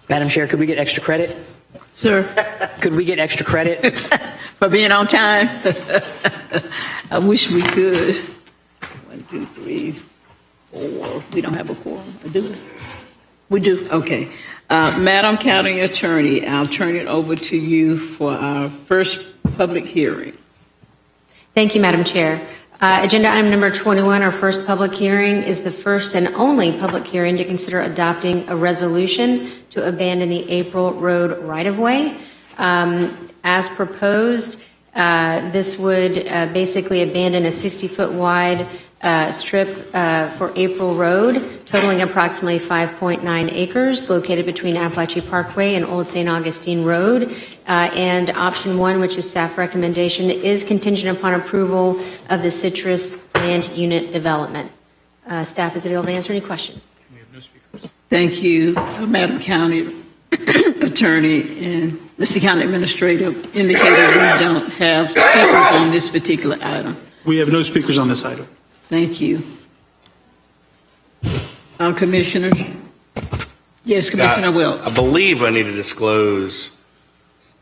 Madam Chair, could we get extra credit? Sir, Could we get extra credit? for being on time? I wish we could. 1, 2, 3, 4. We don't have a quorum, do we? We do, okay. Madam County Attorney, I'll turn it over to you for our first public hearing. Thank you, Madam Chair. Agenda item number 21, our first public hearing, is the first and only public hearing to consider adopting a resolution to abandon the April Road right-of-way. As proposed, this would basically abandon a 60-foot wide strip for April Road, totaling approximately 5.9 acres, located between Appalachia Parkway and Old St. Augustine Road. And option 1, which is staff recommendation, is contingent upon approval of the Citrus Land Unit development. Staff is available to answer any questions. We have no speakers. Thank you, Madam County Attorney, and Mr. County Administrator indicated we don't have speakers on this particular item. We have no speakers on this item. Thank you. Commissioners? Yes, Commissioner Welch. I believe I need to disclose,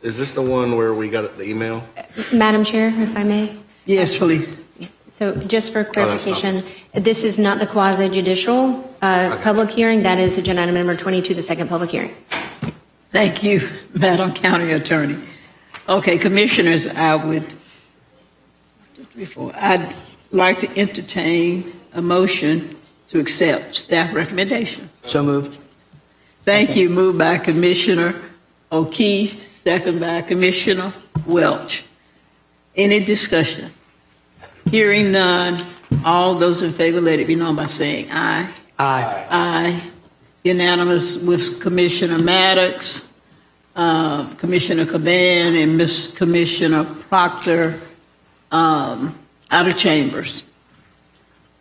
is this the one where we got the email? Madam Chair, if I may? Yes, please. So just for that's not clarification, this is not the quasi-judicial public hearing. That is agenda item number 22, the second public hearing. Thank you, Madam County Attorney. Okay, Commissioners, I'd like to entertain a motion to accept staff recommendation. So moved. Thank you. Moved by Commissioner O'Keefe, second by Commissioner Welch. Any discussion? Hearing none, all those in favor, let it be known by saying aye. Aye. Aye. Unanimous with Commissioner Maddox, Commissioner Caban, and Ms. Commissioner Proctor out of chambers.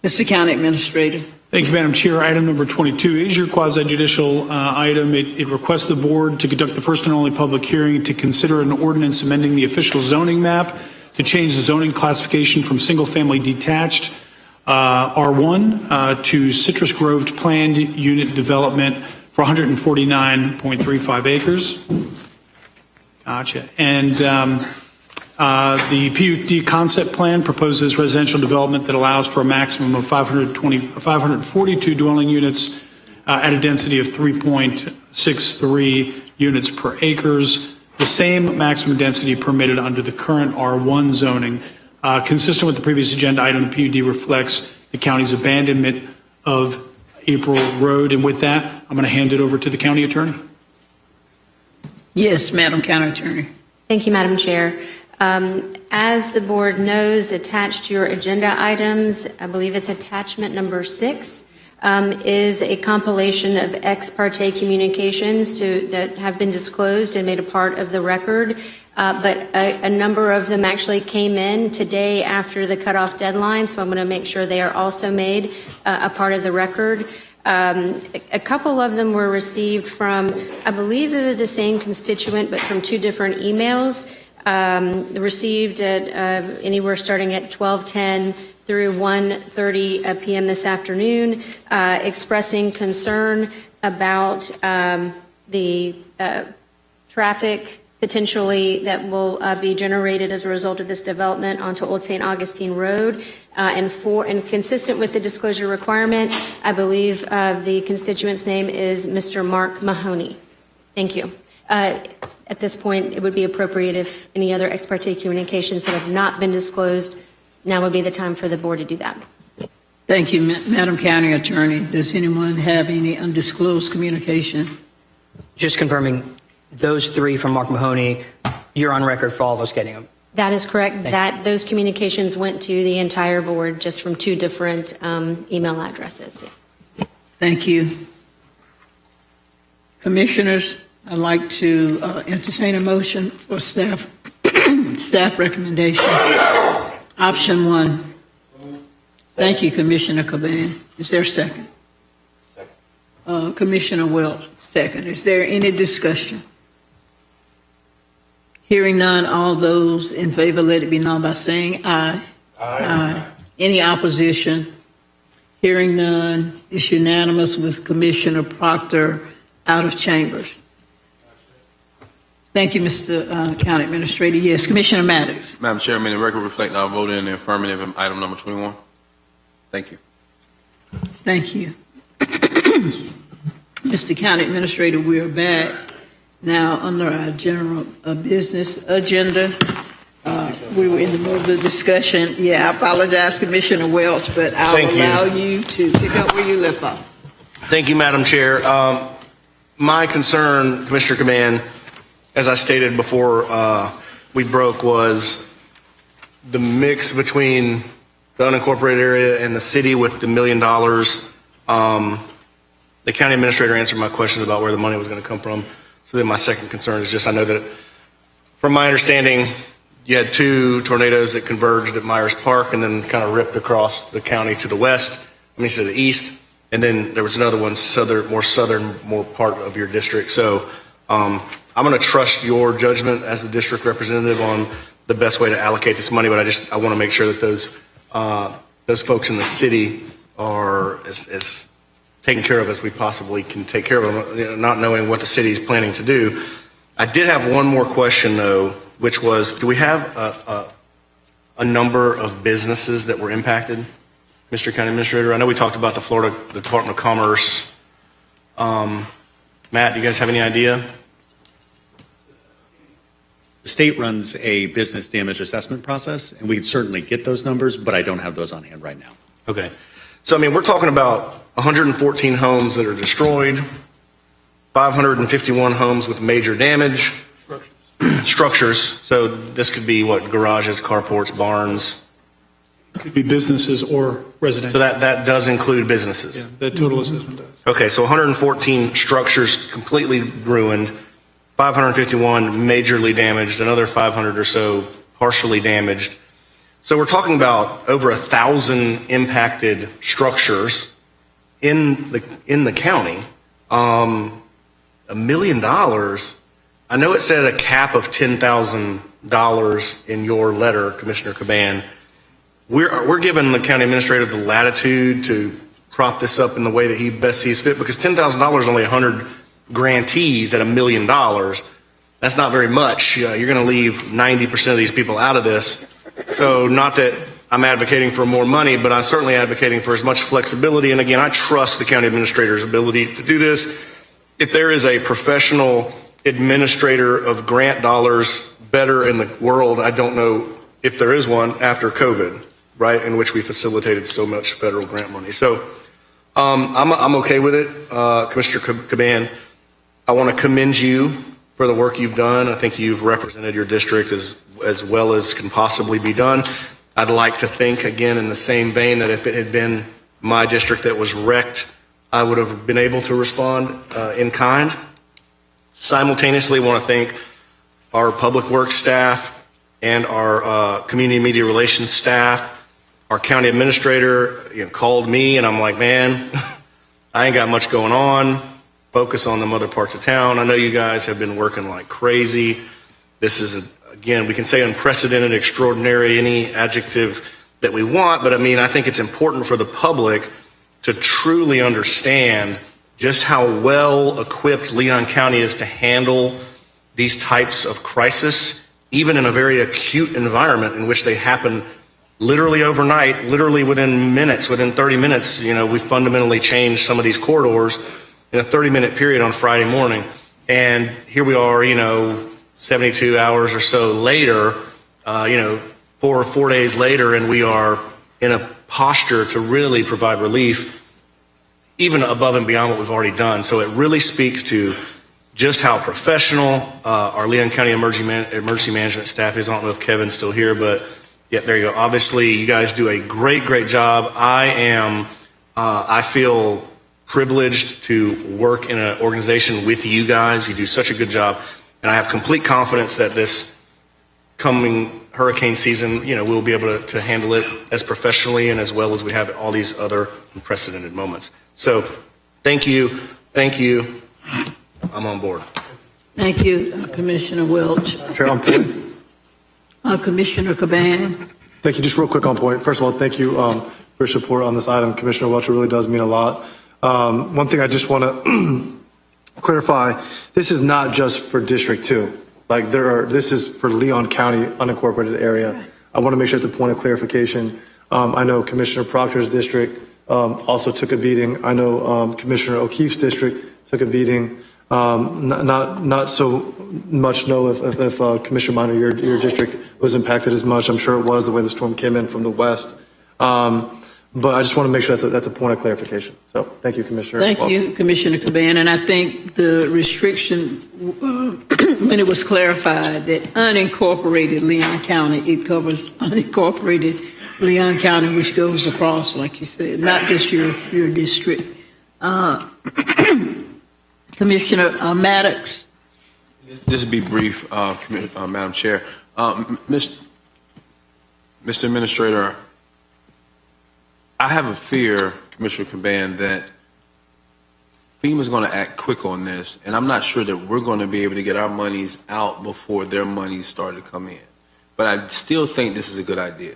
Mr. County Administrator. Thank you, Madam Chair. Item number 22 is your quasi-judicial item. It requests the board to conduct the first and only public hearing to consider an ordinance amending the official zoning map to change the zoning classification from single-family detached R1 to Citrus Grove planned unit development for 149.35 acres. Gotcha. And the PUD concept plan proposes residential development that allows for a maximum of 542 dwelling units at a density of 3.63 units per acres, the same maximum density permitted under the current R1 zoning. Consistent with the previous agenda item, the PUD reflects the county's abandonment of April Road. And with that, I'm going to hand it over to the county attorney. Yes, Madam County Attorney. Thank you, Madam Chair. As the board knows, attached to your agenda items, I believe it's attachment number 6, is a compilation of ex parte communications that have been disclosed and made a part of the record. But a number of them actually came in today after the cutoff deadline, so I'm going to make sure they are also made a part of the record. A couple of them were received from, I believe they're the same constituent, but from 2 different emails. Received at anywhere starting at 12:10 through 1:30 p.m. this afternoon, expressing concern about the traffic potentially that will be generated as a result of this development onto Old St. Augustine Road. And consistent with the disclosure requirement, I believe the constituent's name is Mr. Mark Mahoney. Thank you. At this point, it would be appropriate if any other ex parte communications that have not been disclosed, now would be the time for the board to do that. Thank you, Madam County Attorney. Does anyone have any undisclosed communication? Just confirming, those 3 from Mark Mahoney, you're on record for all of us getting them. That is correct. Those communications went to the entire board just from 2 different email addresses. Thank you. Commissioners, I'd like to entertain a motion for staff recommendation. Option 1. Thank you, Commissioner Caban. Is there a second? Commissioner Welch, second. Is there any discussion? Hearing none, all those in favor, let it be known by saying aye. Aye. Any opposition? Hearing none, it's unanimous with Commissioner Proctor out of chambers. Thank you, Mr. County Administrator. Yes, Commissioner Maddox. Madam Chairman, the record reflect I voted in the affirmative on item number 21. Thank you. Thank you. Mr. County Administrator, we are back now under our general business agenda. We were in the middle of the discussion. Yeah, I apologize, Commissioner Welch, but I'll Thank you. allow you to pick up where you left off. Thank you, Madam Chair. My concern, Commissioner Command, as I stated before we broke, was the mix between the unincorporated area and the city with the $1 million. The county administrator answered my questions about where the money was going to come from. So then my second concern is just I know that, from my understanding, you had 2 tornadoes that converged at Myers Park and then kind of ripped across the county to the west, to the east. And then there was another one, more southern part of your district. So I'm going to trust your judgment as the district representative on the best way to allocate this money. But I want to make sure that those folks in the city are as taken care of as we possibly can take care of them, not knowing what the city is planning to do. I did have one more question, though, which was, do we have a number of businesses that were impacted, Mr. County Administrator? I know we talked about the Department of Commerce. Matt, do you guys have any idea? The state runs a business damage assessment process, and we can certainly get those numbers, but I don't have those on hand right now. Okay. So, we're talking about 114 homes that are destroyed, 551 homes with major damage. Structures. So this could be what? Garages, carports, barns. Could be businesses or residential. So that does include businesses. Yeah, the total assessment does. Okay, so 114 structures completely ruined, 551 majorly damaged, another 500 or so partially damaged. So we're talking about over 1,000 impacted structures in the county. $1 million. I know it said a cap of $10,000 in your letter, Commissioner Caban. We're giving the county administrator the latitude to prop this up in the way that he best sees fit, because $10,000 is only 100 grantees at $1 million. That's not very much. You're going to leave 90% of these people out of this. So not that I'm advocating for more money, but I'm certainly advocating for as much flexibility. And again, I trust the county administrator's ability to do this. If there is a professional administrator of grant dollars better in the world, I don't know if there is one after COVID, right, in which we facilitated so much federal grant money. So I'm okay with it. Commissioner Caban, I want to commend you for the work you've done. I think you've represented your district as well as can possibly be done. I'd like to think, again, in the same vein, that if it had been my district that was wrecked, I would have been able to respond in kind. Simultaneously, want to thank our public works staff and our community media relations staff. Our county administrator called me, and I'm like, man, I ain't got much going on. Focus on them other parts of town. I know you guys have been working like crazy. This is, again, we can say unprecedented, extraordinary, any adjective that we want, but I think it's important for the public to truly understand just how well equipped Leon County is to handle these types of crisis, even in a very acute environment in which they happen literally overnight, literally within minutes, within 30 minutes. We fundamentally changed some of these corridors in a 30-minute period on Friday morning. And here we are, 72 hours or so later, 4 days later, and we are in a posture to really provide relief, even above and beyond what we've already done. So it really speaks to just how professional our Leon County emergency management staff is. I don't know if Kevin's still here, but yeah, there you go. Obviously, you guys do a great job. I feel privileged to work in an organization with you guys. You do such a good job. And I have complete confidence that this coming hurricane season, we'll be able to handle it as professionally and as well as we have all these other unprecedented moments. So thank you. I'm on board. Thank you, Commissioner Welch. Chair, on point. Commissioner Caban. Thank you. Just real quick on point. First of all, thank you for your support on this item. Commissioner Welch, it really does mean a lot. One thing I just want to clarify, this is not just for District 2. Like this is for Leon County unincorporated area. I want to make sure it's a point of clarification. I know Commissioner Proctor's district also took a beating. I know Commissioner O'Keefe's district took a beating. Not so much know if Commissioner Minor, your district was impacted as much. I'm sure it was the way the storm came in from the west. But I just want to make sure that's a point of clarification. So thank you, Commissioner. Thank you, Commissioner Caban. And I think the restriction, when it was clarified that unincorporated Leon County, it covers unincorporated Leon County, which goes across, like you said, not just your district. Commissioner Maddox. This will be brief, Madam Chair. Mr. Administrator, I have a fear, Commissioner Caban, that FEMA's going to act quick on this, and I'm not sure that we're going to be able to get our monies out before their monies start to come in. But I still think this is a good idea.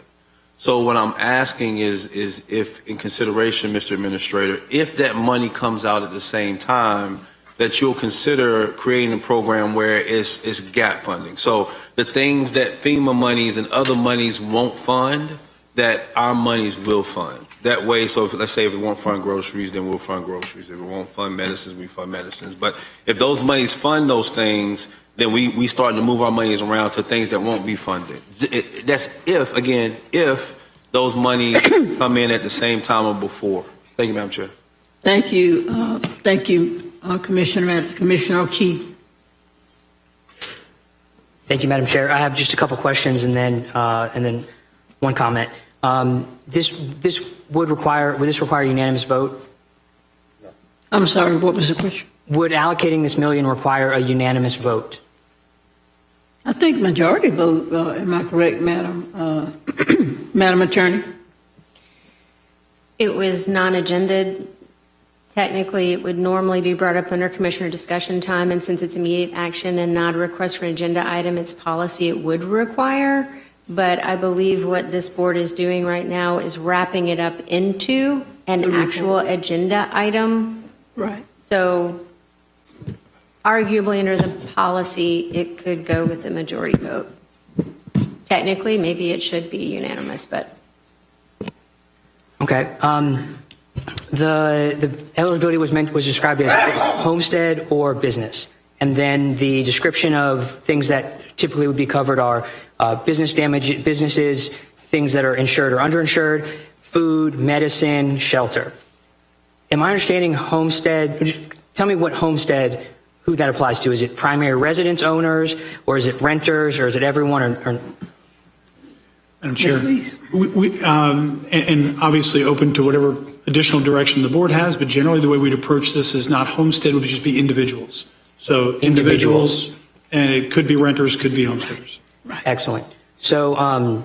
So what I'm asking is if, in consideration, Mr. Administrator, if that money comes out at the same time, that you'll consider creating a program where it's gap funding. So the things that FEMA monies and other monies won't fund, that our monies will fund. That way, so let's say if we won't fund groceries, then we'll fund groceries. If we won't fund medicines, we fund medicines. But if those monies fund those things, then we start to move our monies around to things that won't be funded. That's if those monies come in at the same time or before. Thank you, Madam Chair. Thank you. Thank you, Commissioner Maddox. Commissioner O'Keefe. Thank you, Madam Chair. I have just a couple questions and then one comment. Would this require unanimous vote? I'm sorry, what was the question? Would allocating this million require a unanimous vote? I think majority vote, am I correct, Madam Madam Attorney? It was non-agended. Technically, it would normally be brought up under Commissioner discussion time, and since it's immediate action and not a request for an agenda item, it's policy it would require. But I believe what this board is doing right now is wrapping it up into an actual agenda item. Right. So arguably under the policy, it could go with the majority vote. Technically, maybe it should be unanimous, but. Okay. The eligibility was described as homestead or business. And then the description of things that typically would be covered are business damage, businesses, things that are insured or underinsured, food, medicine, shelter. Am I understanding homestead? Tell me what homestead, who that applies to. Is it primary residence owners, or is it renters, or is it everyone? Or Madam Chair, please. and obviously open to whatever additional direction the board has, but generally the way we'd approach this is not homestead, would just be individuals. So individuals, and it could be renters, could be homesteaders. Excellent. So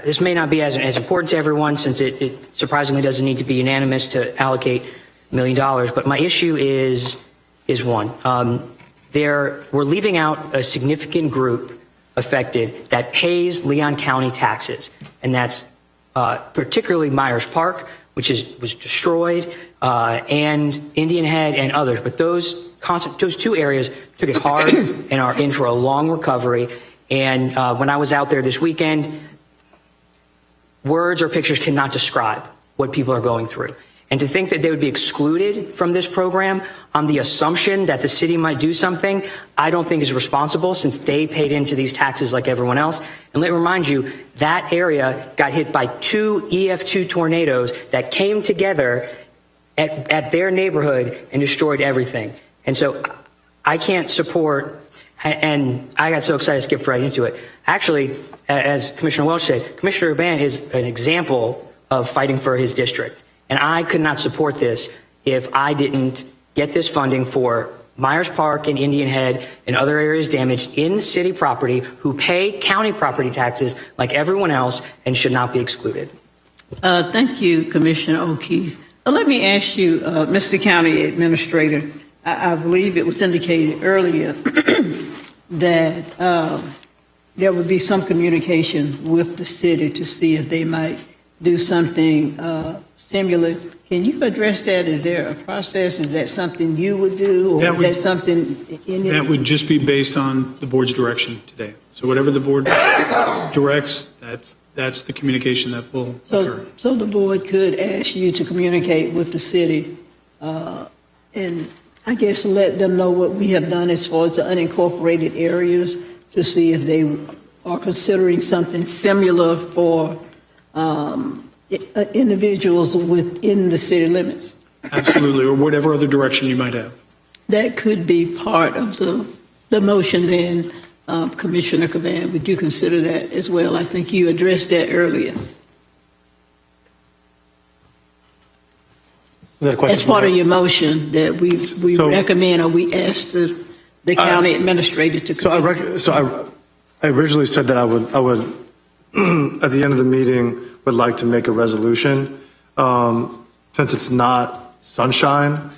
this may not be as important to everyone, since it surprisingly doesn't need to be unanimous to allocate $1 million. But my issue is one. We're leaving out a significant group affected that pays Leon County taxes, and that's particularly Myers Park, which was destroyed, and Indian Head and others. But those two areas took it hard and are in for a long recovery. And when I was out there this weekend, words or pictures cannot describe what people are going through. And to think that they would be excluded from this program on the assumption that the city might do something, I don't think is responsible, since they paid into these taxes like everyone else. And let me remind you, that area got hit by 2 EF2 tornadoes that came together at their neighborhood and destroyed everything. And so I can't support, and I got so excited I skipped right into it. Actually, as Commissioner Welch said, Commissioner Urban is an example of fighting for his district. And I could not support this if I didn't get this funding for Myers Park and Indian Head and other areas damaged in city property who pay county property taxes like everyone else and should not be excluded. Thank you, Commissioner O'Keefe. Let me ask you, Mr. County Administrator, I believe it was indicated earlier that there would be some communication with the city to see if they might do something similar. Can you address that? Is there a process? Is that something you would do, or That is would- that something in That it? would just be based on the board's direction today. So whatever the board directs, that's the communication that will occur. So the board could ask you to communicate with the city, and I guess let them know what we have done as far as the unincorporated areas, to see if they are considering something similar for individuals within the city limits. Absolutely, or whatever other direction you might have. That could be part of the motion then, Commissioner Caban. Would you consider that as well? I think you addressed that earlier. Is that a question? As part of your motion, that we So- recommend, or we ask the county administrator to. I originally said that I would, at the end of the meeting, would like to make a resolution. Since it's not sunshine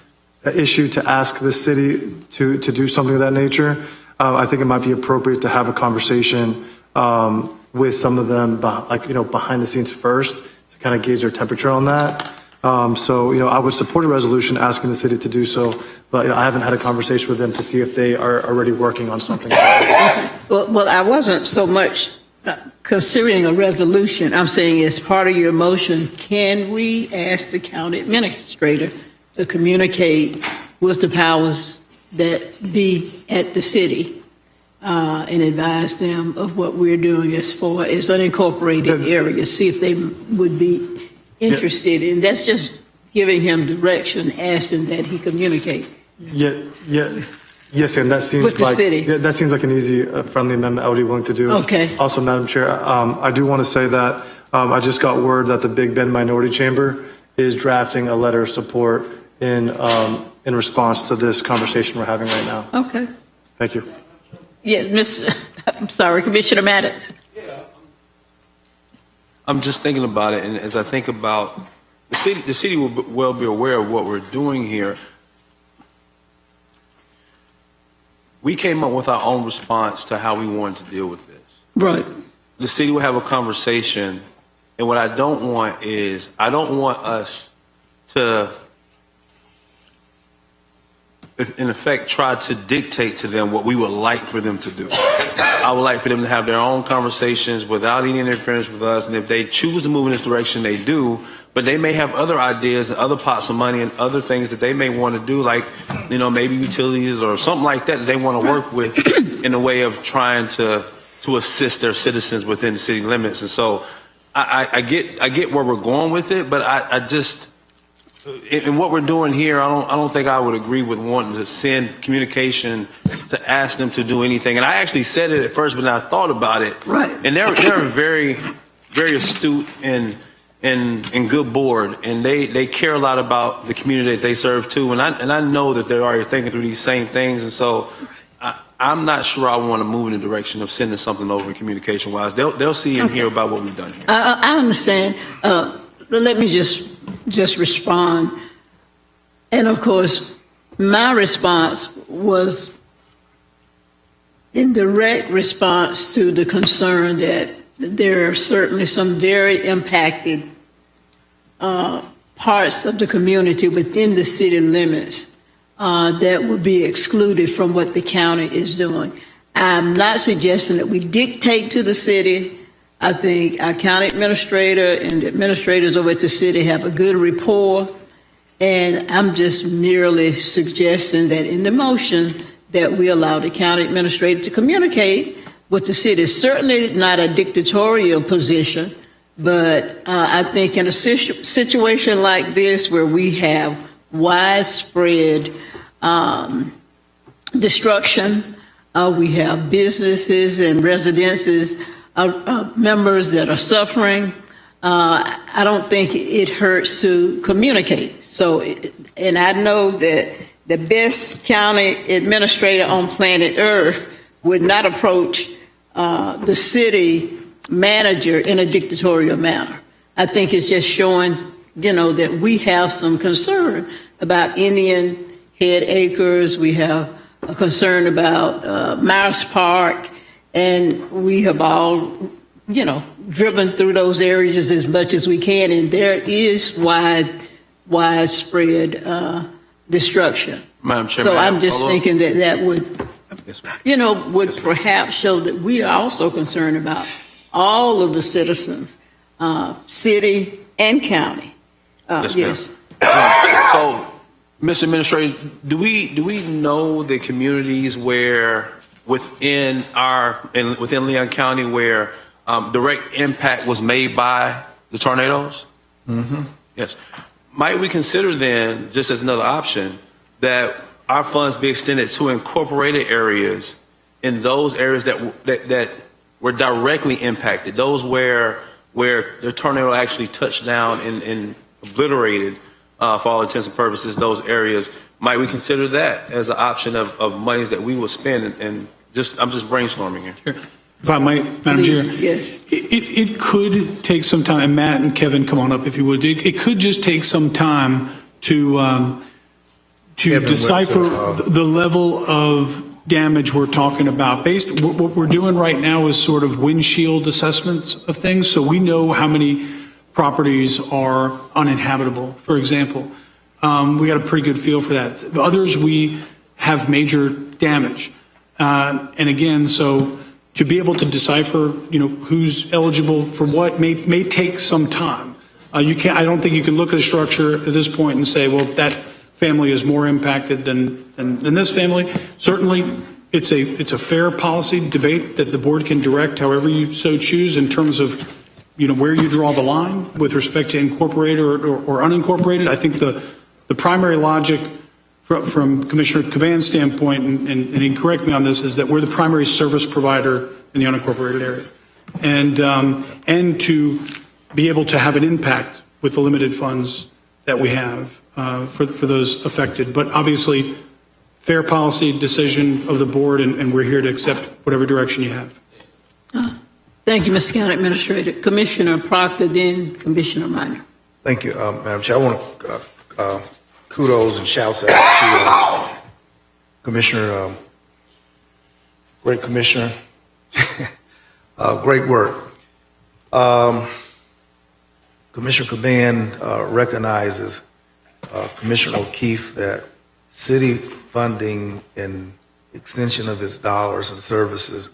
issue to ask the city to do something of that nature, I think it might be appropriate to have a conversation with some of them, behind the scenes first, to kind of gauge their temperature on that. I would support a resolution asking the city to do so, but I haven't had a conversation with them to see if they are already working on something. Well, I wasn't so much considering a resolution. I'm saying as part of your motion, can we ask the county administrator to communicate with the powers that be at the city and advise them of what we're doing as far as unincorporated areas, see if they would be interested in. That's just giving him direction, asking that he communicate. Yes, and that seems With the like city. that seems like an easy, friendly amendment I would be willing to do. Okay. Also, Madam Chair, I do want to say that I just got word that the Big Bend Minority Chamber is drafting a letter of support in response to this conversation we're having right now. Okay. Thank you. Yeah, I'm sorry, Commissioner Maddox. I'm just thinking about it, and as I think about the city will well be aware of what we're doing here. We came up with our own response to how we wanted to deal with this. Right. The city will have a conversation, and what I don't want is, I don't want us to, in effect, try to dictate to them what we would like for them to do. I would like for them to have their own conversations without any interference with us, and if they choose to move in this direction, they do, but they may have other ideas and other pots of money and other things that they may want to do, like, maybe utilities or something like that they want to work with in a way of trying to assist their citizens within city limits. And so I get where we're going with it, but I just, in what we're doing here, I don't think I would agree with wanting to send communication to ask them to do anything. And I actually said it at first, but then I thought about it. Right. And they're very, very astute and good board, and they care a lot about the community that they serve too. And I know that they're already thinking through these same things. And so I'm not sure I want to move in the direction of sending something over communication wise. They'll see and hear about what we've done here. I understand. Let me just respond. And of course, my response was in direct response to the concern that there are certainly some very impacted parts of the community within the city limits that would be excluded from what the county is doing. I'm not suggesting that we dictate to the city. I think our county administrator and the administrators over at the city have a good rapport, and I'm just merely suggesting that in the motion that we allow the county administrator to communicate with the city. It's certainly not a dictatorial position, but I think in a situation like this where we have widespread destruction, we have businesses and residences, members that are suffering, I don't think it hurts to communicate. So, and I know that the best county administrator on planet Earth would not approach the city manager in a dictatorial manner. I think it's just showing, that we have some concern about Indian Head Acres. We have a concern about Myers Park, and we have all, driven through those areas as much as we can, and there is wide widespread destruction. Madam Chairman. So I have I'm just follow-up. thinking that that would, Yes, ma'am. you know, would perhaps show that we are also concerned about all of the citizens, city and county. Yes, Yes. So, Mr. Administrator, do we know the communities where within Leon County where direct impact was made by the tornadoes? Mm-hmm. Yes. Might we consider then, just as another option, that our funds be extended to incorporated areas in those areas that were directly impacted, those where the tornado actually touched down and obliterated, for all intents and purposes, those areas? Might we consider that as an option of monies that we will spend? And I'm just brainstorming here. If I might, Madam Chair. Yes. It could take some time, and Matt and Kevin, come on up if you would. It could just take some time to Kevin decipher Wetzel, the level of damage we're talking about. What we're doing right now is sort of windshield assessments of things, so we know how many properties are uninhabitable, for example. We got a pretty good feel for that. The others, we have major damage. And again, so to be able to decipher, who's eligible for what may take some time. I don't think you can look at a structure at this point and say, well, that family is more impacted than this family. Certainly, it's a fair policy debate that the board can direct however you so choose in terms of, where you draw the line with respect to incorporated or unincorporated. I think the primary logic from Commissioner Cavan's standpoint, and he can correct me on this, is that we're the primary service provider in the unincorporated area. And to be able to have an impact with the limited funds that we have for those affected. But obviously, fair policy decision of the board, and we're here to accept whatever direction you have. Thank you, Mr. County Administrator. Commissioner Proctor, then Commissioner Minor. Thank you, Madam Chair. I want to kudos and shouts out to Commissioner, great Commissioner, great work. Commissioner Caban recognizes Commissioner O'Keefe that city funding and extension of its dollars and services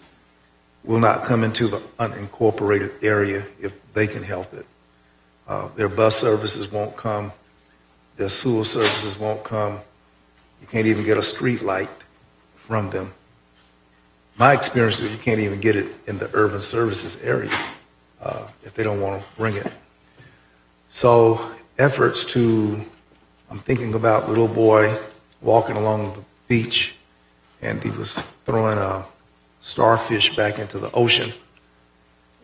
will not come into the unincorporated area if they can help it. Their bus services won't come. Their sewer services won't come. You can't even get a street light from them. My experience is you can't even get it in the urban services area if they don't want to bring it. So efforts I'm thinking about little boy walking along the beach, and he was throwing a starfish back into the ocean.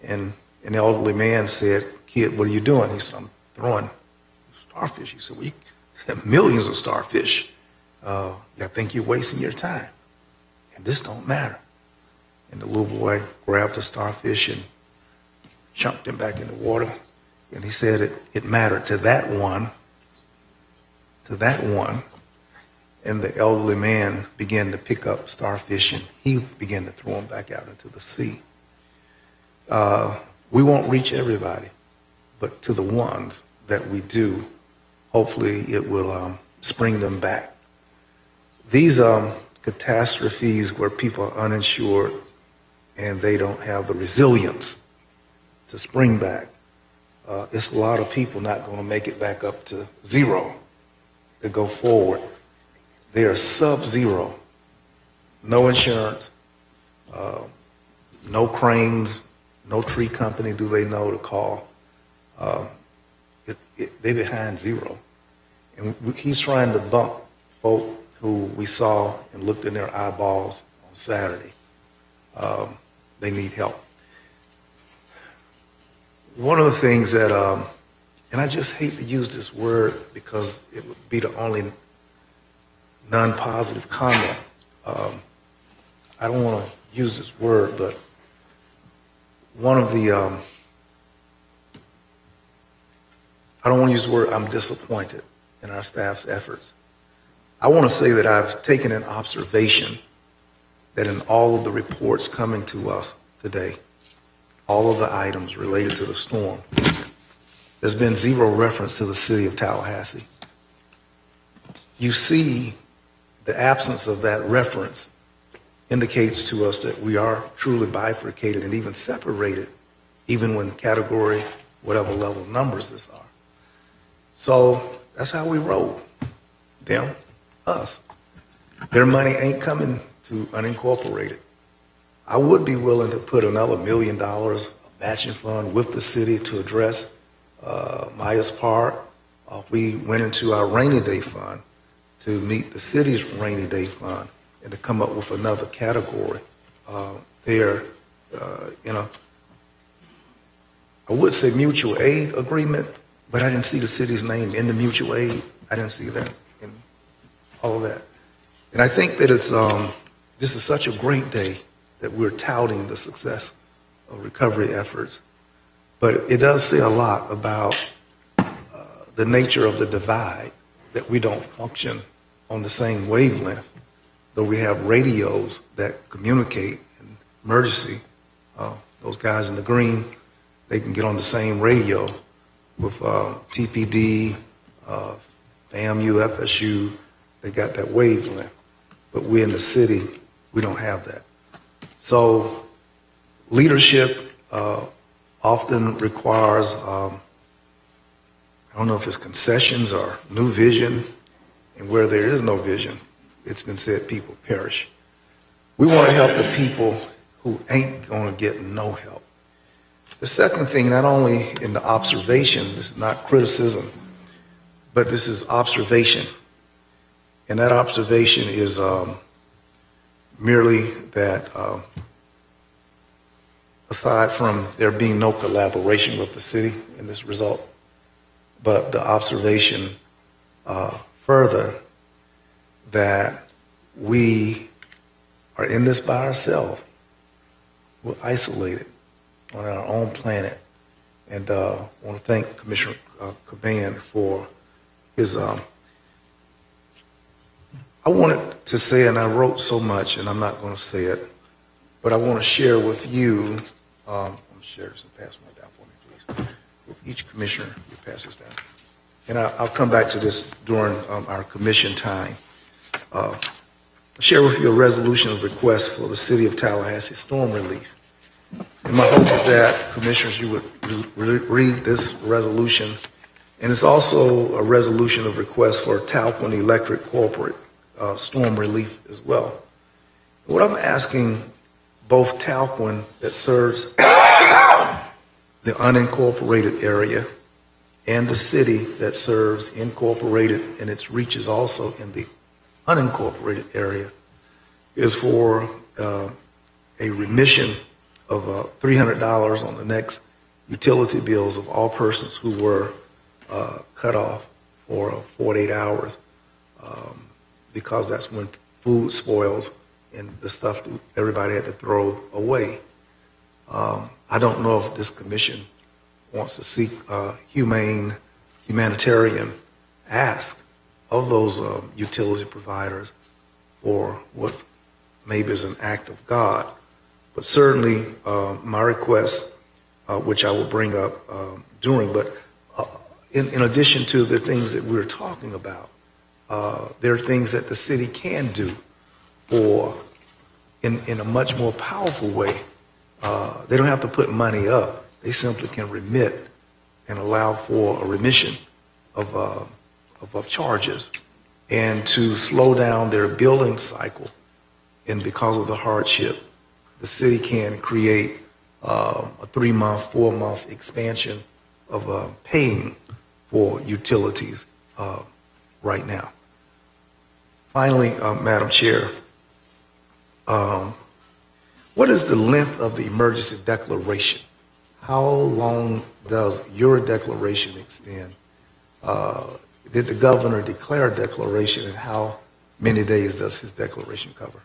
And an elderly man said, "Kid, what are you doing?" He said, "I'm throwing starfish." He said, "We have millions of starfish. I think you're wasting your time. And this don't matter." And the little boy grabbed the starfish and chunked him back in the water. And he said it mattered to that one. And the elderly man began to pick up starfish, and he began to throw them back out into the sea. We won't reach everybody, but to the ones that we do, hopefully it will spring them back. These catastrophes where people are uninsured and they don't have the resilience to spring back, it's a lot of people not going to make it back up to zero to go forward. They are sub-zero, no insurance, no cranes, no tree company do they know to call. They're behind zero. And he's trying to bump folk who we saw and looked in their eyeballs on Saturday. They need help. One of the things that, and I just hate to use this word because it would be the only non-positive comment. I don't want to use this word, but one of the, I don't want to use the word, I'm disappointed in our staff's efforts. I want to say that I've taken an observation that in all of the reports coming to us today, all of the items related to the storm, there's been zero reference to the city of Tallahassee. you see the absence of that reference indicates to us that we are truly bifurcated and even separated, even when category, whatever level numbers this are. So that's how we roll. Them, us. Their money ain't coming to unincorporated. I would be willing to put another $1 million matching fund with the city to address Myers Park. We went into our rainy day fund to meet the city's rainy day fund and to come up with another category there. I would say mutual aid agreement, but I didn't see the city's name in the mutual aid. I didn't see that in all of that. And I think that this is such a great day that we're touting the success of recovery efforts. But it does say a lot about the nature of the divide, that we don't function on the same wavelength, though we have radios that communicate in emergency. Those guys in the green, they can get on the same radio with TPD, FAMU, FSU. They got that wavelength. But we in the city, we don't have that. So leadership often requires, I don't know if it's concessions or new vision, and where there is no vision, it's been said people perish. We want to help the people who ain't going to get no help. The second thing, not only in the observation, this is not criticism, but this is observation. And that observation is merely that aside from there being no collaboration with the city in this result, but the observation further that we are in this by ourselves. We're isolated on our own planet. And I want to thank Commissioner Caban for his I wanted to say, and I wrote so much, and I'm not going to say it, but I want to share with you, I'm going to share this and pass one down for me, please. With each commissioner, you pass this down. And I'll come back to this during our commission time. I'll share with you a resolution of request for the City of Tallahassee storm relief. And my hope is that, commissioners, you would read this resolution. And it's also a resolution of request for Talcon Electric Corporate storm relief as well. What I'm asking both Talcon that serves the unincorporated area and the city that serves incorporated and its reaches also in the unincorporated area is for a remission of $300 on the next utility bills of all persons who were cut off for 48 hours because that's when food spoils and the stuff that everybody had to throw away. I don't know if this commission wants to seek humanitarian ask of those utility providers for what maybe is an act of God. But certainly my request, which I will bring up during, but in addition to the things that we're talking about, there are things that the city can do or in a much more powerful way. They don't have to put money up. They simply can remit and allow for a remission of charges and to slow down their billing cycle. And because of the hardship, the city can create a 3-month, 4-month expansion of paying for utilities right now. Finally, Madam Chair, what is the length of the emergency declaration? How long does your declaration extend? Did the governor declare a declaration, and how many days does his declaration cover?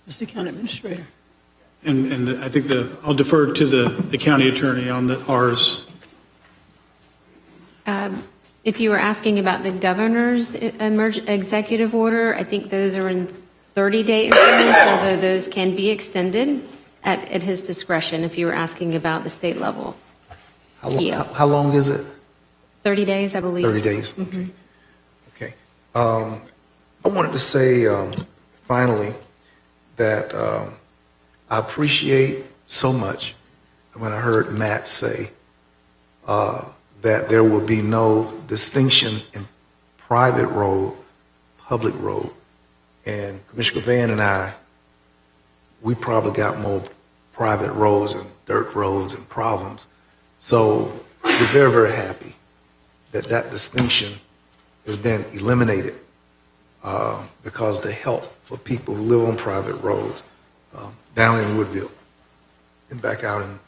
Mr. County Administrator. And I think I'll defer to the county attorney on ours. If you were asking about the governor's executive order, I think those are in 30-day increments, although those can be extended at his discretion if you were asking about the state level. How long is it? 30 days, I believe. 30 days, okay. Okay. I wanted to say, finally, that I appreciate so much when I heard Matt say that there will be no distinction in private road, public road. And Commissioner Van and I, we probably got more private roads and dirt roads and problems. So we're very, very happy that that distinction has been eliminated because the help for people who live on private roads down in Woodville and back out in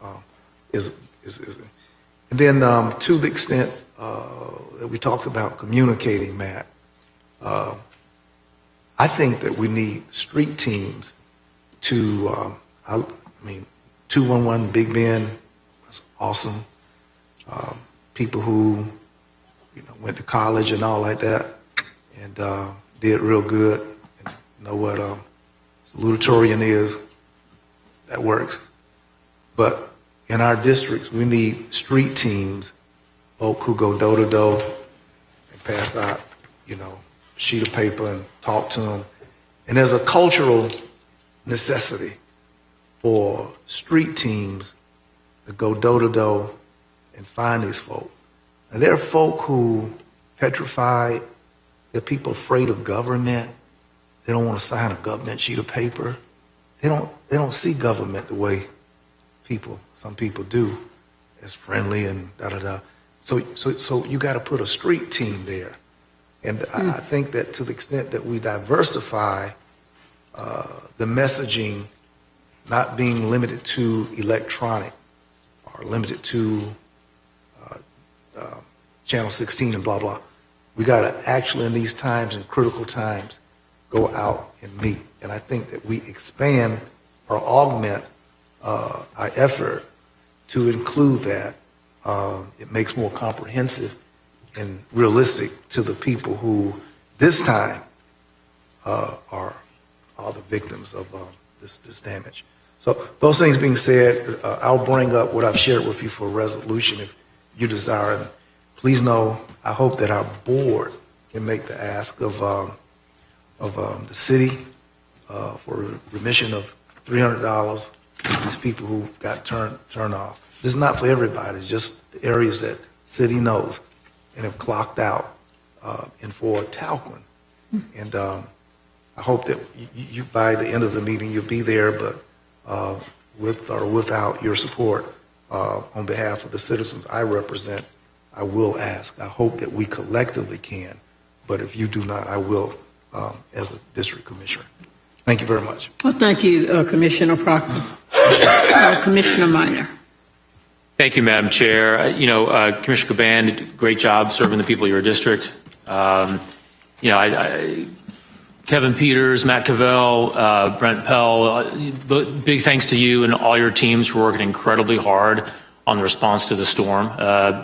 is. And then to the extent that we talked about communicating, Matt, I think that we need street teams to, 211 Big Ben was awesome. People who, went to college and all like that and did real good. And know what salutatorian is, that works. But in our districts, we need street teams, folk who go door to door and pass out, a sheet of paper and talk to them. And there's a cultural necessity for street teams to go door to door and find these folk. And there are folk who petrified, there are people afraid of government. They don't want to sign a government sheet of paper. They don't see government the way some people do, as friendly and da-da-da. So you got to put a street team there. And I think that to the extent that we diversify the messaging, not being limited to electronic or limited to Channel 16 and blah, blah, we got to actually in these times, in critical times, go out and meet. And I think that we expand or augment our effort to include that. It makes more comprehensive and realistic to the people who this time are the victims of this damage. So those things being said, I'll bring up what I've shared with you for a resolution if you desire. And please know, I hope that our board can make the ask of the city for remission of $300 to these people who got turned off. This is not for everybody, it's just the areas that city knows and have clocked out, and for Talquin. And I hope that you by the end of the meeting, you'll be there, but with or without your support, on behalf of the citizens I represent, I will ask. I hope that we collectively can, but if you do not, I will as a district commissioner. Thank you very much. Well, thank you, Commissioner Proctor. Commissioner Minor. Thank you, Madam Chair. Commissioner Caban did a great job serving the people of your district. Kevin Peters, Matt Cavell, Brent Pell, big thanks to you and all your teams for working incredibly hard on the response to the storm.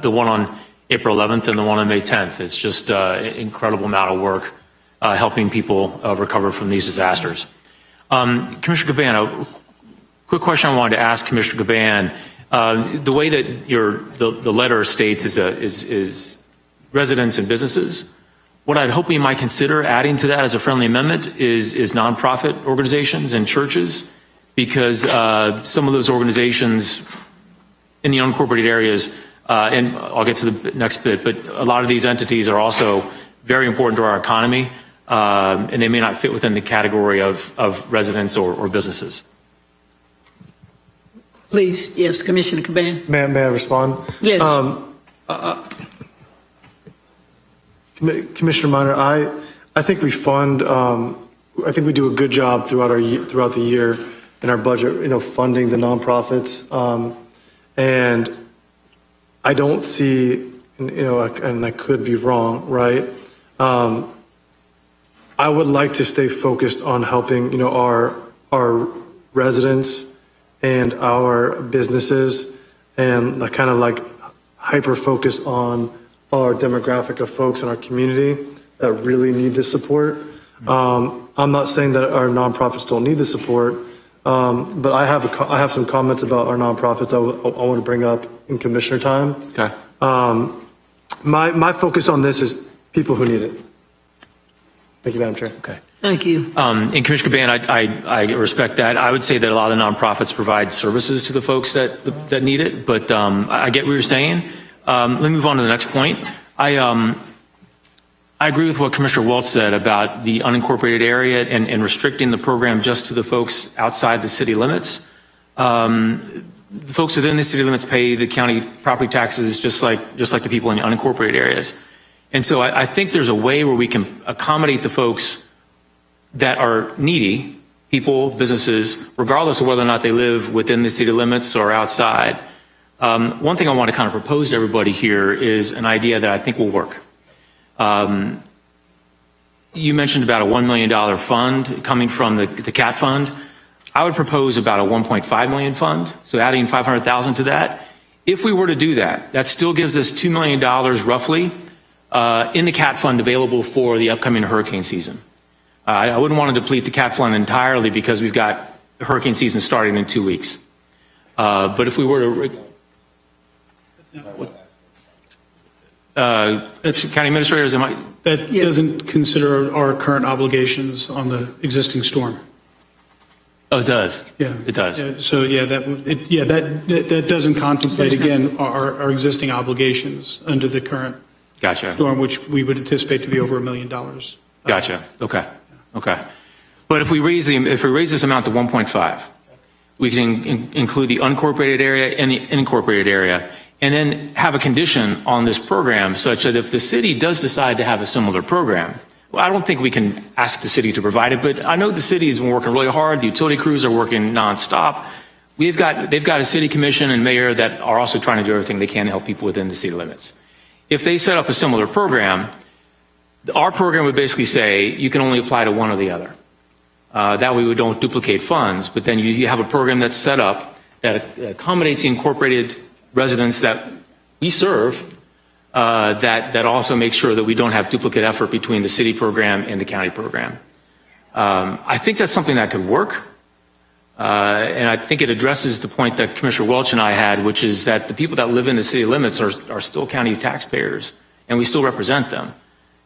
The one on April 11th and the one on May 10th. It's just an incredible amount of work helping people recover from these disasters. Commissioner Caban, a quick question I wanted to ask Commissioner Caban. The way that the letter states is residents and businesses. What I'd hope we might consider adding to that as a friendly amendment is nonprofit organizations and churches, because some of those organizations in the unincorporated areas, and I'll get to the next bit, but a lot of these entities are also very important to our economy, and they may not fit within the category of residents or businesses. Please, yes, Commissioner Caban. May I respond? Yes. Commissioner Minor, I think we fund, I think we do a good job throughout the year in our budget, funding the nonprofits. And I don't see, and I could be wrong, right? I would like to stay focused on helping, our residents and our businesses, and kind of like hyper focus on our demographic of folks in our community that really need this support. I'm not saying that our nonprofits don't need the support, but I have some comments about our nonprofits I want to bring up in commissioner time. Okay. My focus on this is people who need it. Thank you, Madam Chair. Okay. Thank you. And Commissioner Caban, I respect that. I would say that a lot of the nonprofits provide services to the folks that need it, but I get what you're saying. Let me move on to the next point. I agree with what Commissioner Waltz said about the unincorporated area and restricting the program just to the folks outside the city limits. The folks within the city limits pay the county property taxes just like the people in the unincorporated areas. And so I think there's a way where we can accommodate the folks that are needy, people, businesses, regardless of whether or not they live within the city limits or outside. One thing I want to kind of propose to everybody here is an idea that I think will work. You mentioned about a $1 million fund coming from the CAT fund. I would propose about a $1.5 million fund, so adding $500,000 to that. If we were to do that, that still gives us $2 million roughly in the CAT fund available for the upcoming hurricane season. I wouldn't want to deplete the CAT fund entirely because we've got the hurricane season starting in 2 weeks. But if we were to... County administrators, am I... That doesn't consider our current obligations on the existing storm. Oh, it does? Yeah. It does? Yeah, so, yeah, that doesn't contemplate, again, our existing obligations under the current Gotcha. storm, which we would anticipate to be over $1 million. Gotcha. Okay. Okay. But if we raise this amount to 1.5, we can include the unincorporated area and the incorporated area, and then have a condition on this program such that if the city does decide to have a similar program, well, I don't think we can ask the city to provide it, but I know the city has been working really hard. The utility crews are working nonstop. They've got a city commission and mayor that are also trying to do everything they can to help people within the city limits. If they set up a similar program, our program would basically say you can only apply to one or the other. That way we don't duplicate funds, but then you have a program that's set up that accommodates the incorporated residents that we serve, that also makes sure that we don't have duplicate effort between the city program and the county program. I think that's something that could work. And I think it addresses the point that Commissioner Welch and I had, which is that the people that live in the city limits are still county taxpayers, and we still represent them.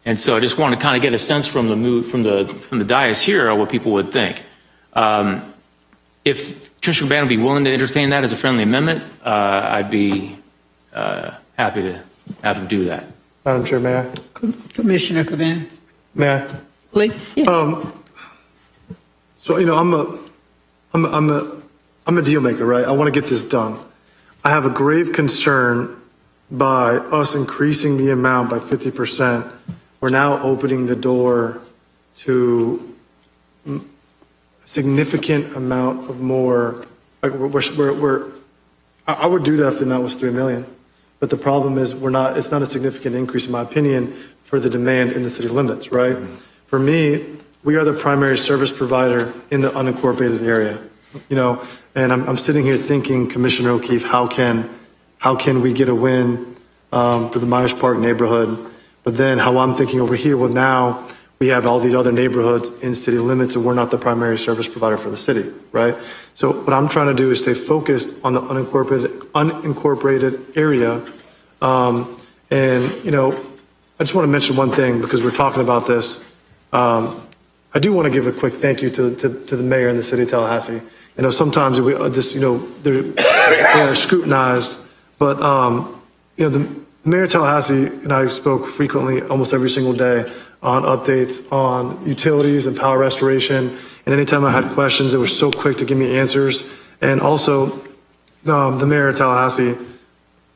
And so I just want to kind of get a sense from the dais here of what people would think. If Commissioner Caban would be willing to entertain that as a friendly amendment, I'd be happy to have him do that. Madam Chair, may I? Commissioner Caban. May I? Please. Yeah. So, I'm a deal maker, right? I want to get this done. I have a grave concern by us increasing the amount by 50%. We're now opening the door to a significant amount of more. I would do that if the amount was $3 million. But the problem is it's not a significant increase, in my opinion, for the demand in the city limits, right? Mm-hmm. For me, we are the primary service provider in the unincorporated area, and I'm sitting here thinking, Commissioner O'Keefe, how can we get a win for the Myers Park neighborhood? But then how I'm thinking over here, well, now we have all these other neighborhoods in city limits and we're not the primary service provider for the city, right? So what I'm trying to do is stay focused on the unincorporated area. I just want to mention one thing because we're talking about this. I do want to give a quick thank you to the mayor and the city of Tallahassee. Sometimes they are scrutinized, but the Mayor of Tallahassee and I spoke frequently, almost every single day, on updates on utilities and power restoration. And anytime I had questions, they were so quick to give me answers. And also, the Mayor of Tallahassee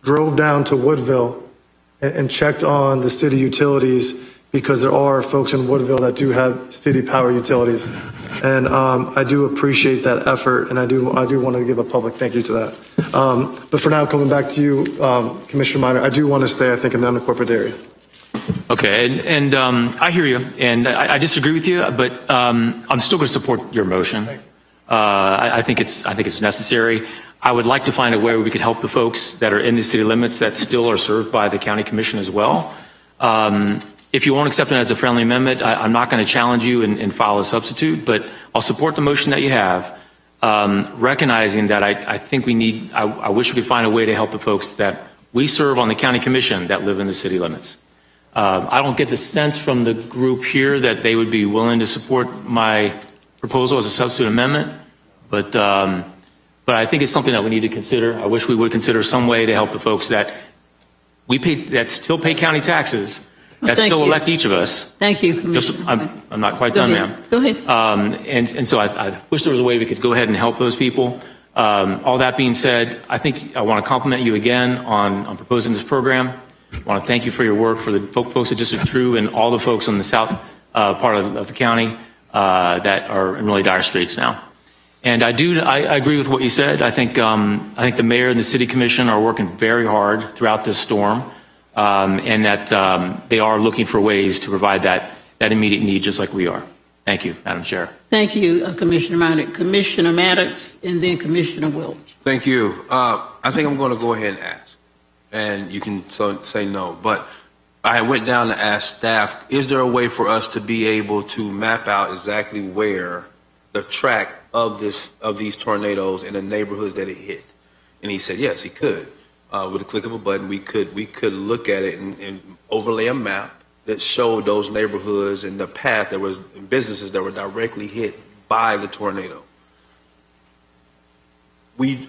drove down to Woodville and checked on the city utilities because there are folks in Woodville that do have city power utilities. And I do appreciate that effort, and I do want to give a public thank you to that. But for now, coming back to you, Commissioner Minor, I do want to stay, I think, in the unincorporated area. Okay, and I hear you, and I disagree with you, but I'm still going to support your motion. I think it's necessary. I would like to find a way where we could help the folks that are in the city limits that still are served by the county commission as well. If you won't accept it as a friendly amendment, I'm not going to challenge you and file a substitute, but I'll support the motion that you have, recognizing that I think I wish we could find a way to help the folks that we serve on the county commission that live in the city limits. I don't get the sense from the group here that they would be willing to support my proposal as a substitute amendment, but I think it's something that we need to consider. I wish we would consider some way to help the folks that still pay county taxes, that thank still you. elect each of us. Thank you, Commissioner. I'm not quite Go done, ahead. ma'am. Go ahead. And so I wish there was a way we could go ahead and help those people. All that being said, I think I want to compliment you again on proposing this program. I want to thank you for your work for the folks at District 2 and all the folks on the south part of the county that are in really dire straits now. And I agree with what you said. I think the mayor and the city commission are working very hard throughout this storm, and that they are looking for ways to provide that immediate need, just like we are. Thank you, Madam Chair. Thank you, Commissioner Maddox. Commissioner Maddox, and then Commissioner Welch. Thank you. I think I'm going to go ahead and ask, and you can say no. But I went down to ask staff, is there a way for us to be able to map out exactly where the track of these tornadoes in the neighborhoods that it hit? And he said, yes, he could. With a click of a button, we could look at it and overlay a map that showed those neighborhoods and the path that was businesses that were directly hit by the tornado.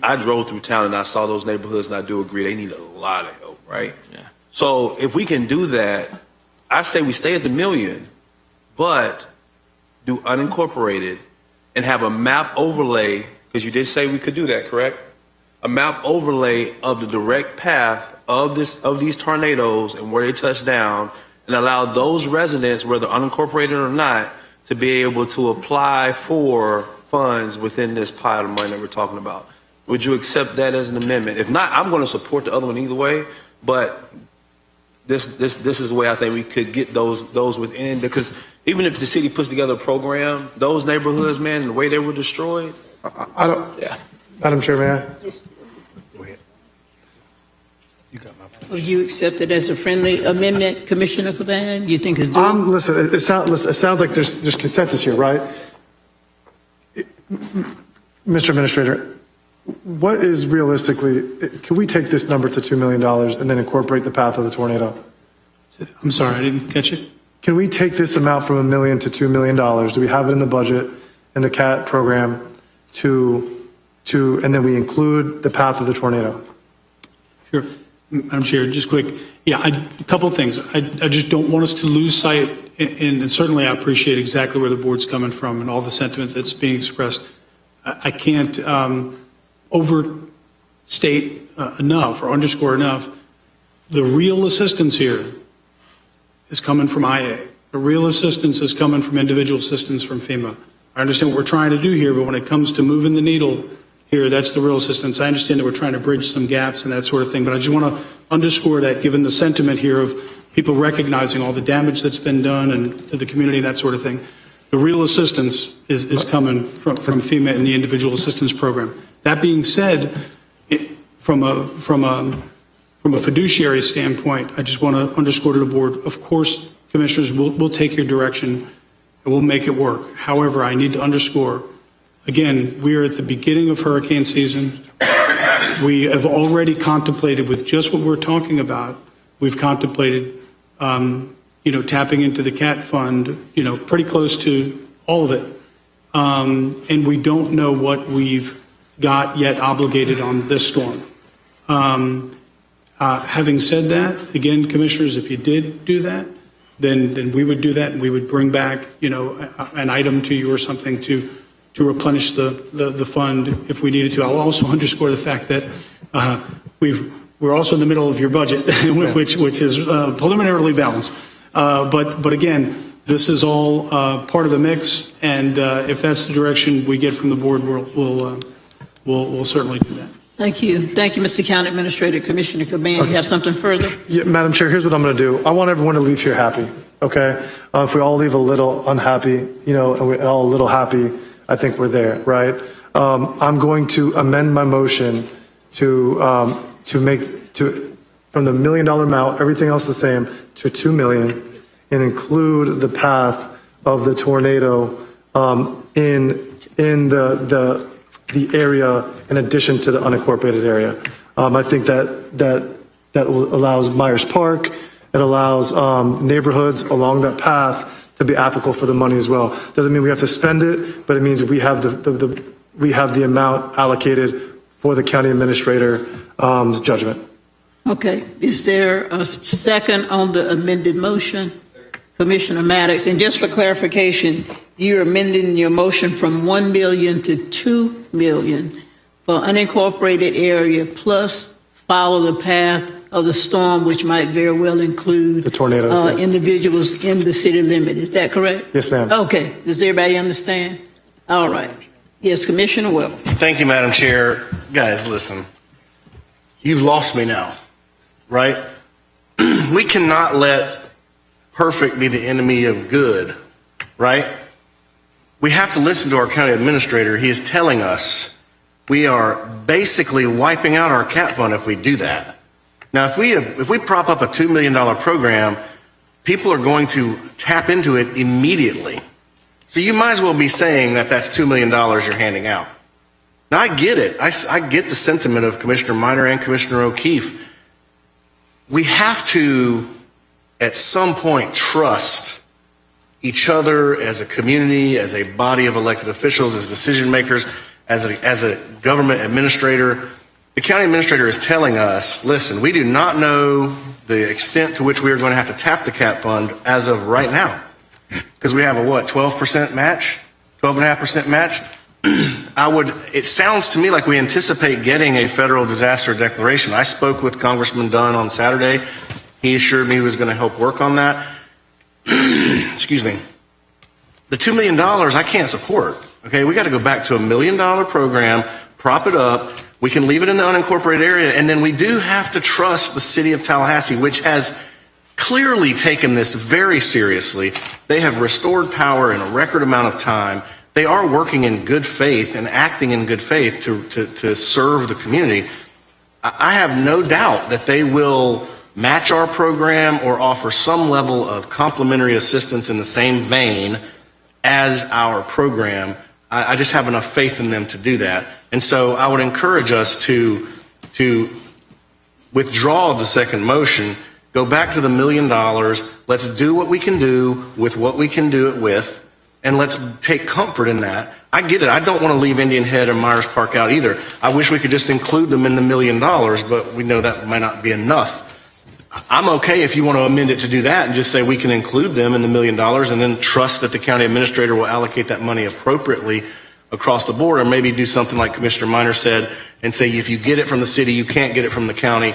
I drove through town and I saw those neighborhoods, and I do agree they need a lot of help, right? Yeah. So if we can do that, I say we stay at the million, but do unincorporated and have a map overlay, because you did say we could do that, correct? A map overlay of the direct path of these tornadoes and where they touch down, and allow those residents, whether unincorporated or not, to be able to apply for funds within this pile of money that we're talking about. Would you accept that as an amendment? If not, I'm going to support the other one either way, but this is the way I think we could get those within, because even if the city puts together a program, those neighborhoods, man, the way they were destroyed. I don't, Yeah. Madam Chair, may I? Go ahead. You got my phone. Will you accept it as a friendly amendment, Commissioner Caban? You think it's doable? Listen, it sounds like there's consensus here, right? Mr. Administrator, what is realistically, can we take this number to $2 million and then incorporate the path of the tornado? I'm sorry, I didn't catch it. Can we take this amount from $1 million to $2 million? Do we have it in the budget, in the CAT program, and then we include the path of the tornado? Sure. Madam Chair, just quick. Yeah, a couple of things. I just don't want us to lose sight, and certainly I appreciate exactly where the board's coming from and all the sentiment that's being expressed. I can't overstate enough or underscore enough, the real assistance here is coming from IA. The real assistance is coming from individual assistance from FEMA. I understand what we're trying to do here, but when it comes to moving the needle here, that's the real assistance. I understand that we're trying to bridge some gaps and that sort of thing, but I just want to underscore that given the sentiment here of people recognizing all the damage that's been done and to the community, that sort of thing, the real assistance is coming from FEMA and the individual assistance program. That being said, from a fiduciary standpoint, I just want to underscore to the board, of course, commissioners, we'll take your direction and we'll make it work. However, I need to underscore, again, we are at the beginning of hurricane season. We have already contemplated with just what we're talking about, we've contemplated, tapping into the CAT fund, pretty close to all of it. And we don't know what we've got yet obligated on this storm. Having said that, again, commissioners, if you did do that, then we would do that, and we would bring back, an item to you or something to replenish the fund if we needed to. I'll also underscore the fact that we're also in the middle of your budget, which is preliminarily balanced. But again, this is all part of the mix, and if that's the direction we get from the board, we'll certainly do that. Thank you. Thank you, Mr. County Administrator. Commissioner Caban, you have something further? Yeah, Madam Chair, here's what I'm going to do. I want everyone to leave here happy, okay? If we all leave a little unhappy, and we're all a little happy, I think we're there, right? I'm going to amend my motion to make from the $1 million amount, everything else the same, to $2 million, and include the path of the tornado in the area in addition to the unincorporated area. I think that allows Myers Park It allows neighborhoods along that path to be applicable for the money as well. Doesn't mean we have to spend it, but it means we have we have the amount allocated for the county administrator's judgment. Okay, is there a second on the amended motion? Commissioner Maddox, and just for clarification, you're amending your motion from 1 million to 2 million for unincorporated area plus follow the path of the storm, which might very well include The tornadoes, yes. individuals in the city limit. Is that correct? Yes, ma'am. Okay, does everybody understand? All right. Yes, Commissioner Welch. Thank you, Madam Chair. Guys, listen. You've lost me now, right? We cannot let perfect be the enemy of good, right? We have to listen to our county administrator. He is telling us we are basically wiping out our CAT fund if we do that. Now, if we prop up a $2 million program, people are going to tap into it immediately. So you might as well be saying that that's $2 million you're handing out. Now, I get it. I get the sentiment of Commissioner Minor and Commissioner O'Keefe. We have to, at some point, trust each other as a community, as a body of elected officials, as decision makers, as a government administrator. The county administrator is telling us, listen, we do not know the extent to which we are going to have to tap the CAT fund as of right now. Because we have a 12% match, 12.5% match. It sounds to me like we anticipate getting a federal disaster declaration. I spoke with Congressman Dunn on Saturday. He assured me he was going to help work on that. Excuse me. The $2 million I can't support. Okay, we got to go back to $1 million program, prop it up. We can leave it in the unincorporated area, and then we do have to trust the city of Tallahassee, which has clearly taken this very seriously. They have restored power in a record amount of time. They are working in good faith and acting in good faith to serve the community. I have no doubt that they will match our program or offer some level of complementary assistance in the same vein as our program. I just have enough faith in them to do that. And so I would encourage us to withdraw the second motion, go back to the $1 million. Let's do what we can do with what we can do it with, and let's take comfort in that. I get it. I don't want to leave Indian Head or Myers Park out either. I wish we could just include them in the $1 million, but we know that might not be enough. I'm okay if you want to amend it to do that and just say we can include them in the $1 million and then trust that the county administrator will allocate that money appropriately across the board, or maybe do something like Commissioner Minor said and say if you get it from the city, you can't get it from the county,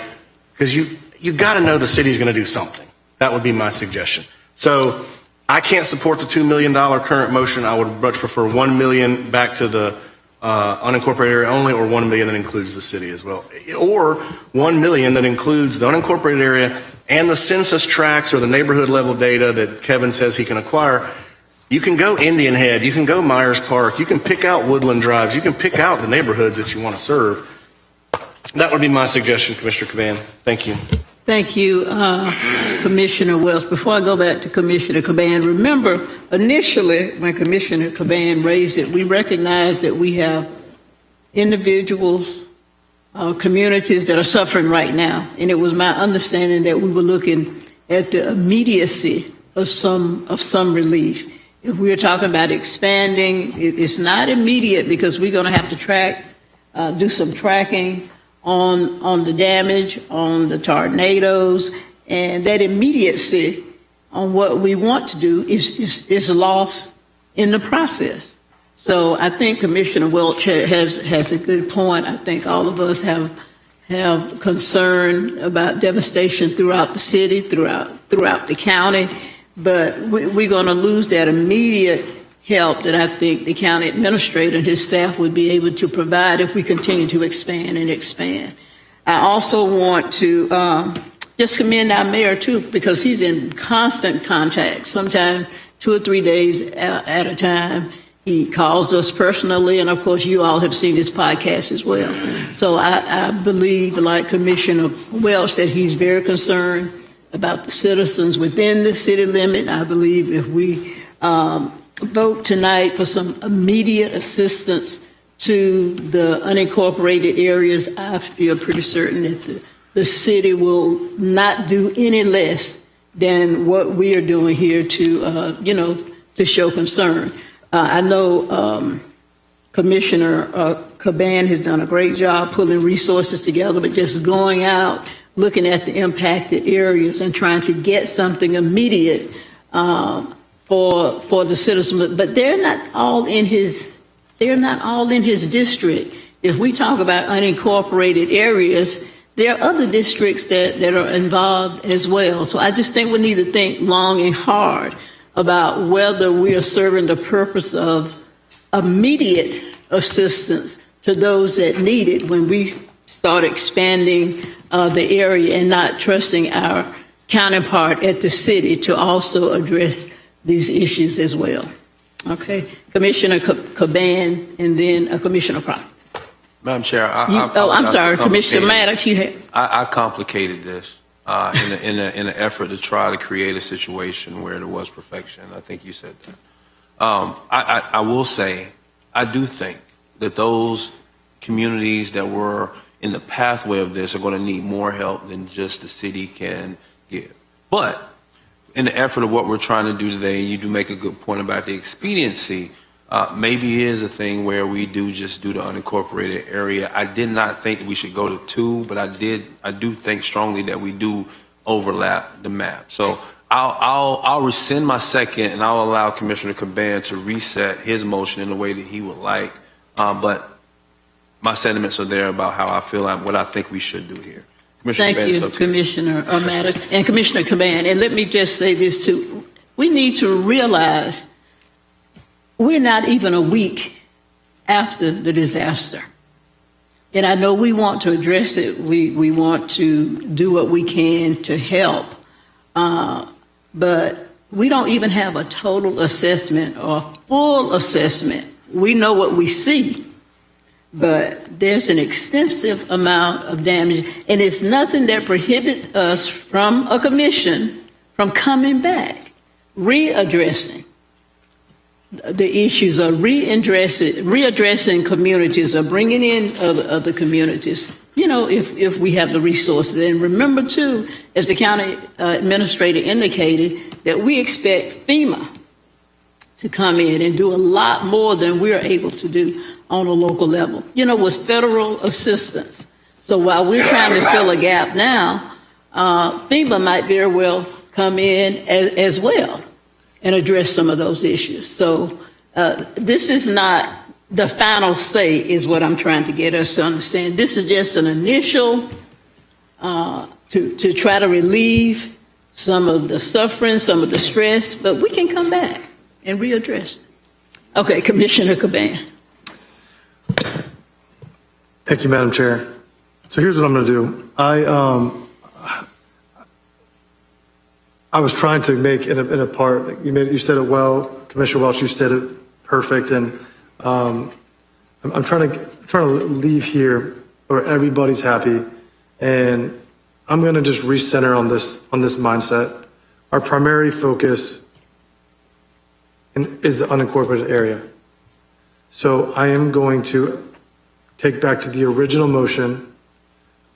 because you got to know the city's going to do something. That would be my suggestion. So I can't support the $2 million current motion. I would much prefer $1 million back to the unincorporated area only, or $1 million that includes the city as well, or $1 million that includes the unincorporated area and the census tracts or the neighborhood level data that Kevin says he can acquire. You can go Indian Head, you can go Myers Park, you can pick out Woodland Drives, you can pick out the neighborhoods that you want to serve. That would be my suggestion, Commissioner Caban. Thank you. Thank you, Commissioner Wells. Before I go back to Commissioner Caban, remember initially when Commissioner Caban raised it, we recognized that we have individuals, communities that are suffering right now. And it was my understanding that we were looking at the immediacy of some relief. If we were talking about expanding, it's not immediate because we're going to have to do some tracking on the damage, on the tornadoes, and that immediacy on what we want to do is lost in the process. So I think Commissioner Welch has a good point. I think all of us have concern about devastation throughout the city, throughout the county, but we're going to lose that immediate help that I think the county administrator and his staff would be able to provide if we continue to expand and expand. I also want to just commend our mayor too, because he's in constant contact, sometimes 2 or 3 days at a time. He calls us personally, and of course you all have seen his podcast as well. So I believe, like Commissioner Welch, that he's very concerned about the citizens within the city limit. I believe if we vote tonight for some immediate assistance to the unincorporated areas, I feel pretty certain that the city will not do any less than what we are doing here to, to show concern. I know Commissioner Caban has done a great job pulling resources together, but just going out, looking at the impacted areas and trying to get something immediate for the citizens. But they're not all in his district. If we talk about unincorporated areas, there are other districts that are involved as well. So I just think we need to think long and hard about whether we are serving the purpose of immediate assistance to those that need it when we start expanding the area and not trusting our counterpart at the city to also address these issues as well. Okay, Commissioner Caban and then Commissioner Proctor. Madam Chair, I'm sorry, Commissioner Maddox, I complicated this in an effort to try to create a situation where there was perfection. I think you said that. I will say, I do think that those communities that were in the pathway of this are going to need more help than just the city can give. But in the effort of what we're trying to do today, you do make a good point about the expediency. Maybe it is a thing where we do just do the unincorporated area. I did not think we should go to 2, but I do think strongly that we do overlap the map. So I'll rescind my second, and I'll allow Commissioner Caban to reset his motion in the way that he would like. But my sentiments are there about how I feel like what I think we should do here. Thank you, Commissioner Maddox and Commissioner Caban. And let me just say this too. We need to realize we're not even a week after the disaster. And I know we want to address it. We want to do what we can to help. But we don't even have a total assessment or full assessment. We know what we see, but there's an extensive amount of damage, and it's nothing that prohibits us from a commission from coming back, readdressing the issues, or readdressing communities, or bringing in other communities, if we have the resources. And remember, too, as the county administrator indicated, that we expect FEMA to come in and do a lot more than we're able to do on a local level, with federal assistance. So while we're trying to fill a gap now, FEMA might very well come in as well and address some of those issues. So this is not the final say, is what I'm trying to get us to understand. This is just an initial to try to relieve some of the suffering, some of the stress, but we can come back and readdress it. Okay, Commissioner Caban. Thank you, Madam Chair. So here's what I'm going to do. I was trying to make in a part, you said it well, Commissioner Welch, you said it perfect, and I'm trying to leave here where everybody's happy, and I'm going to just recenter on this mindset. Our primary focus is the unincorporated area. So I am going to take back to the original motion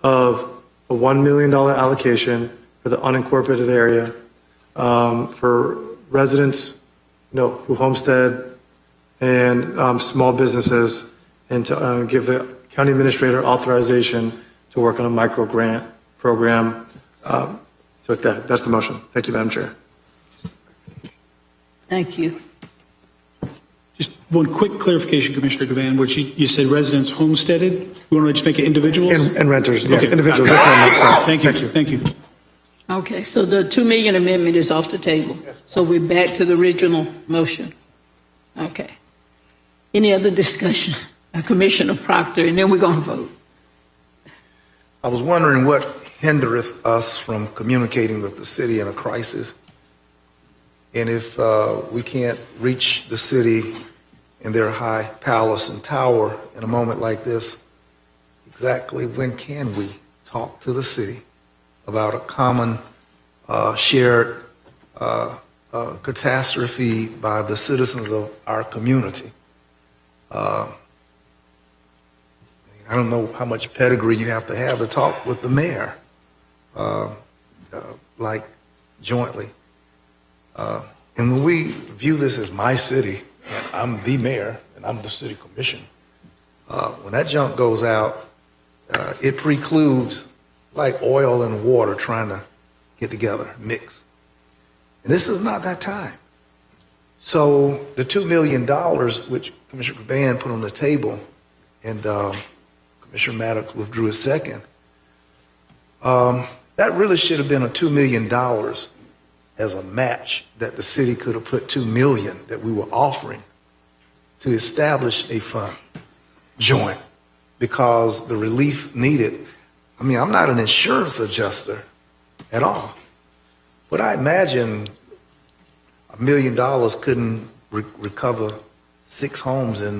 of a $1 million allocation for the unincorporated area for residents, who homestead and small businesses, and to give the county administrator authorization to work on a micro grant program. So that's the motion. Thank you, Madam Chair. Thank you. Just one quick clarification, Commissioner Caban, which you said residents homesteaded. You want to just make it individuals? And renters, yes, Okay. individuals. That's what I meant, sorry. Thank you. Okay, so the $2 million amendment is off the table. So we're back to the original motion. Okay. Any other discussion? Commissioner Proctor, and then we're going to vote. I was wondering what hindereth us from communicating with the city in a crisis. And if we can't reach the city in their high palace and tower in a moment like this, exactly when can we talk to the city about a common shared catastrophe by the citizens of our community? I don't know how much pedigree you have to talk with the mayor, like jointly. And when we view this as my city, and I'm the mayor, and I'm the city commissioner, when that junk goes out, it precludes like oil and water trying to get together, mix. And this is not that time. So the $2 million, which Commissioner Caban put on the table, and Commissioner Maddox withdrew his second, that really should have been a $2 million as a match that the city could have put $2 million that we were offering to establish a fund joint, because the relief needed. I mean, I'm not an insurance adjuster at all, but I imagine $1 million couldn't recover 6 homes in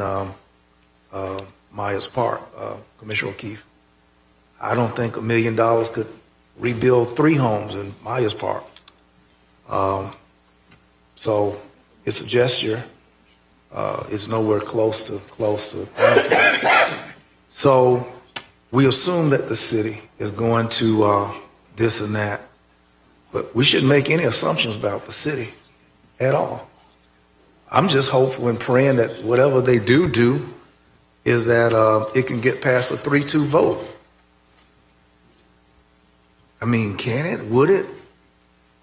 Myers Park, Commissioner O'Keefe. I don't think $1 million could rebuild 3 homes in Myers Park. So it's a gesture. It's nowhere close to. So we assume that the city is going to this and that, but we shouldn't make any assumptions about the city at all. I'm just hopeful and praying that whatever they do is that it can get past a 3-2 vote. I mean, can it? Would it?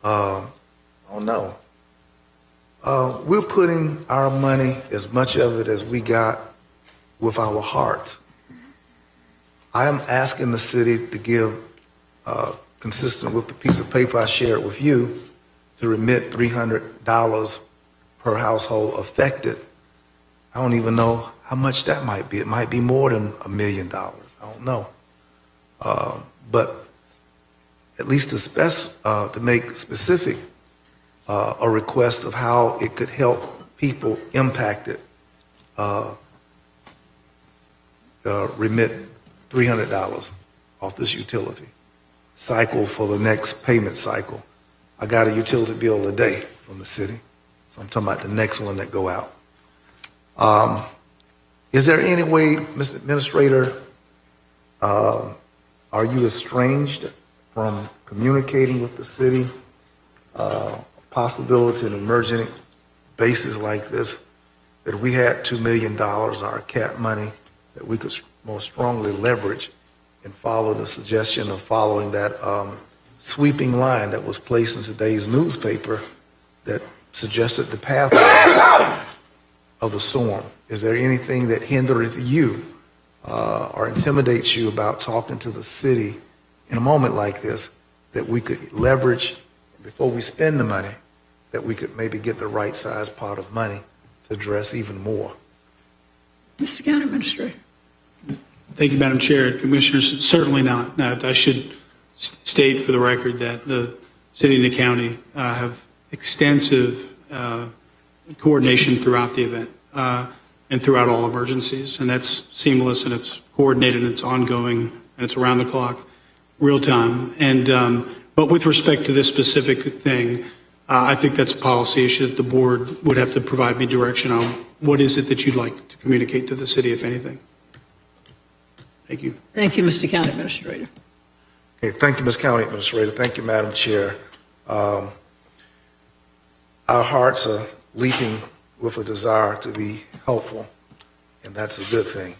I don't know. We're putting our money, as much of it as we got, with our hearts. I am asking the city to give, consistent with the piece of paper I shared with you, to remit $300 per household affected. I don't even know how much that might be. It might be more than $1 million. I don't know. But at least to make specific a request of how it could help people impacted, remit $300 off this utility cycle for the next payment cycle. I got a utility bill today from the city, so I'm talking about the next one that go out. Is there any way, Mr. Administrator, are you estranged from communicating with the city? Possibility in emergent basis like this, that we had $2 million, our cap money, that we could more strongly leverage and follow the suggestion of following that sweeping line that was placed in today's newspaper that suggested the path of the storm. Is there anything that hindereth you or intimidates you about talking to the city in a moment like this, that we could leverage before we spend the money, that we could maybe get the right size pot of money to address even more? Mr. County Administrator. Thank you, Madam Chair. Commissioners, certainly not. Now, I should state for the record that the city and the county have extensive coordination throughout the event and throughout all emergencies, and that's seamless, and it's coordinated, and it's ongoing, and it's around the clock, real time. And but with respect to this specific thing, I think that's a policy issue that the board would have to provide me direction on. What is it that you'd like to communicate to the city, if anything? Thank you. Thank you, Mr. County Administrator. Okay, thank you, Ms. County Administrator. Thank you, Madam Chair. Our hearts are leaping with a desire to be helpful, and that's a good thing.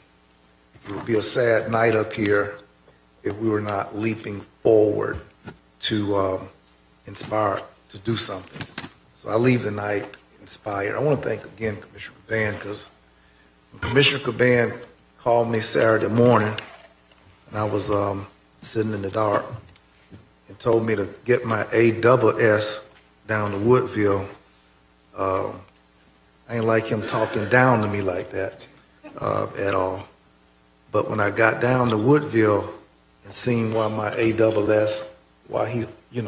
It would be a sad night up here if we were not leaping forward to inspire to do something. So I leave the night inspired. I want to thank again Commissioner Caban, because Commissioner Caban called me Saturday morning, and I was sitting in the dark, and told me to get my ASS down to Woodville. I ain't like him talking down to me like that at all. But when I got down to Woodville and seen why my ASS, why he,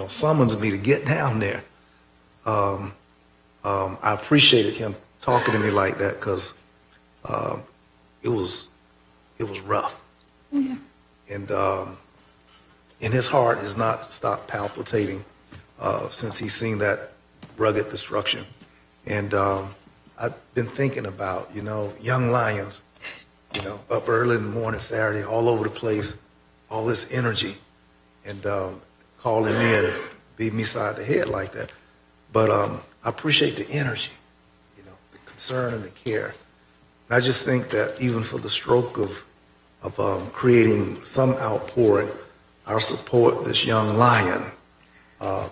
summons me to get down there, I appreciated him talking to me like that, because it was rough. Yeah. And his heart has not stopped palpitating since he's seen that rugged destruction. And I've been thinking about, young lions, up early in the morning, Saturday, all over the place, all this energy, and calling in beat me side the head like that. But I appreciate the energy, the concern and the care. And I just think that even for the stroke of creating some outpouring, I support this young lion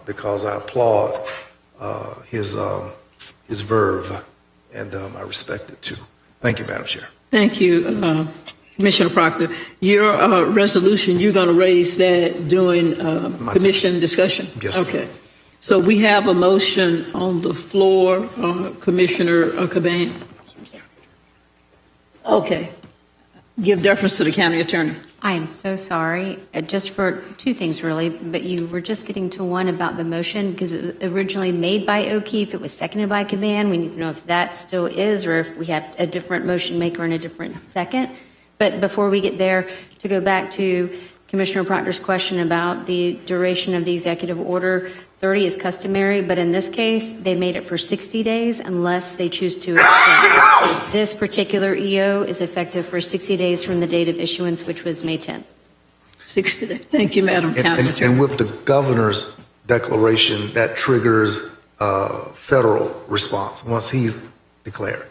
because I applaud his verve, and I respect it too. Thank you, Madam Chair. Thank you, Commissioner Proctor. Your resolution, you're going to raise that during commission discussion? Yes, ma'am. Okay. So we have a motion on the floor, Commissioner Caban. Okay. Give deference to the county attorney. I am so sorry, just for two things really, but you were just getting to one about the motion because it was originally made by O'Keefe, it was seconded by Caban. We need to know if that still is or if we have a different motion maker and a different second. But before we get there, to go back to Commissioner Proctor's question about the duration of the executive order, 30 is customary, but in this case, they made it for 60 days unless they choose to extend. So this particular EO is effective for 60 days from the date of issuance, which was May 10th. 60 days. Thank you, Madam County Attorney. And with the governor's declaration, that triggers federal response once he's declared.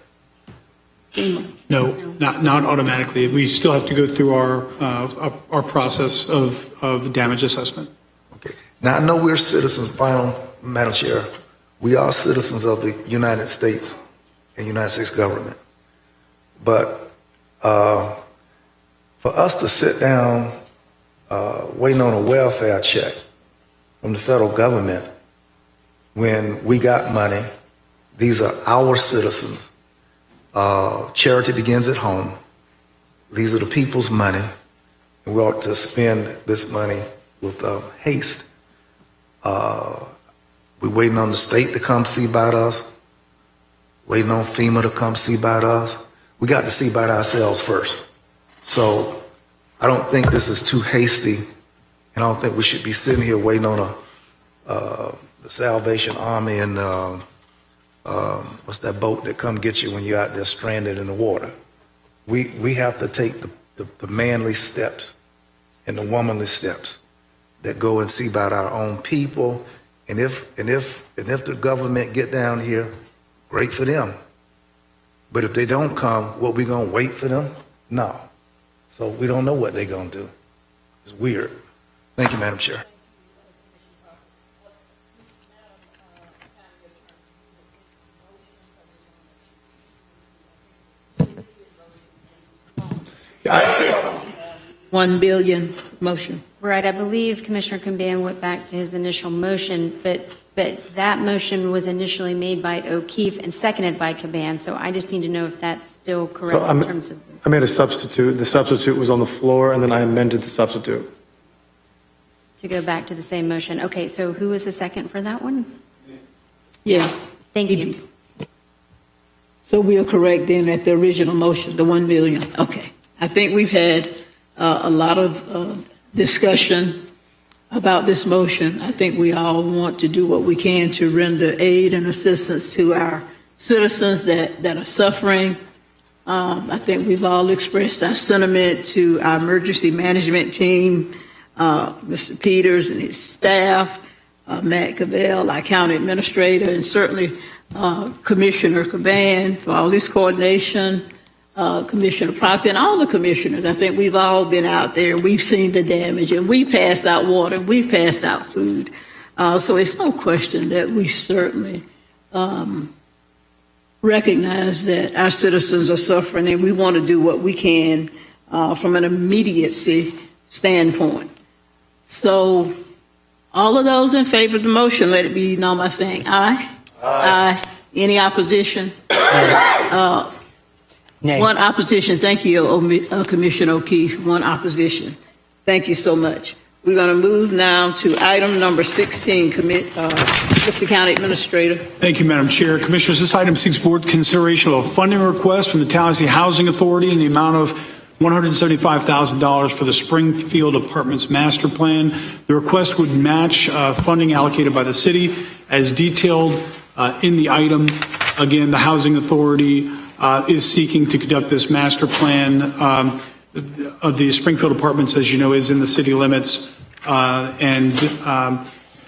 No, not automatically. We still have to go through our process of damage assessment. Okay. Now, I know we're citizens, Madam Chair, we are citizens of the United States and United States government. But for us to sit down waiting on a welfare check from the federal government when we got money, these are our citizens. Charity begins at home. These are the people's money, and we ought to spend this money with haste. We're waiting on the state to come see about us, waiting on FEMA to come see about us. We got to see about ourselves first. So I don't think this is too hasty, and I don't think we should be sitting here waiting on the Salvation Army and what's that boat that come get you when you're out there stranded in the water. We have to take the manly steps and the womanly steps that go and see about our own people. And if the government get down here, great for them. But if they don't come, what, we gonna wait for them? No. So we don't know what they're gonna do. It's weird. Thank you, Madam Chair. $1 billion motion. Right, I believe Commissioner Caban went back to his initial motion, but that motion was initially made by O'Keefe and seconded by Caban, so I just need to know if that's still correct in terms of... I made a substitute. The substitute was on the floor, and then I amended the substitute. To go back to the same motion. Okay, so who was the second for that one? Yeah. Thank you. So we are correct then at the original motion, the 1 million. Okay. I think we've had a lot of discussion about this motion. I think we all want to do what we can to render aid and assistance to our citizens that are suffering. I think we've all expressed our sentiment to our emergency management team, Mr. Peters and his staff, Matt Cavell, our county administrator, and certainly Commissioner Caban for all this coordination, Commissioner Proctor, and all the commissioners. I think we've all been out there. We've seen the damage, and we've passed out water, we've passed out food. So it's no question that we certainly recognize that our citizens are suffering, and we want to do what we can from an immediacy standpoint. So all of those in favor of the motion, let it be known by saying aye. Aye. Any opposition? Nay. One opposition. Thank you, Commissioner O'Keefe. One opposition. Thank you so much. We're going to move now to item number 16, Mr. County Administrator. Thank you, Madam Chair. Commissioners, this item seeks board consideration of a funding request from the Tallahassee Housing Authority in the amount of $175,000 for the Springfield Apartments Master Plan. The request would match funding allocated by the city as detailed in the item. Again, the Housing Authority is seeking to conduct this master plan of the Springfield Apartments, as you know, is in the city limits.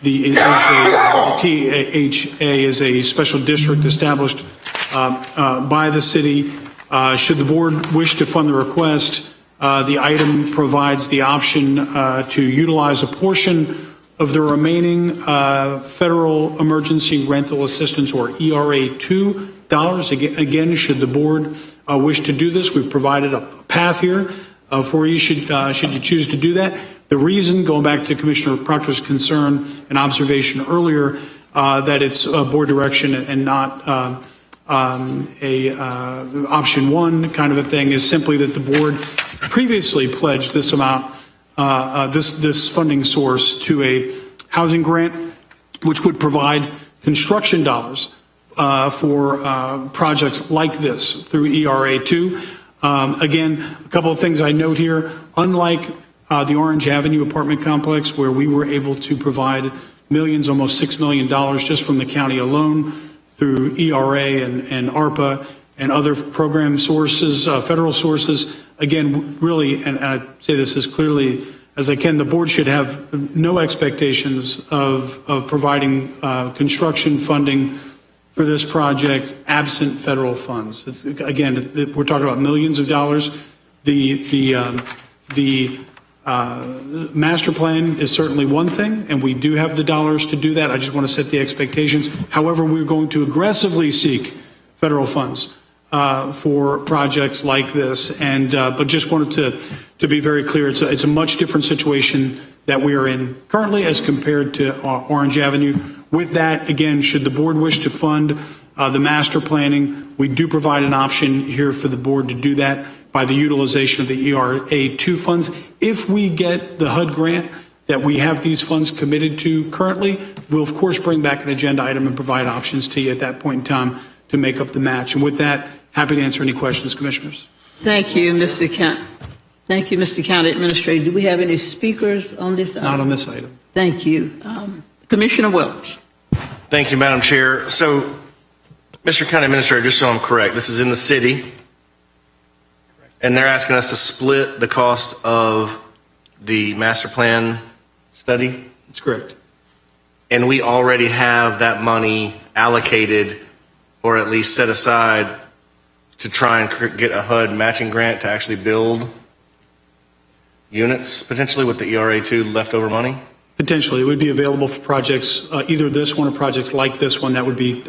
THA is a special district established by the city. Should the board wish to fund the request, the item provides the option to utilize a portion of the remaining Federal Emergency Rental Assistance, or ERA 2 dollars. Again, should the board wish to do this, we've provided a path here for you should you choose to do that. The reason, going back to Commissioner Proctor's concern and observation earlier, that it's board direction and not option one kind of a thing, is simply that the board previously pledged this amount, this funding source to a housing grant, which would provide construction dollars for projects like this through ERA 2. Again, a couple of things I note here. Unlike the Orange Avenue apartment complex, where we were able to provide millions, almost $6 million just from the county alone through ERA and ARPA and other program sources, federal sources. Again, really, and I say this as clearly as I can, the board should have no expectations of providing construction funding for this project absent federal funds. Again, we're talking about millions of dollars. The master plan is certainly one thing, and we do have the dollars to do that. I just want to set the expectations. However, we're going to aggressively seek federal funds for projects like this, and but just wanted to be very clear. It's a much different situation that we are in currently as compared to Orange Avenue. With that, again, should the board wish to fund the master planning, we do provide an option here for the board to do that by the utilization of the ERA 2 funds. If we get the HUD grant that we have these funds committed to currently, we'll of course bring back an agenda item and provide options to you at that point in time to make up the match. And with that, happy to answer any questions, commissioners. Thank you, Mr. County. Thank you, Mr. County Administrator. Do we have any speakers on this item? Not on this item. Thank you. Commissioner Welch. Thank you, Madam Chair. So, Mr. County Administrator, just so I'm correct, this is in the city, and they're asking us to split the cost of the master plan study, That's correct. and we already have that money allocated or at least set aside to try and get a HUD matching grant to actually build units, potentially with the ERA 2 leftover money? Potentially, it would be available for projects, either this one or projects like this one that would be,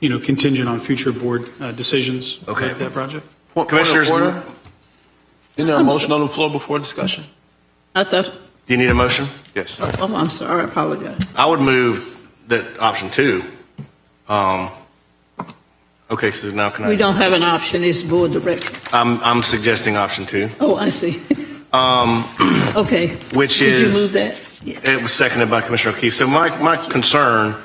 contingent on future board decisions. Okay. Of that project. Commissioners, Order? Isn't there a motion on the floor before discussion? I thought, do you need a motion? Yes. oh, I'm sorry, I apologize. I would move that option 2. Okay, so now can I? We don't have an option, it's board direction. I'm suggesting option 2. Oh, I see. Okay. Which Did is. you move that? It was seconded by Commissioner O'Keefe. So my concern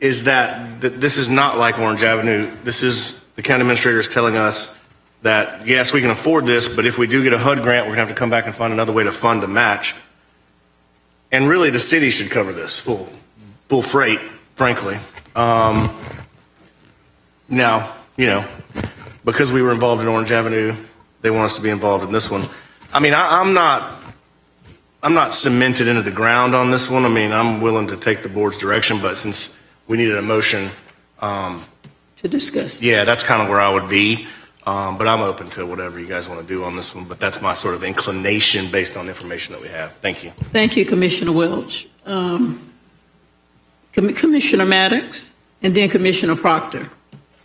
is that this is not like Orange Avenue. This is, the county administrator is telling us that, yes, we can afford this, but if we do get a HUD grant, we're going to have to come back and find another way to fund the match. And really, the city should cover this full freight, frankly. Now, because we were involved in Orange Avenue, they want us to be involved in this one. I mean, I'm not cemented into the ground on this one. I mean, I'm willing to take the board's direction, but since we needed a motion, To discuss. yeah, that's kind of where I would be. But I'm open to whatever you guys want to do on this one. But that's my sort of inclination based on the information that we have. Thank you. Thank you, Commissioner Welch. Commissioner Maddox, and then Commissioner Proctor.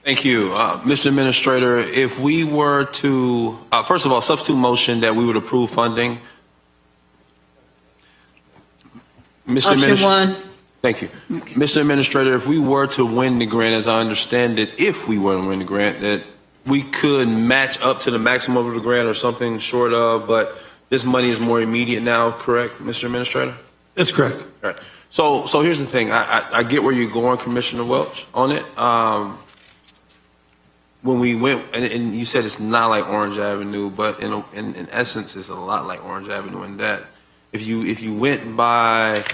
Thank you. Mr. Administrator, if we were to, first of all, substitute motion that we would approve funding. Mr. Option one. Thank you. Okay. Mr. Administrator, if we were to win the grant, as I understand it, if we were to win the grant, that we could match up to the maximum of the grant or something short of, but this money is more immediate now, correct, Mr. Administrator? That's correct. All right. So here's the thing. I get where you're going, Commissioner Welch, on it. When we went, and you said it's not like Orange Avenue, but in essence, it's a lot like Orange Avenue in that if you went by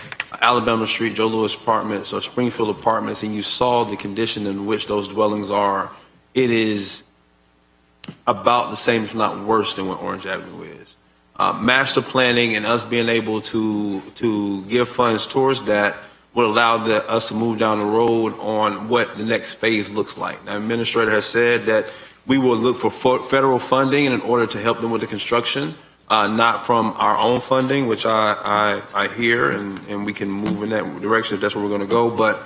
Alabama Street, Joe Louis Apartments, or Springfield Apartments, and you saw the condition in which those dwellings are, it is about the same, if not worse, than what Orange Avenue is. master planning and us being able to give funds towards that would allow us to move down the road on what the next phase looks like. Now, the administrator has said that we will look for federal funding in order to help them with the construction, not from our own funding, which I hear, and we can move in that direction if that's where we're going to go. But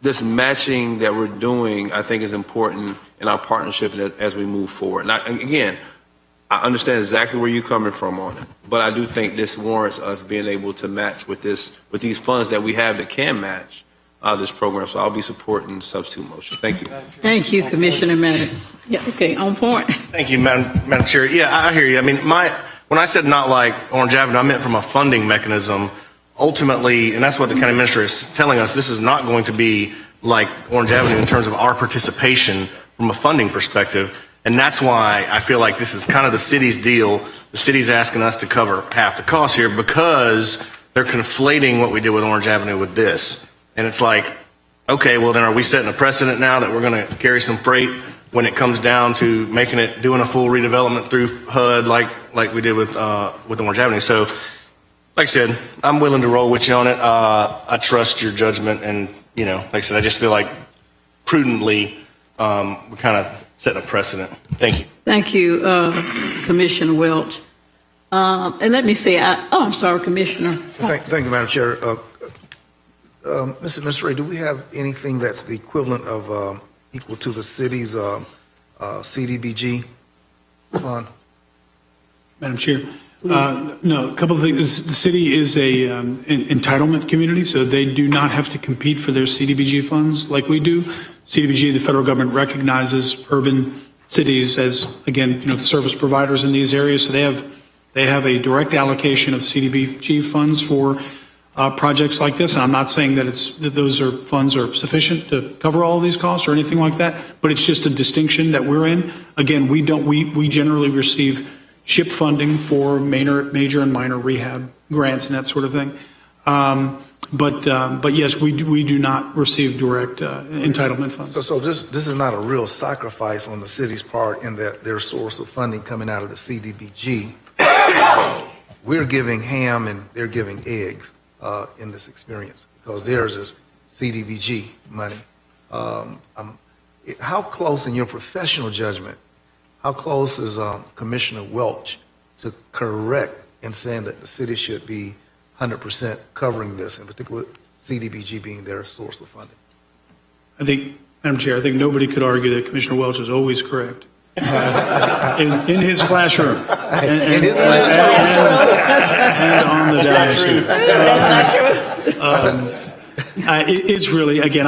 this matching that we're doing, I think, is important in our partnership as we move forward. And again, I understand exactly where you're coming from on it, but I do think this warrants us being able to match with these funds that we have that can match this program. So I'll be supporting the substitute motion. Thank you. Thank you, Commissioner Mattis. Yeah, okay, on point. Thank you, Madam Chair. Yeah, I hear you. I mean, when I said not like Orange Avenue, I meant from a funding mechanism. Ultimately, and that's what the county administrator is telling us, this is not going to be like Orange Avenue in terms of our participation from a funding perspective. And that's why I feel like this is kind of the city's deal. The city's asking us to cover half the cost here because they're conflating what we did with Orange Avenue with this. And it's like, okay, well then are we setting a precedent now that we're going to carry some freight when it comes down to doing a full redevelopment through HUD like we did with Orange Avenue? So, like I said, I'm willing to roll with you on it. I trust your judgment, and like I said, I just feel like prudently we're kind of setting a precedent. Thank you. Thank you, Commissioner Welch. And let me say, I'm sorry, Commissioner. Thank you, Madam Chair. Mr. Administrator, do we have anything that's the equivalent of equal to the city's CDBG fund? Madam Chair, no, a couple of things. The city is an entitlement community, so they do not have to compete for their CDBG funds like we do. CDBG, the federal government recognizes urban cities as, again, the service providers in these areas, so they have a direct allocation of CDBG funds for projects like this. And I'm not saying that those funds are sufficient to cover all of these costs or anything like that, but it's just a distinction that we're in. Again, we generally receive SHIP funding for major and minor rehab grants and that sort of thing. But yes, we do not receive direct entitlement funds. So this is not a real sacrifice on the city's part in that their source of funding coming out of the CDBG. We're giving ham and they're giving eggs in this experience because theirs is CDBG money. How close, in your professional judgment, how close is Commissioner Welch to correct in saying that the city should be 100% covering this, in particular CDBG being their source of funding? I think, Madam Chair, I think nobody could argue that Commissioner Welch is always correct. In his classroom. And on the dais here. That's not true. It's really, again,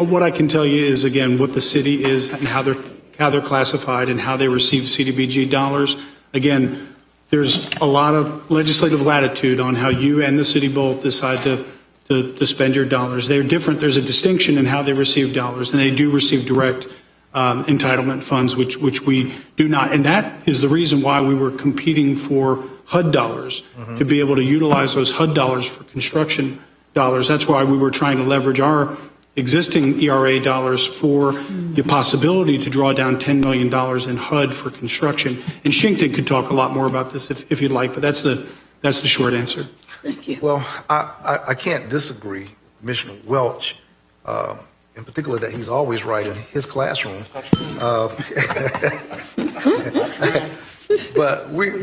what I can tell you is, again, what the city is and how they're classified and how they receive CDBG dollars. Again, there's a lot of legislative latitude on how you and the city both decide to spend your dollars. They're different. There's a distinction in how they receive dollars, and they do receive direct entitlement funds, which we do not. And that is the reason why we were competing for HUD dollars, to be able to utilize those HUD dollars for construction dollars. That's why we were trying to leverage our existing ERA dollars for the possibility to draw down $10 million in HUD for construction. And Shinkton could talk a lot more about this if you'd like, but that's the short answer. Thank you. Well, I can't disagree with Commissioner Welch, in particular that he's always right in his classroom. But we're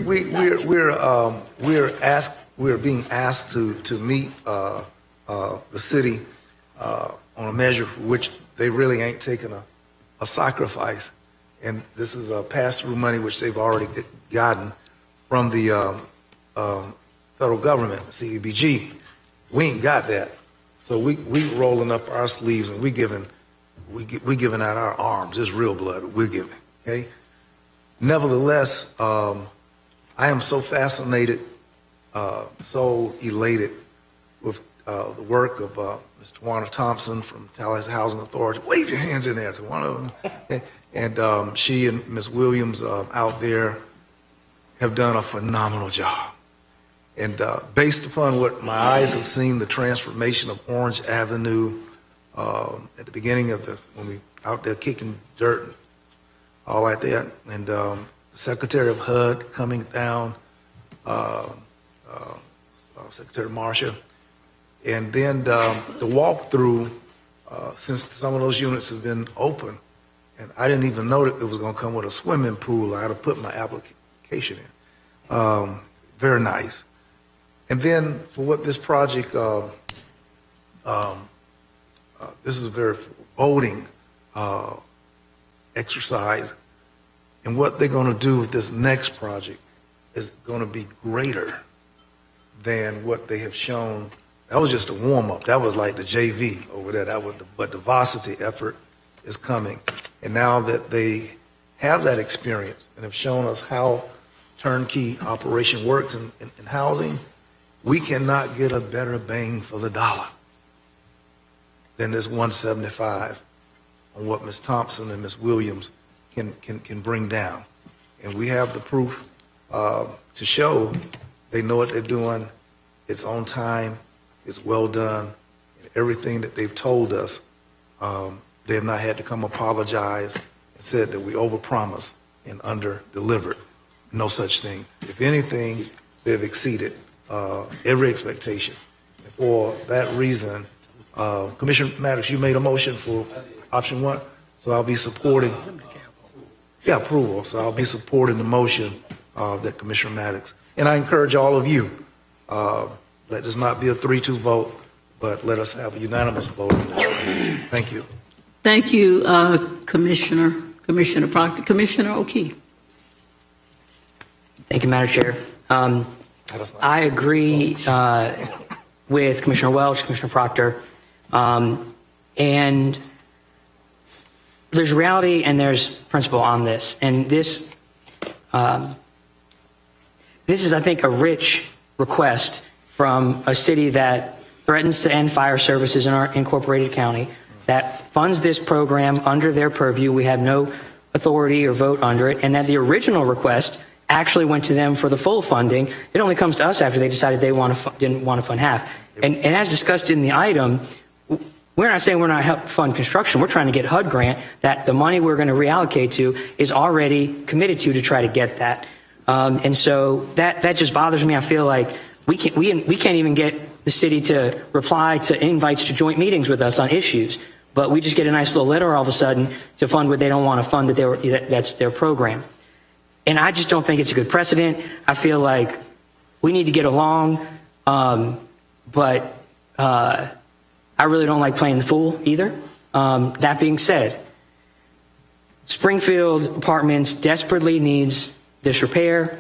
being asked to meet the city on a measure for which they really ain't taken a sacrifice. And this is a pass-through money which they've already gotten from the federal government, CDBG. We ain't got that. So we rolling up our sleeves and we giving out our arms. It's real blood we're giving, okay? Nevertheless, I am so fascinated, so elated with the work of Ms. Tawana Thompson from Tallahassee Housing Authority. Wave your hands in there, Tawana. And she and Ms. Williams out there have done a phenomenal job. And based upon what my eyes have seen, the transformation of Orange Avenue at the beginning of when we out there kicking dirt, all like that, and Secretary of HUD coming down, Secretary Marcia. And then the walkthrough, since some of those units have been open, and I didn't even know that it was going to come with a swimming pool. I had to put my application in. Very nice. And then for what this project, this is a very voting exercise. And what they're going to do with this next project is going to be greater than what they have shown. That was just a warm-up. That was like the JV over there. But the varsity effort is coming. And now that they have that experience and have shown us how turnkey operation works in housing, we cannot get a better bang for the dollar than this 175 on what Ms. Thompson and Ms. Williams can bring down. And we have the proof to show they know what they're doing. It's on time. It's well done. And everything that they've told us, they have not had to come apologize and said that we overpromised and under-delivered. No such thing. If anything, they've exceeded every expectation. And for that reason, Commissioner Maddox, you made a motion for option 1, so I'll be supporting. Yeah, approval. So I'll be supporting the motion that Commissioner Maddox. And I encourage all of you, let this not be a 3-2 vote, but let us have a unanimous vote on this. Thank you. Thank you, Commissioner Proctor. Commissioner O'Keefe. Thank you, Madam Chair. I agree with Commissioner Welch, Commissioner Proctor, and there's reality and there's principle on this. And this is, I think, a rich request from a city that threatens to end fire services in our incorporated county, that funds this program under their purview. We have no authority or vote under it, and that the original request actually went to them for the full funding. It only comes to us after they decided they didn't want to fund half. And as discussed in the item, we're not saying we're not help fund construction. We're trying to get HUD grant that the money we're going to reallocate to is already committed to try to get that. And so that just bothers me. I feel like we can't even get the city to reply to invites to joint meetings with us on issues, but we just get a nice little letter all of a sudden to fund what they don't want to fund, that's their program. And I just don't think it's a good precedent. I feel like we need to get along, but I really don't like playing the fool either. That being said, Springfield Apartments desperately needs this repair.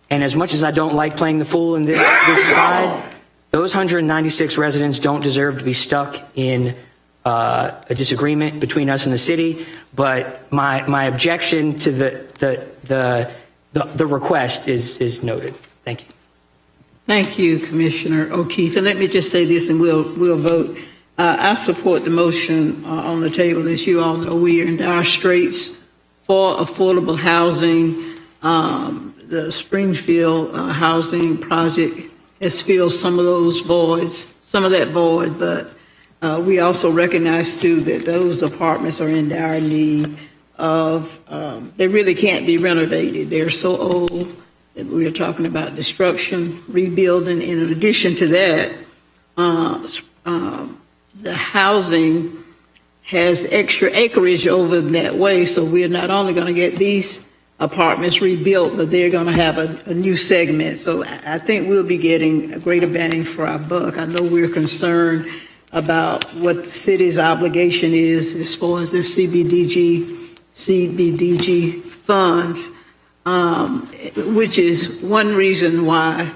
And as much as I don't like playing the fool in this side, those 196 residents don't deserve to be stuck in a disagreement between us and the city. But my objection to the request is noted. Thank you. Thank you, Commissioner O'Keefe. And let me just say this, and we'll vote. I support the motion on the table. As you all know, we are in dire straits for affordable housing. The Springfield housing project has filled some of those voids, some of that void, but we also recognize too that those apartments are in dire need of, they really can't be renovated. They're so old that we're talking about destruction, rebuilding. And in addition to that, the housing has extra acreage over that way. So we're not only going to get these apartments rebuilt, but they're going to have a new segment. So I think we'll be getting a greater bang for our buck. I know we're concerned about what the city's obligation is as far as the CBDG funds, which is one reason why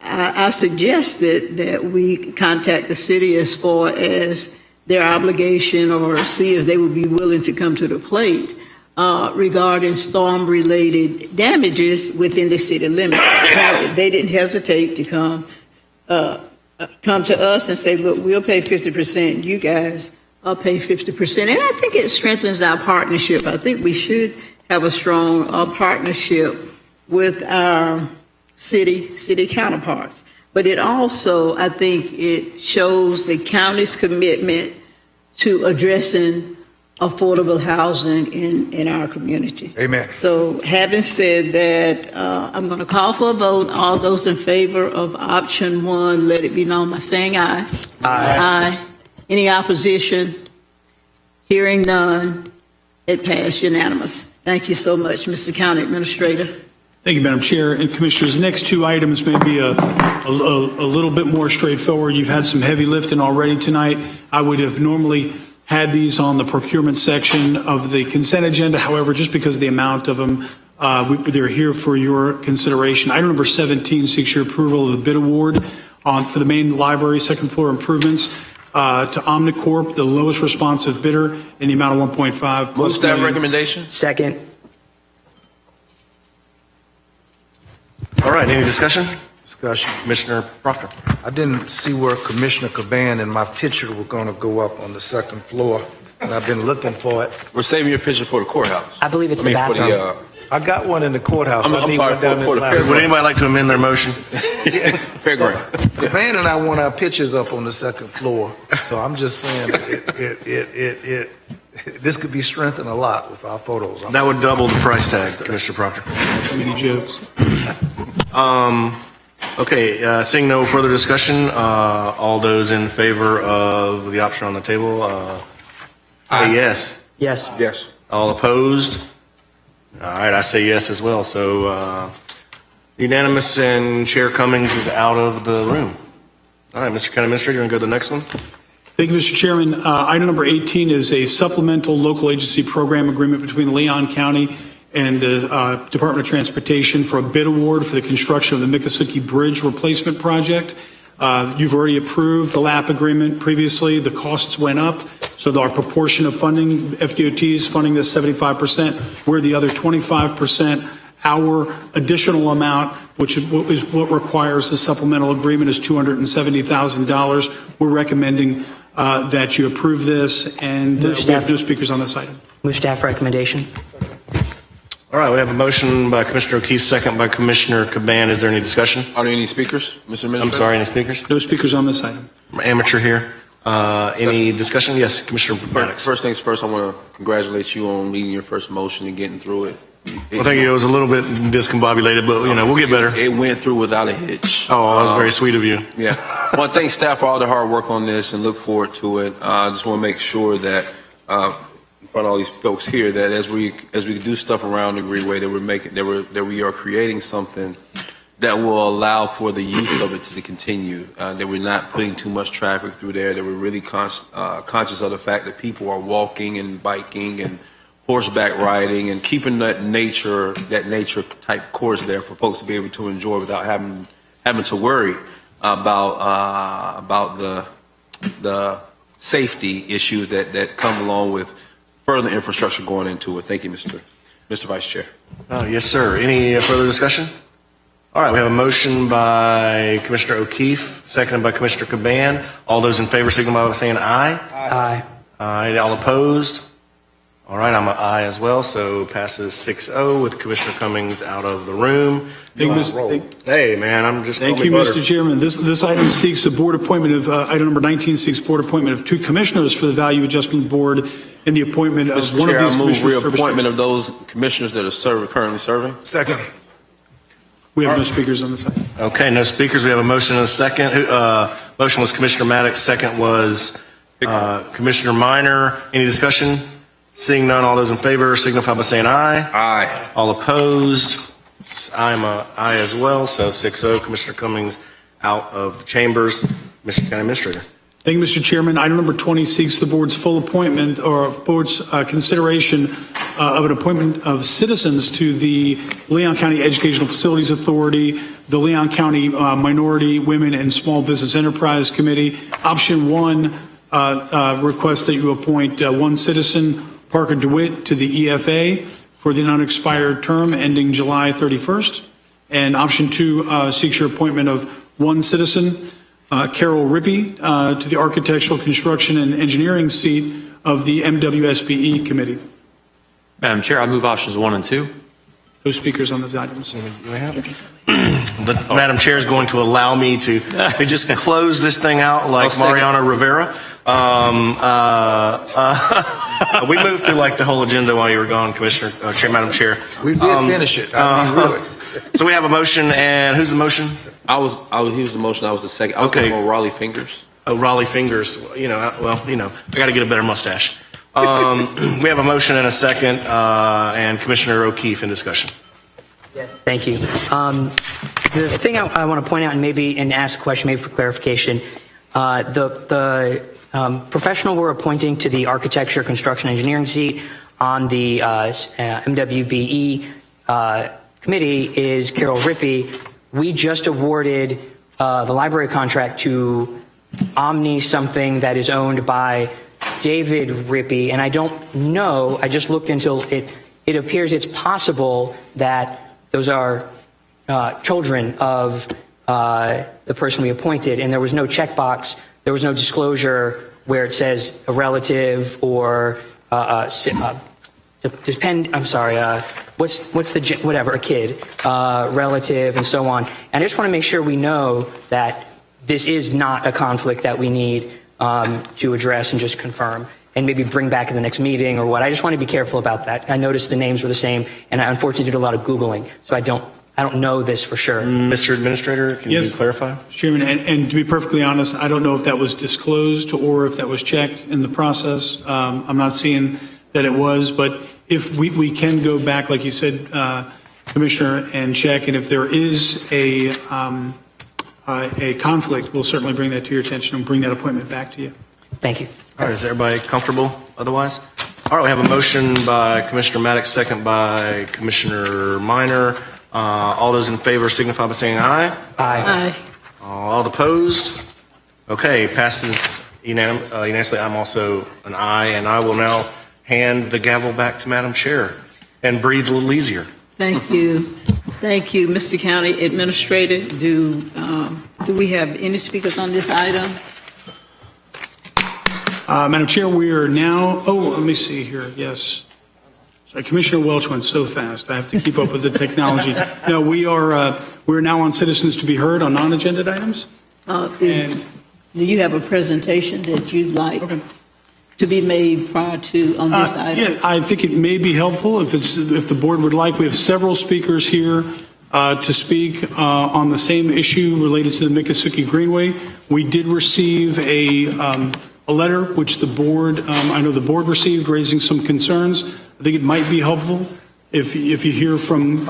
I suggested that we contact the city as far as their obligation or see if they would be willing to come to the plate regarding storm-related damages within the city limits. They didn't hesitate to come to us and say, look, we'll pay 50%, you guys pay 50%. And I think it strengthens our partnership. I think we should have a strong partnership with our city counterparts. But it also, I think, it shows the county's commitment to addressing affordable housing in our community. Amen. So having said that, I'm going to call for a vote. All those in favor of option 1, let it be known by saying aye. Aye. Any opposition? Hearing none, it passed unanimous. Thank you so much, Mr. County Administrator. Thank you, Madam Chair and Commissioners. The next two items may be a little bit more straightforward. You've had some heavy lifting already tonight. I would have normally had these on the procurement section of the consent agenda. However, just because of the amount of them, they're here for your consideration. Item number 17 seeks your approval of the bid award for the main library second floor improvements to Omnicorp, the lowest responsive bidder, in the amount of 1.5. Move staff recommendation. Second. All right, any discussion? Discussion. Commissioner Proctor. I didn't see where Commissioner Caban and my picture were going to go up on the second floor, and I've been looking for it. We're saving your picture for the courthouse. I believe it's I mean, the for bathroom. I got one in the courthouse. I'm I need sorry, one down for this the ladder. Would anybody like to amend their motion? Fairground. Caban and I want our pictures up on the second floor, so I'm just saying this could be strengthened a lot with our photos. That would double the price tag, Commissioner Proctor. Committee jokes. Okay, seeing no further discussion, all those in favor of the option on the table, say yes. Yes. Yes. All opposed? All right, I say yes as well. So unanimous, and Chair Cummings is out of the room. All right, Mr. County Administrator, you want to go to the next one? Thank you, Mr. Chairman. Item number 18 is a supplemental local agency program agreement between Leon County and the Department of Transportation for a bid award for the construction of the Miccosukee Bridge replacement project. You've already approved the LAP agreement previously. The costs went up, so our proportion of funding, FDOT is funding this 75%. We're the other 25%. Our additional amount, which is what requires the supplemental agreement, is $270,000. We're recommending that you approve this, and we have no speakers on this item. Move staff recommendation. All right, we have a motion by Commissioner O'Keefe, second by Commissioner Caban. Is there any discussion? Are there any speakers, Mr. Administrator? I'm sorry, any speakers? No speakers on this item. I'm amateur here. Any discussion? Yes, Commissioner Maddox. First things first, I want to congratulate you on leading your first motion and getting through it. Well, thank you. It was a little bit discombobulated, but we'll get better. It went through without a hitch. Oh, that was very sweet of you. Yeah. I want to thank staff for all the hard work on this and look forward to it. I just want to make sure that in front of all these folks here that as we do stuff around the Greenway, that we are creating something that will allow for the use of it to continue. That we're not putting too much traffic through there. That we're really conscious of the fact that people are walking and biking and horseback riding and keeping that nature type course there for folks to be able to enjoy without having to worry about the safety issues that come along with further infrastructure going into it. Thank you, Mr. Vice Chair. Oh, yes, sir. Any further discussion? All right, we have a motion by Commissioner O'Keefe, seconded by Commissioner Caban. All those in favor signify by saying aye. Aye. Aye. All opposed? All right, I'm an aye as well, so passes 6-0 with Commissioner Cummings out of the room. Hey, man, I'm just Thank you, Mr. Chairman. This item seeks the board appointment of, item number 19 seeks board appointment of 2 commissioners for the Value Adjustment Board and the appointment of Mr. one Chair, of these I move commissioners. reappointment of those commissioners that are currently serving. Second. We have no speakers on this item. Okay, no speakers. We have a motion and a second. Motion was Commissioner Maddox. Second was Commissioner Minor. Any discussion? Seeing none, all those in favor signify by saying aye. Aye. All opposed? I'm an aye as well, so 6-0. Commissioner Cummings out of the chambers. Mr. County Administrator. Thank you, Mr. Chairman. Item number 20 seeks the board's full appointment or board's consideration of an appointment of citizens to the Leon County Educational Facilities Authority, the Leon County Minority, Women, and Small Business Enterprise Committee. Option 1 requests that you appoint 1 citizen, Parker DeWitt, to the EFA for the unexpired term ending July 31st. And option 2 seeks your appointment of 1 citizen, Carol Rippey, to the Architectural Construction and Engineering seat of the MWSBE Committee. Madam Chair, I move options 1 and 2. No speakers on these items. The Madam Chair is going to allow me to just close this thing out like Mariana Rivera. We moved through like the whole agenda while you were gone, Madam Chair. We did finish it. I mean, really. So we have a motion, and who's the motion? He was the motion, I was the second. I was Okay. going on Raleigh Fingers. Oh, Raleigh Fingers. I got to get a better mustache. We have a motion and a second, and Commissioner O'Keefe in discussion. Thank you. The thing I want to point out and ask a question maybe for clarification, the professional we're appointing to the architecture, construction, engineering seat on the MWBE committee is Carol Rippey. We just awarded the library contract to Omni, something that is owned by David Rippey, and I don't know, I just looked into it. It appears it's possible that those are children of the person we appointed, and there was no checkbox, there was no disclosure where it says a relative or a kid, relative, and so on. And I just want to make sure we know that this is not a conflict that we need to address and just confirm and maybe bring back in the next meeting or what. I just want to be careful about that. I noticed the names were the same, and I unfortunately did a lot of Googling, so I don't know this for sure. Mr. Administrator, can you clarify? Chairman, and to be perfectly honest, I don't know if that was disclosed or if that was checked in the process. I'm not seeing that it was, but if we can go back, like you said, Commissioner, and check, and if there is a conflict, we'll certainly bring that to your attention and bring that appointment back to you. Thank you. All right, is everybody comfortable otherwise? All right, we have a motion by Commissioner Maddox, second by Commissioner Minor. All those in favor signify by saying aye. Aye. All opposed? Okay, passes unanimously. I'm also an aye, and I will now hand the gavel back to Madam Chair and breathe a little easier. Thank you. Thank you, Mr. County Administrator. Do we have any speakers on this item? Madam Chair, we are now, let me see here, yes. Sorry, Commissioner Welch went so fast, I have to keep up with the technology. No, we're now on citizens to be heard on non-agenda items. Do you have a presentation that you'd like to be made prior to on this item? Yeah, I think it may be helpful if the board would like. We have several speakers here to speak on the same issue related to the Miccosukee Greenway. We did receive a letter which the board, I know the board received, raising some concerns. I think it might be helpful if you hear from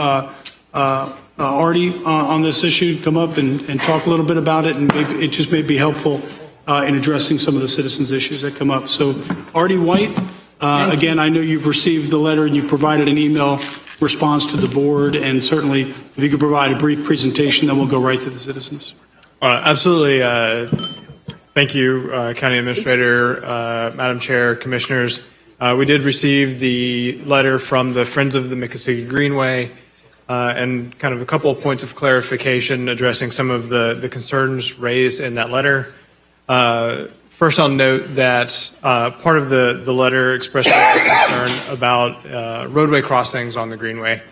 Artie on this issue, come up and talk a little bit about it, and maybe it just may be helpful in addressing some of the citizens' issues that come up. So Artie White, again, I know you've received the letter and you've provided an email response to the board, and certainly if you could provide a brief presentation, then we'll go right to the citizens. Absolutely. Thank you, County Administrator, Madam Chair, Commissioners. We did receive the letter from the Friends of the Miccosukee Greenway and kind of a couple of points of clarification addressing some of the concerns raised in that letter. First, I'll note that part of the letter expressed concern about roadway crossings on the Greenway.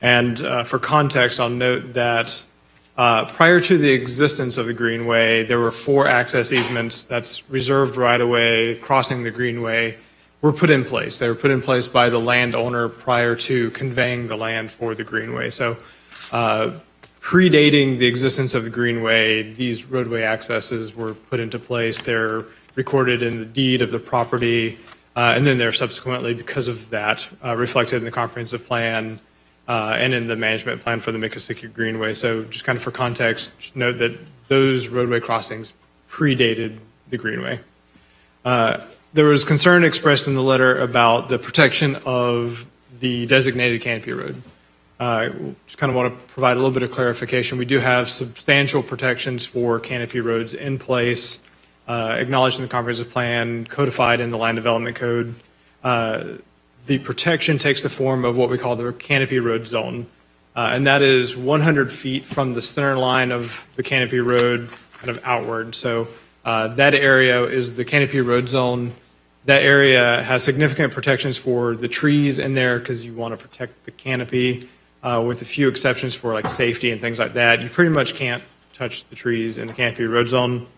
And for context, I'll note that prior to the existence of the Greenway, there were 4 access easements that's reserved right-of-way crossing the Greenway were put in place. They were put in place by the landowner prior to conveying the land for the Greenway. So predating the existence of the Greenway, these roadway accesses were put into place. They're recorded in the deed of the property, and then they're subsequently, because of that, reflected in the comprehensive plan and in the management plan for the Miccosukee Greenway. So just kind of for context, just note that those roadway crossings predated the Greenway. There was concern expressed in the letter about the protection of the designated canopy road. Just kind of want to provide a little bit of clarification. We do have substantial protections for canopy roads in place, acknowledged in the comprehensive plan, codified in the land development code. The protection takes the form of what we call the canopy road zone, and that is 100 feet from the center line of the canopy road kind of outward. So that area is the canopy road zone. That area has significant protections for the trees in there because you want to protect the canopy with a few exceptions for like safety and things like that. You pretty much can't touch the trees in the canopy road zone.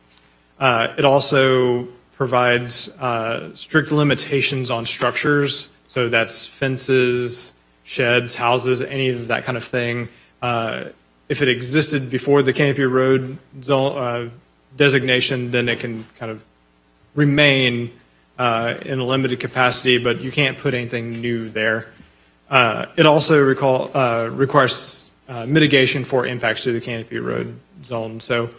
It also provides strict limitations on structures. So that's fences, sheds, houses, any of that kind of thing. If it existed before the Canopy Road zone, designation, then it can kind of remain in a limited capacity, but you can't put anything new there. It also requires mitigation for impacts to the Canopy Road zone. So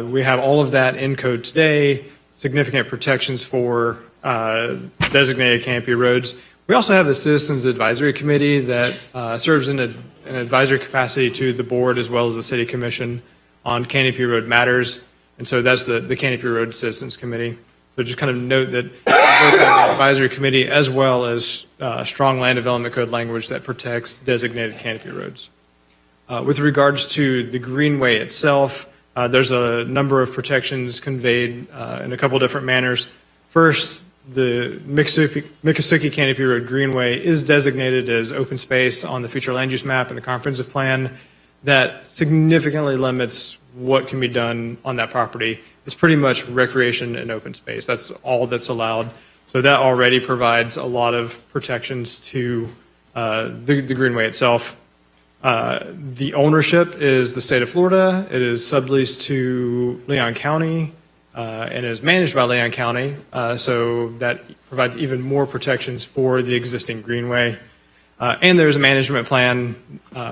we have all of that in code today, significant protections for designated canopy roads. We also have a Citizens Advisory Committee that serves in an advisory capacity to the board as well as the City Commission on Canopy Road matters. And so that's the Canopy Road Citizens Committee. So just kind of note that both have an advisory committee as well as strong land development code language that protects designated canopy roads. With regards to the greenway itself, there's a number of protections conveyed in a couple different manners. First, the Miccosukee Canopy Road Greenway is designated as open space on the future land use map and the comprehensive plan. That significantly limits what can be done on that property. It's pretty much recreation and open space. That's all that's allowed. So that already provides a lot of protections to the greenway itself. The ownership is the state of Florida. It is subleased to Leon County and is managed by Leon County. So that provides even more protections for the existing greenway. And there's a management plan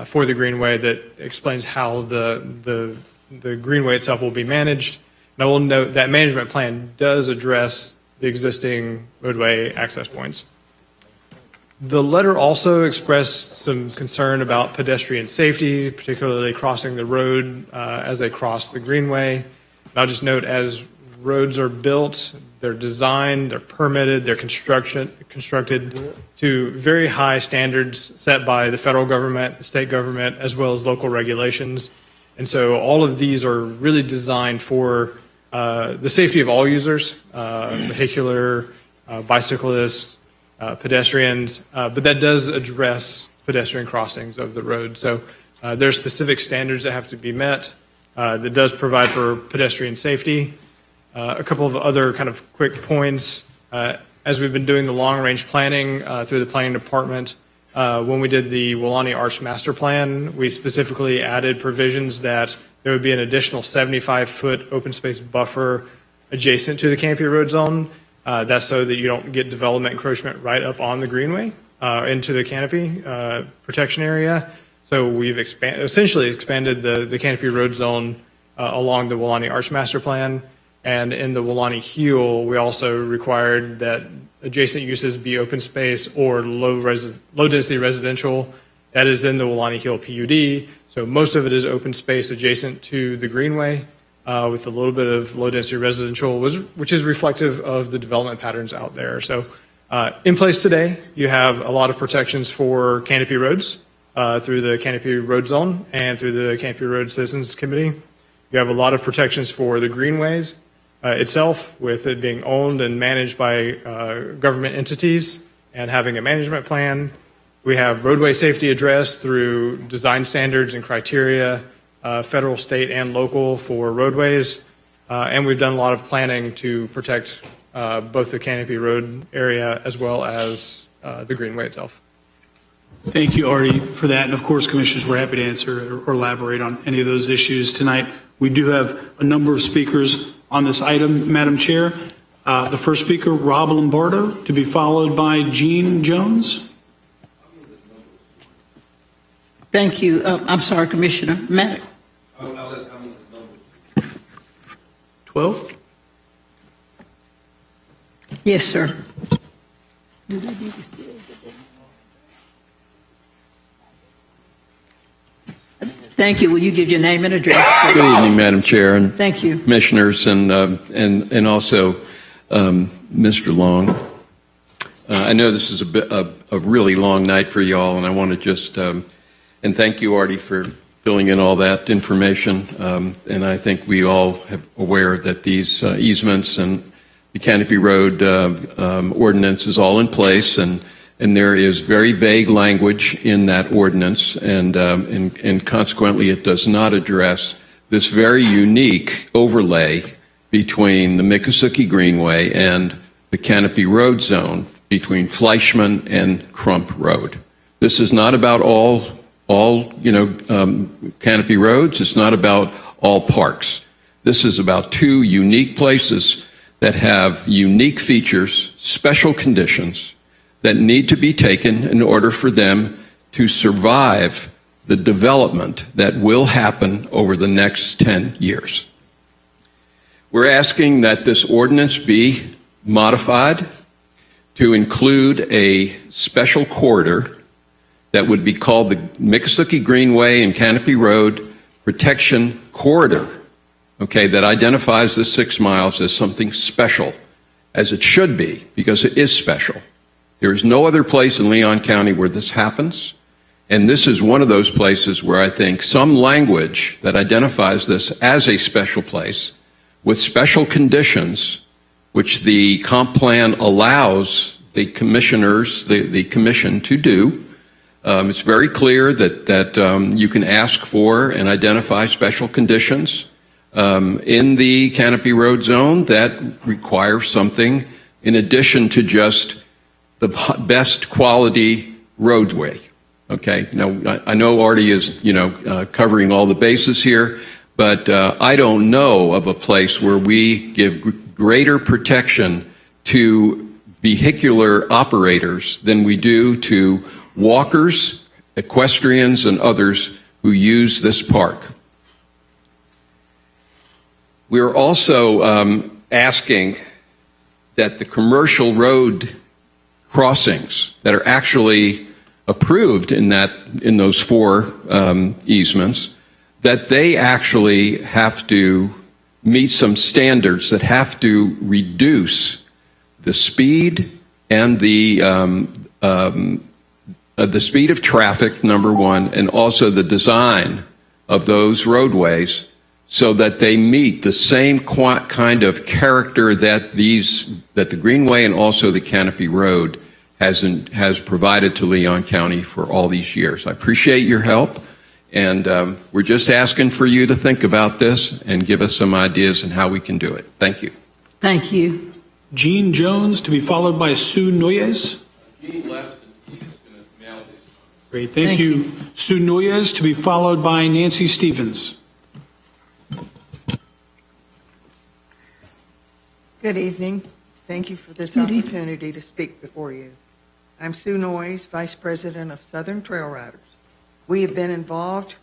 for the greenway that explains how the greenway itself will be managed. And I will note that management plan does address the existing roadway access points. The letter also expressed some concern about pedestrian safety, particularly crossing the road as they cross the greenway. And I'll just note, as roads are built, they're designed, they're permitted, they're constructed to very high standards set by the federal government, the state government, as well as local regulations. And so all of these are really designed for the safety of all users, vehicular, bicyclists, pedestrians, but that does address pedestrian crossings of the road. So there are specific standards that have to be met that does provide for pedestrian safety. A couple of other kind of quick points. As we've been doing the long-range planning through the planning department, when we did the Wulani Arch Master Plan, we specifically added provisions that there would be an additional 75-foot open space buffer adjacent to the Canopy Road zone. That's so that you don't get development encroachment right up on the greenway into the canopy protection area. So we've essentially expanded the Canopy Road zone along the Wulani Arch Master Plan. And in the Wulani Heel, we also required that adjacent uses be open space or low density residential. That is in the Wulani Heel PUD. So most of it is open space adjacent to the greenway with a little bit of low density residential, which is reflective of the development patterns out there. So in place today, you have a lot of protections for canopy roads through the Canopy Road Zone and through the Canopy Road Citizens Committee. You have a lot of protections for the greenways itself, with it being owned and managed by government entities and having a management plan. We have roadway safety addressed through design standards and criteria, federal, state, and local for roadways. And we've done a lot of planning to protect both the Canopy Road area as well as the greenway itself. Thank you, Artie, for that. And of course, Commissioners, we're happy to answer or elaborate on any of those issues tonight. We do have a number of speakers on this item, Madam Chair. The first speaker, Rob Lombardo, to be followed by Gene Jones. Thank you. I'm sorry, Commissioner Maddox. 12? Yes, sir. Thank you. Will you give your name and address? Good evening, Madam Chair and Thank you. Commissioners, and also Mr. Long. I know this is a really long night for y'all, and I want to just and thank you, Artie, for filling in all that information. And I think we all are aware that these easements and the Canopy Road ordinance is all in place, and there is very vague language in that ordinance, and consequently it does not address this very unique overlay between the Miccosukee Greenway and the Canopy Road zone between Fleischman and Crump Road. This is not about all Canopy roads. It's not about all parks. This is about two unique places that have unique features, special conditions that need to be taken in order for them to survive the development that will happen over the next 10 years. We're asking that this ordinance be modified to include a special corridor that would be called the Miccosukee Greenway and Canopy Road Protection Corridor, okay, that identifies the 6 miles as something special, as it should be, because it is special. There is no other place in Leon County where this happens, and this is one of those places where I think some language that identifies this as a special place with special conditions, which the comp plan allows the commissioners, the commission to do. It's very clear that you can ask for and identify special conditions in the Canopy Road zone that require something in addition to just the best quality roadway. Okay, now I know Artie is, covering all the bases here, but I don't know of a place where we give greater protection to vehicular operators than we do to walkers, equestrians, and others who use this park. We're also asking that the commercial road crossings that are actually approved in those 4 easements, that they actually have to meet some standards that have to reduce the speed and the speed of traffic, number one, and also the design of those roadways so that they meet the same kind of character that the Greenway and also the Canopy Road has provided to Leon County for all these years. I appreciate your help, and we're just asking for you to think about this and give us some ideas on how we can do it. Thank you. Thank you. Gene Jones, to be followed by Sue Noyes. Gene left, and he's going to mail this. Great, thank you. Sue Noyes, to be followed by Nancy Stevens. Good evening. Thank you for this opportunity to speak before you. I'm Sue Noyes, Vice President of Southern Trail Riders. We have been involved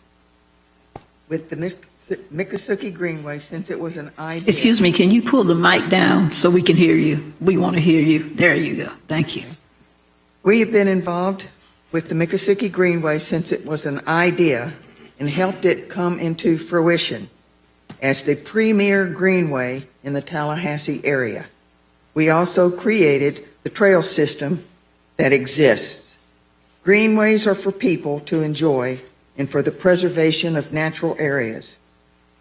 with the Miccosukee Greenway since it was an idea. Excuse me, can you pull the mic down so we can hear you? We want to hear you. There you go. Thank you. We have been involved with the Miccosukee Greenway since it was an idea and helped it come into fruition as the premier greenway in the Tallahassee area. We also created the trail system that exists. Greenways are for people to enjoy and for the preservation of natural areas.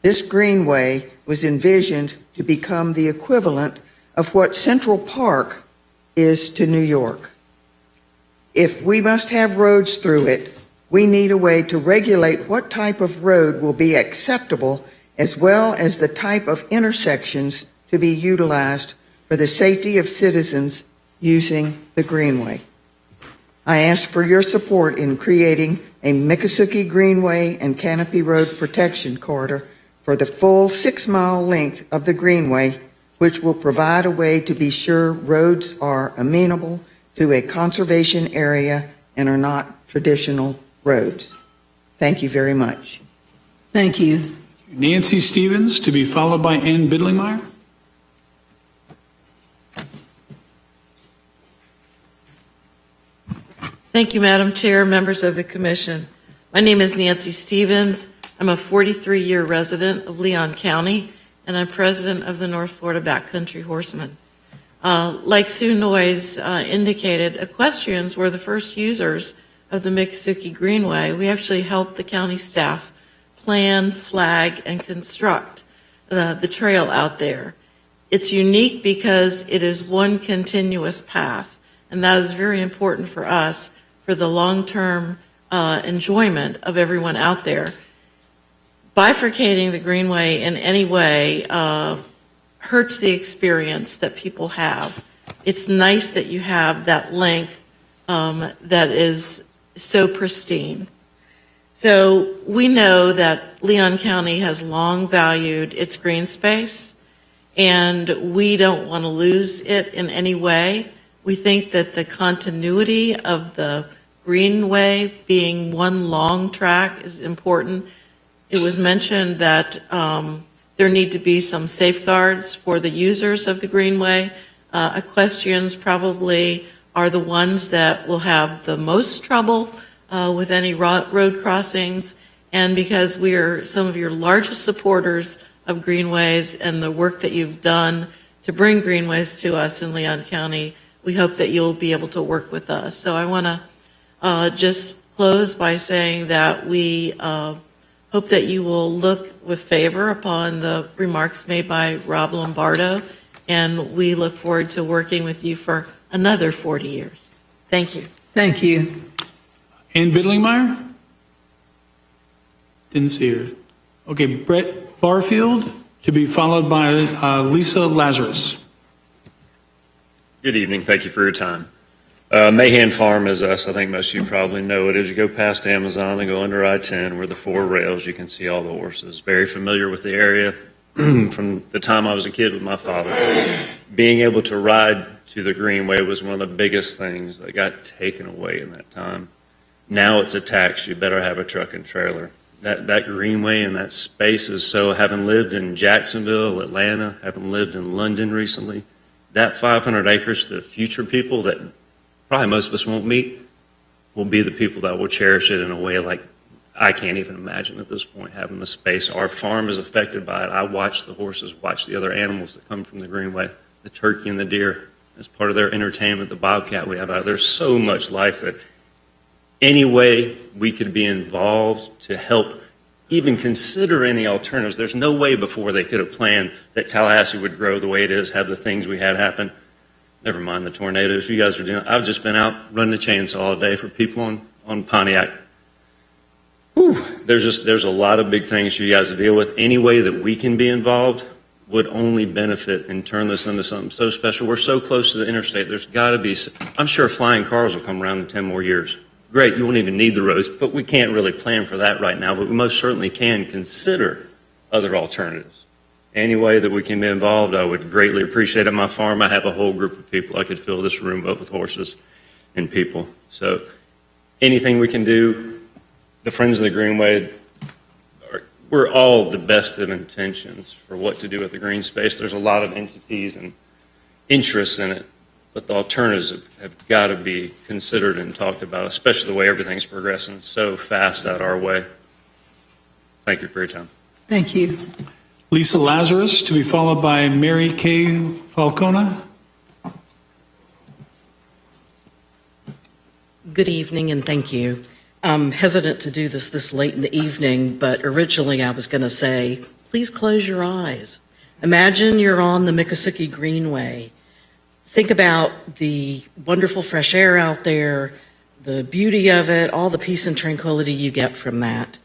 This greenway was envisioned to become the equivalent of what Central Park is to New York. If we must have roads through it, we need a way to regulate what type of road will be acceptable, as well as the type of intersections to be utilized for the safety of citizens using the Greenway. I ask for your support in creating a Miccosukee Greenway and Canopy Road Protection Corridor for the full 6-mile length of the Greenway, which will provide a way to be sure roads are amenable to a conservation area and are not traditional roads. Thank you very much. Thank you. Nancy Stevens, to be followed by Ann Bidlingmeyer. Thank you, Madam Chair, members of the Commission. My name is Nancy Stevens. I'm a 43-year resident of Leon County, and I'm president of the North Florida Backcountry Horsemen. Like Sue Noyes indicated, equestrians were the first users of the Miccosukee Greenway. We actually helped the county staff plan, flag, and construct the trail out there. It's unique because it is one continuous path, and that is very important for us for the long-term enjoyment of everyone out there. Bifurcating the Greenway in any way hurts the experience that people have. It's nice that you have that length that is so pristine. So we know that Leon County has long valued its green space, and we don't want to lose it in any way. We think that the continuity of the greenway being one long track is important. It was mentioned that there need to be some safeguards for the users of the greenway. Equestrians probably are the ones that will have the most trouble with any road crossings. And because we are some of your largest supporters of greenways and the work that you've done to bring greenways to us in Leon County, we hope that you'll be able to work with us. So I want to just close by saying that we hope that you will look with favor upon the remarks made by Rob Lombardo, and we look forward to working with you for another 40 years. Thank you. Thank you. Ann Bidlingmeyer? Didn't see her. Okay, Brett Barfield, to be followed by Lisa Lazarus. Good evening. Thank you for your time. Mahan Farm is us. I think most of you probably know it. As you go past Amazon and go under I-10 where the 4 rails, you can see all the horses. Very familiar with the area from the time I was a kid with my father. Being able to ride to the Greenway was one of the biggest things that got taken away in that time. Now it's a tax. You better have a truck and trailer. That Greenway and that space is so, having lived in Jacksonville, Atlanta, having lived in London recently, that 500 acres to the future people that probably most of us won't meet will be the people that will cherish it in a way like I can't even imagine at this point, having the space. Our farm is affected by it. I watch the horses, watch the other animals that come from the Greenway, the turkey and the deer as part of their entertainment, the bobcat we have out. There's so much life that any way we could be involved to help even consider any alternatives. There's no way before they could have planned that Tallahassee would grow the way it is, have the things we had happen. Never mind the tornadoes you guys are doing. I've just been out running a chainsaw all day for people on Pontiac. Whew. There's a lot of big things for you guys to deal with. Any way that we can be involved would only benefit and turn this into something so special. We're so close to the interstate. There's got to be, I'm sure flying cars will come around in 10 more years. Great, you won't even need the roads, but we can't really plan for that right now, but we most certainly can consider other alternatives. Any way that we can be involved, I would greatly appreciate it. On my farm, I have a whole group of people. I could fill this room up with horses and people. So anything we can do, the Friends of the Greenway, we're all the best of intentions for what to do with the green space. There's a lot of entities and interests in it, but the alternatives have got to be considered and talked about, especially the way everything's progressing so fast out our way. Thank you for your time. Thank you. Lisa Lazarus, to be followed by Mary Kay Falcona. Good evening and thank you. I'm hesitant to do this late in the evening, but originally I was going to say, please close your eyes. Imagine you're on the Miccosukee Greenway. Think about the wonderful fresh air out there, the beauty of it, all the peace and tranquility you get from that.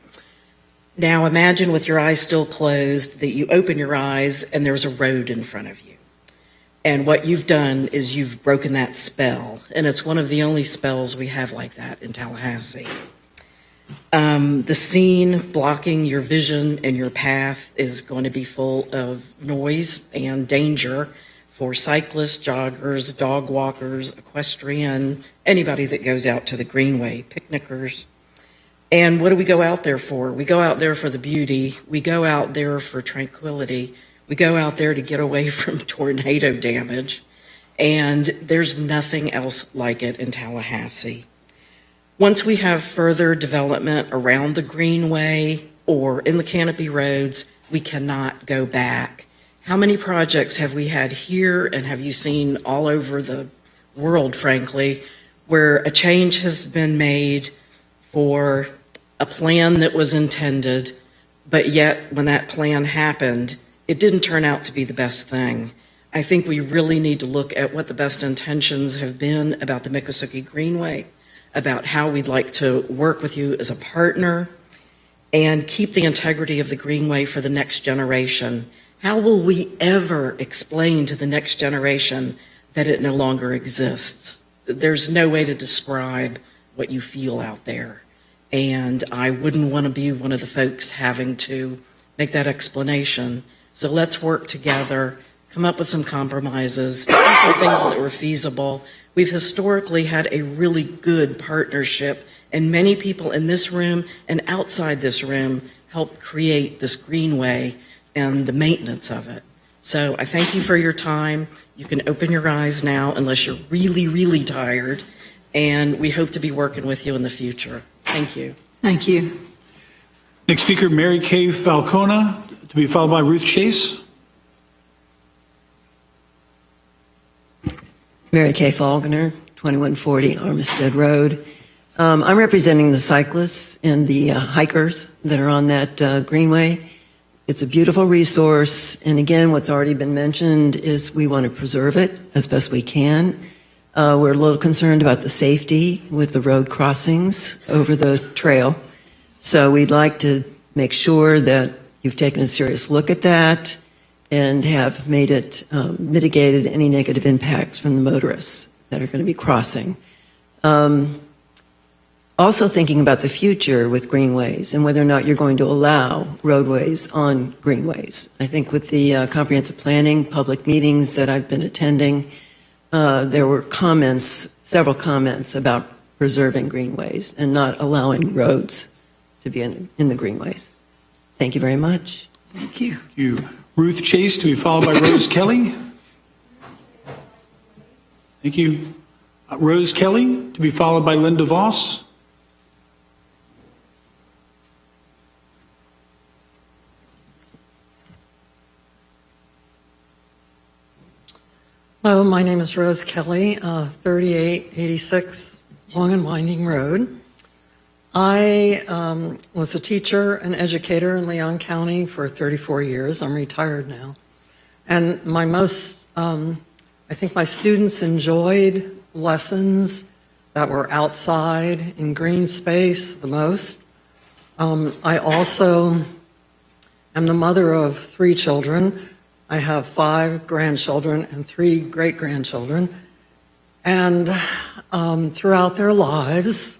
Now imagine with your eyes still closed that you open your eyes and there's a road in front of you. And what you've done is you've broken that spell. And it's one of the only spells we have like that in Tallahassee. The scene blocking your vision and your path is going to be full of noise and danger for cyclists, joggers, dog walkers, equestrian, anybody that goes out to the Greenway, picnickers. And what do we go out there for? We go out there for the beauty. We go out there for tranquility. We go out there to get away from tornado damage. And there's nothing else like it in Tallahassee. Once we have further development around the Greenway or in the Canopy Roads, we cannot go back. How many projects have we had here and have you seen all over the world, frankly, where a change has been made for a plan that was intended, but yet when that plan happened, it didn't turn out to be the best thing. I think we really need to look at what the best intentions have been about the Miccosukee Greenway, about how we'd like to work with you as a partner, and keep the integrity of the Greenway for the next generation. How will we ever explain to the next generation that it no longer exists? There's no way to describe what you feel out there. And I wouldn't want to be one of the folks having to make that explanation. So let's work together, come up with some compromises, do some things that were feasible. We've historically had a really good partnership, and many people in this room and outside this room helped create this greenway and the maintenance of it. So I thank you for your time. You can open your eyes now unless you're really, really tired, and we hope to be working with you in the future. Thank you. Thank you. Next speaker, Mary Kay Falcona, to be followed by Ruth Chase. Mary Kay Falconer, 2140 Armistead Road. I'm representing the cyclists and the hikers that are on that greenway. It's a beautiful resource, and again, what's already been mentioned is we want to preserve it as best we can. We're a little concerned about the safety with the road crossings over the trail. So we'd like to make sure that you've taken a serious look at that and have made it mitigated any negative impacts from the motorists that are going to be crossing. Also thinking about the future with greenways and whether or not you're going to allow roadways on greenways. I think with the comprehensive planning, public meetings that I've been attending, there were several comments about preserving greenways and not allowing roads to be in the greenways. Thank you very much. Thank you. Thank you. Ruth Chase, to be followed by Rose Kelly. Thank you. Rose Kelly, to be followed by Linda Voss. Hello, my name is Rose Kelly, 3886 Long and Winding Road. I was a teacher and educator in Leon County for 34 years. I'm retired now. And I think my students enjoyed lessons that were outside in green space the most. I also am the mother of 3 children. I have 5 grandchildren and 3 great-grandchildren. And throughout their lives,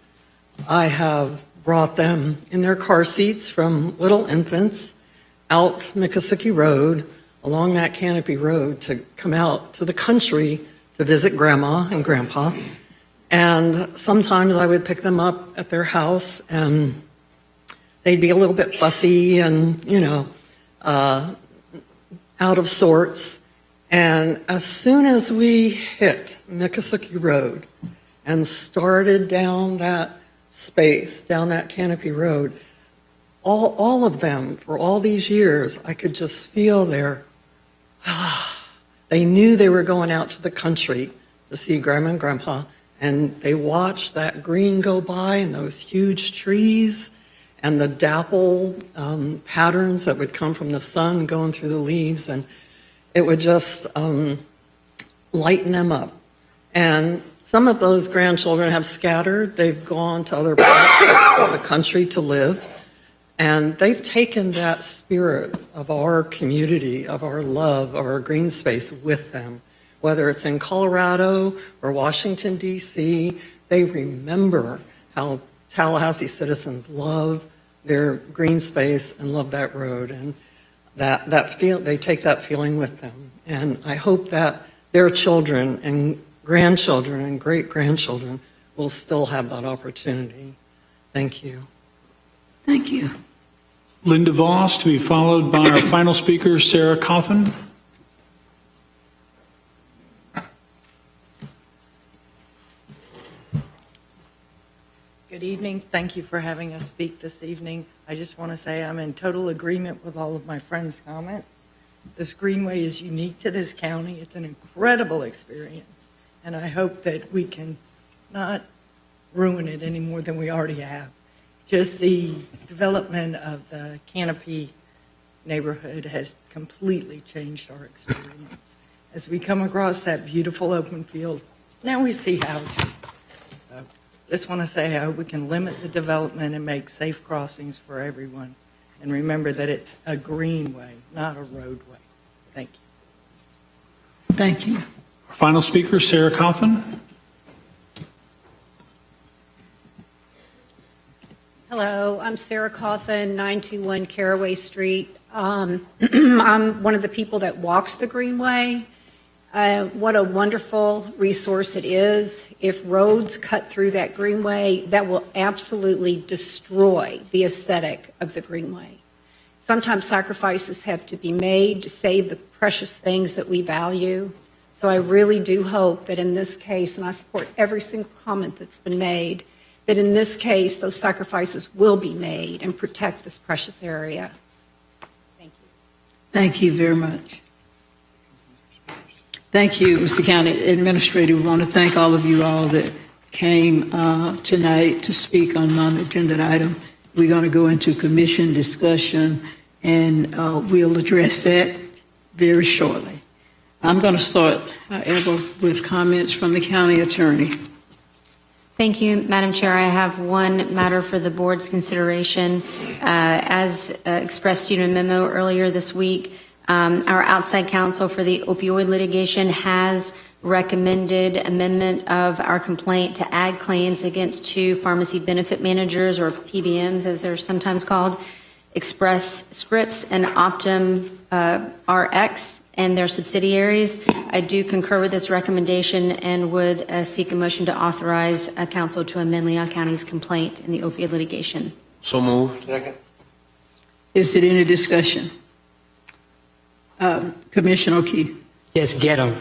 I have brought them in their car seats from little infants out Miccosukee Road, along that Canopy Road, to come out to the country to visit Grandma and Grandpa. And sometimes I would pick them up at their house, and they'd be a little bit fussy and, out of sorts. And as soon as we hit Miccosukee Road and started down that space, down that Canopy Road, all of them, for all these years, I could just feel they knew they were going out to the country to see Grandma and Grandpa, and they watched that green go by and those huge trees and the dapple patterns that would come from the sun going through the leaves, and it would just lighten them up. And some of those grandchildren have scattered. They've gone to other parts of the country to live, and they've taken that spirit of our community, of our love, of our green space with them. Whether it's in Colorado or Washington, D.C., they remember how Tallahassee citizens love their green space and love that road, and they take that feeling with them. And I hope that their children and grandchildren and great-grandchildren will still have that opportunity. Thank you. Thank you. Linda Voss, to be followed by our final speaker, Sarah Coffin. Good evening. Thank you for having us speak this evening. I just want to say I'm in total agreement with all of my friends' comments. This greenway is unique to this county. It's an incredible experience, and I hope that we can not ruin it any more than we already have. Just the development of the Canopy neighborhood has completely changed our experience. As we come across that beautiful open field, now we see how to. Just want to say I hope we can limit the development and make safe crossings for everyone. And remember that it's a greenway, not a roadway. Thank you. Thank you. Our final speaker, Sarah Coughlin. Hello, I'm Sarah Coughlin, 921 Caraway Street. I'm one of the people that walks the Greenway. What a wonderful resource it is. If roads cut through that Greenway, that will absolutely destroy the aesthetic of the Greenway. Sometimes sacrifices have to be made to save the precious things that we value. So I really do hope that in this case, and I support every single comment that's been made, that in this case, those sacrifices will be made and protect this precious area. Thank you. Thank you very much. Thank you, Mr. County Administrator. We want to thank all of you all that came tonight to speak on non-agenda item. We're going to go into commission discussion, and we'll address that very shortly. I'm going to start, however, with comments from the county attorney. Thank you, Madam Chair. I have one matter for the board's consideration. As expressed in a memo earlier this week, our outside counsel for the opioid litigation has recommended amendment of our complaint to add claims against 2 pharmacy benefit managers, or PBMs as they're sometimes called, Express Scripts and Optum RX and their subsidiaries. I do concur with this recommendation and would seek a motion to authorize counsel to amend Leon County's complaint in the opioid litigation. So moved. Second. Is there any discussion? Commissioner O'Keefe. Yes, get them.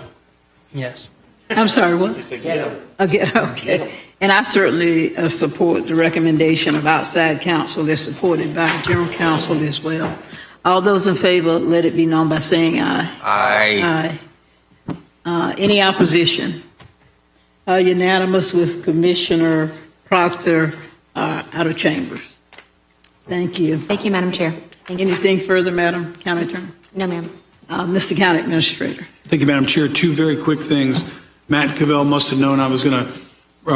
Yes. I'm sorry, what? Get them. Okay. And I certainly support the recommendation of outside counsel that's supported by general counsel as well. All those in favor, let it be known by saying aye. Aye. Aye. Any opposition? Unanimous with Commissioner Proctor out of chambers. Thank you. Thank you, Madam Chair. Thank you. Anything further, Madam County Attorney? No, ma'am. Mr. County Administrator. Thank you, Madam Chair. 2 very quick things. Matt Cavell must have known I was going to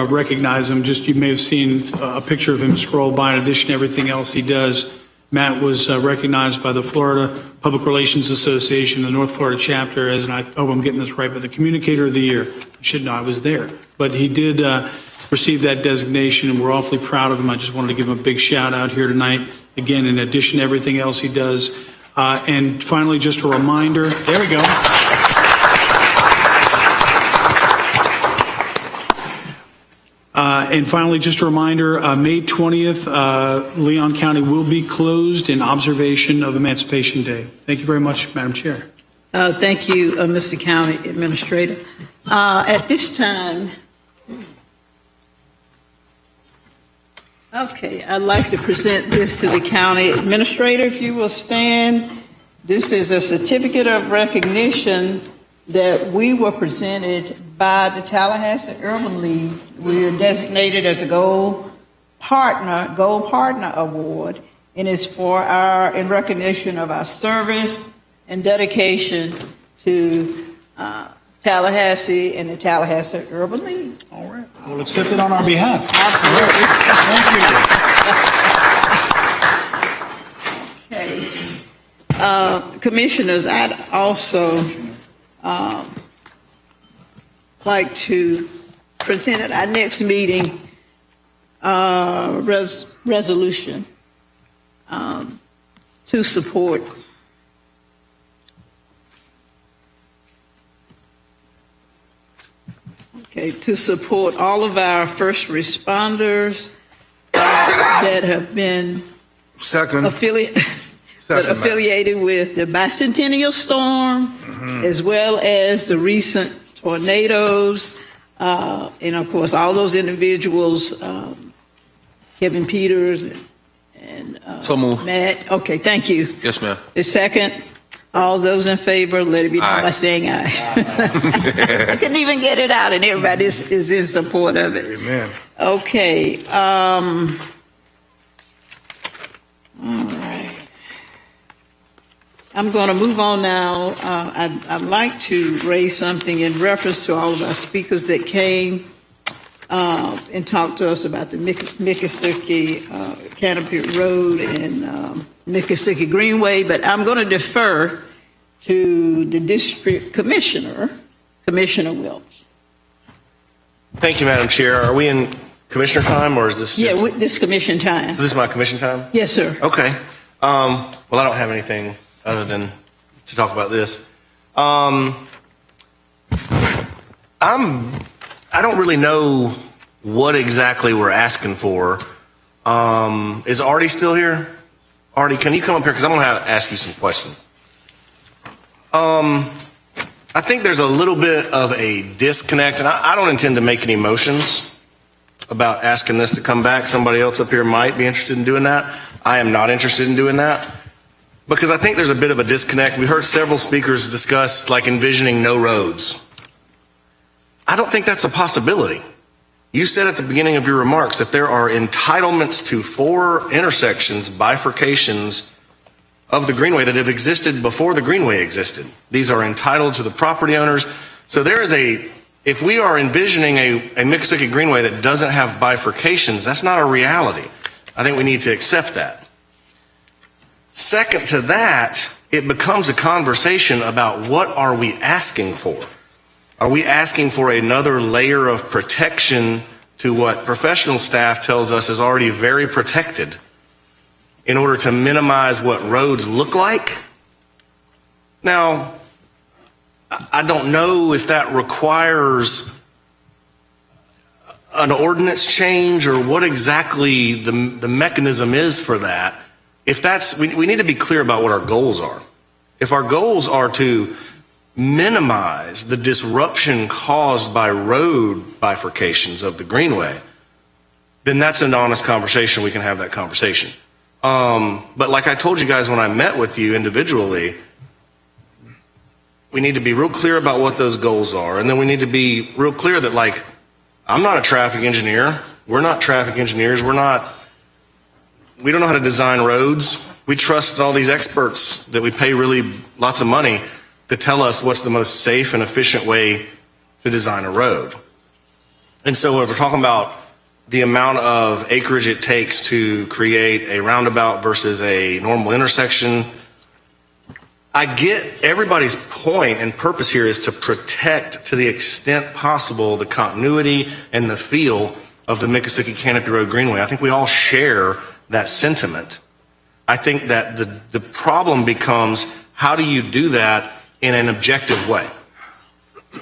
recognize him. Just you may have seen a picture of him scroll by. In addition to everything else he does, Matt was recognized by the Florida Public Relations Association, the North Florida chapter, as, and I hope I'm getting this right, but the Communicator of the Year. I should know I was there. But he did receive that designation, and we're awfully proud of him. I just wanted to give him a big shout out here tonight. Again, in addition to everything else he does. And finally, just a reminder, there we go. And finally, just a reminder, May 20th, Leon County will be closed in observation of Emancipation Day. Thank you very much, Madam Chair. Thank you, Mr. County Administrator. At this time, okay, I'd like to present this to the County Administrator, if you will stand. This is a certificate of recognition that we were presented by the Tallahassee Urban League. We are designated as a Gold Partner Award, and it's in recognition of our service and dedication to Tallahassee and the Tallahassee Urban League. All right. We'll accept it on our behalf. Absolutely. Okay. Commissioners, I'd also like to present at our next meeting resolution to support all of our first responders that have been affiliated with the bicentennial storm, as well as the recent tornadoes, and of course all those individuals, Kevin Peters and So moved. Matt. Okay, thank you. Yes, ma'am. The second, all those in favor, let it be known by saying aye. I couldn't even get it out, and everybody is in support of it. Amen. Okay. All right. I'm going to move on now. I'd like to raise something in reference to all of our speakers that came and talked to us about the Miccosukee Canopy Road and Miccosukee Greenway, but I'm going to defer to the district commissioner, Commissioner Welch. Thank you, Madam Chair. Are we in commissioner time, or is this just? Yeah, this commission time. So this is my commission time? Yes, sir. Okay. Well, I don't have anything other than to talk about this. I don't really know what exactly we're asking for. Is Artie still here? Artie, can you come up here? Because I'm going to have to ask you some questions. I think there's a little bit of a disconnect, and I don't intend to make any motions about asking this to come back. Somebody else up here might be interested in doing that. I am not interested in doing that because I think there's a bit of a disconnect. We heard several speakers discuss like envisioning no roads. I don't think that's a possibility. You said at the beginning of your remarks that there are entitlements to 4 intersections, bifurcations of the Greenway that have existed before the Greenway existed. These are entitled to the property owners. So there is if we are envisioning a Miccosukee Greenway that doesn't have bifurcations, that's not a reality. I think we need to accept that. Second to that, it becomes a conversation about what are we asking for? Are we asking for another layer of protection to what professional staff tells us is already very protected in order to minimize what roads look like? Now, I don't know if that requires an ordinance change or what exactly the mechanism is for that. If that's, we need to be clear about what our goals are. If our goals are to minimize the disruption caused by road bifurcations of the Greenway, then that's an honest conversation. We can have that conversation. But like I told you guys when I met with you individually, we need to be real clear about what those goals are. And then we need to be real clear that, like, I'm not a traffic engineer. We're not traffic engineers. We don't know how to design roads. We trust all these experts that we pay really lots of money to tell us what's the most safe and efficient way to design a road. And so when we're talking about the amount of acreage it takes to create a roundabout versus a normal intersection, I get everybody's point and purpose here is to protect, to the extent possible, the continuity and the feel of the Miccosukee Canopy Road Greenway. I think we all share that sentiment. I think that the problem becomes, how do you do that in an objective way?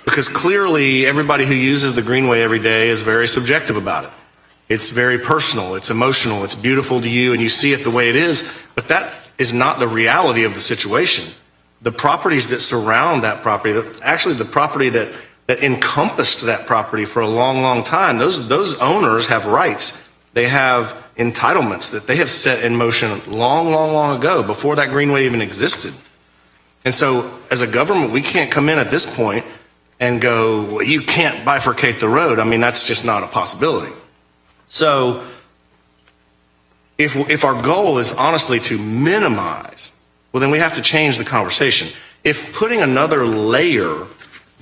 Because clearly everybody who uses the Greenway every day is very subjective about it. It's very personal, it's emotional, it's beautiful to you, and you see it the way it is, but that is not the reality of the situation. The properties that surround that property, actually the property that encompassed that property for a long, long time, those owners have rights. They have entitlements that they have set in motion long, long, long ago, before that Greenway even existed. And so as a government, we can't come in at this point and go, well, you can't bifurcate the road. I mean, that's just not a possibility. So if our goal is honestly to minimize, well, then we have to change the conversation. If putting another layer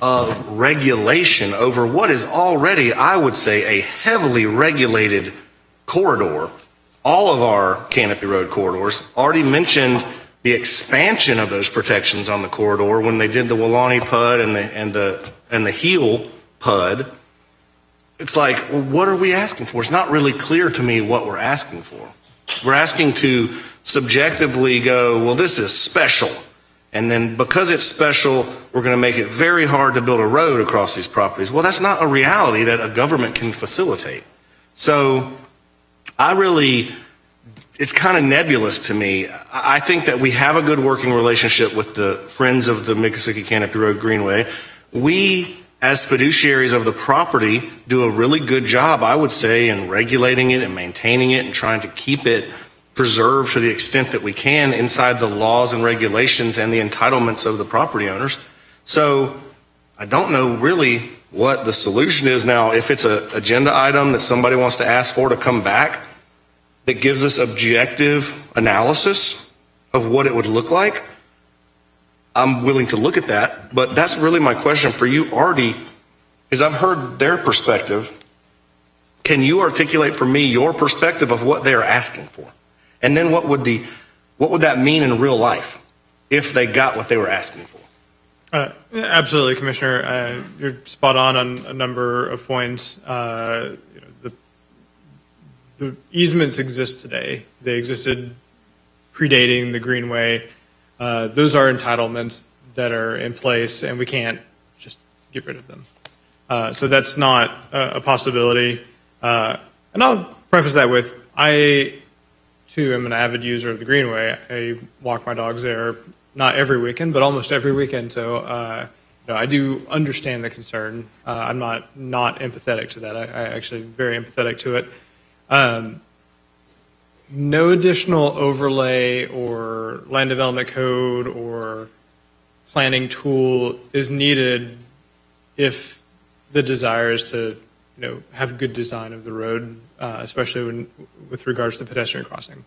of regulation over what is already, I would say, a heavily regulated corridor, all of our Canopy Road corridors, already mentioned the expansion of those protections on the corridor when they did the Welaunee PUD and the Heel PUD. It's like, well, what are we asking for? It's not really clear to me what we're asking for. We're asking to subjectively go, well, this is special. And then because it's special, we're going to make it very hard to build a road across these properties. Well, that's not a reality that a government can facilitate. So it's kind of nebulous to me. I think that we have a good working relationship with the Friends of the Miccosukee Canopy Road Greenway. We, as fiduciaries of the property, do a really good job, I would say, in regulating it and maintaining it and trying to keep it preserved to the extent that we can inside the laws and regulations and the entitlements of the property owners. So I don't know really what the solution is now. If it's an agenda item that somebody wants to ask for to come back that gives us objective analysis of what it would look like, I'm willing to look at that. But that's really my question for you, Artie, is I've heard their perspective. Can you articulate for me your perspective of what they're asking for? And then what would that mean in real life? if they got what they were asking for. Absolutely, Commissioner. You're spot on a number of points. The easements exist today. They existed predating the Greenway. Those are entitlements that are in place, and we can't just get rid of them. So that's not a possibility. And I'll preface that with, I, too, am an avid user of the Greenway. I walk my dogs there not every weekend, but almost every weekend. So I do understand the concern. I'm not empathetic to that. I actually am very empathetic to it. No additional overlay or land development code or planning tool is needed if the desire is to, have good design of the road, especially with regards to pedestrian crossing.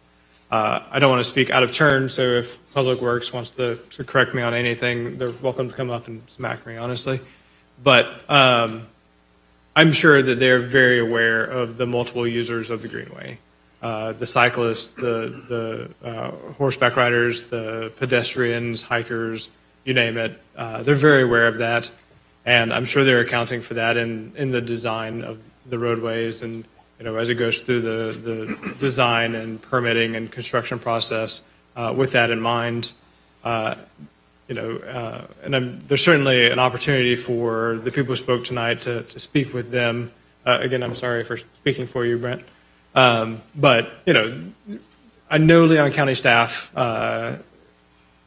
I don't want to speak out of turn, so if Public Works wants to correct me on anything, they're welcome to come up and smack me, honestly. But I'm sure that they're very aware of the multiple users of the Greenway. The cyclists, the horseback riders, the pedestrians, hikers, you name it. They're very aware of that, and I'm sure they're accounting for that in the design of the roadways and as it goes through the design and permitting and construction process with that in mind. And there's certainly an opportunity for the people who spoke tonight to speak with them. Again, I'm sorry for speaking for you, Brent. But I know Leon County staff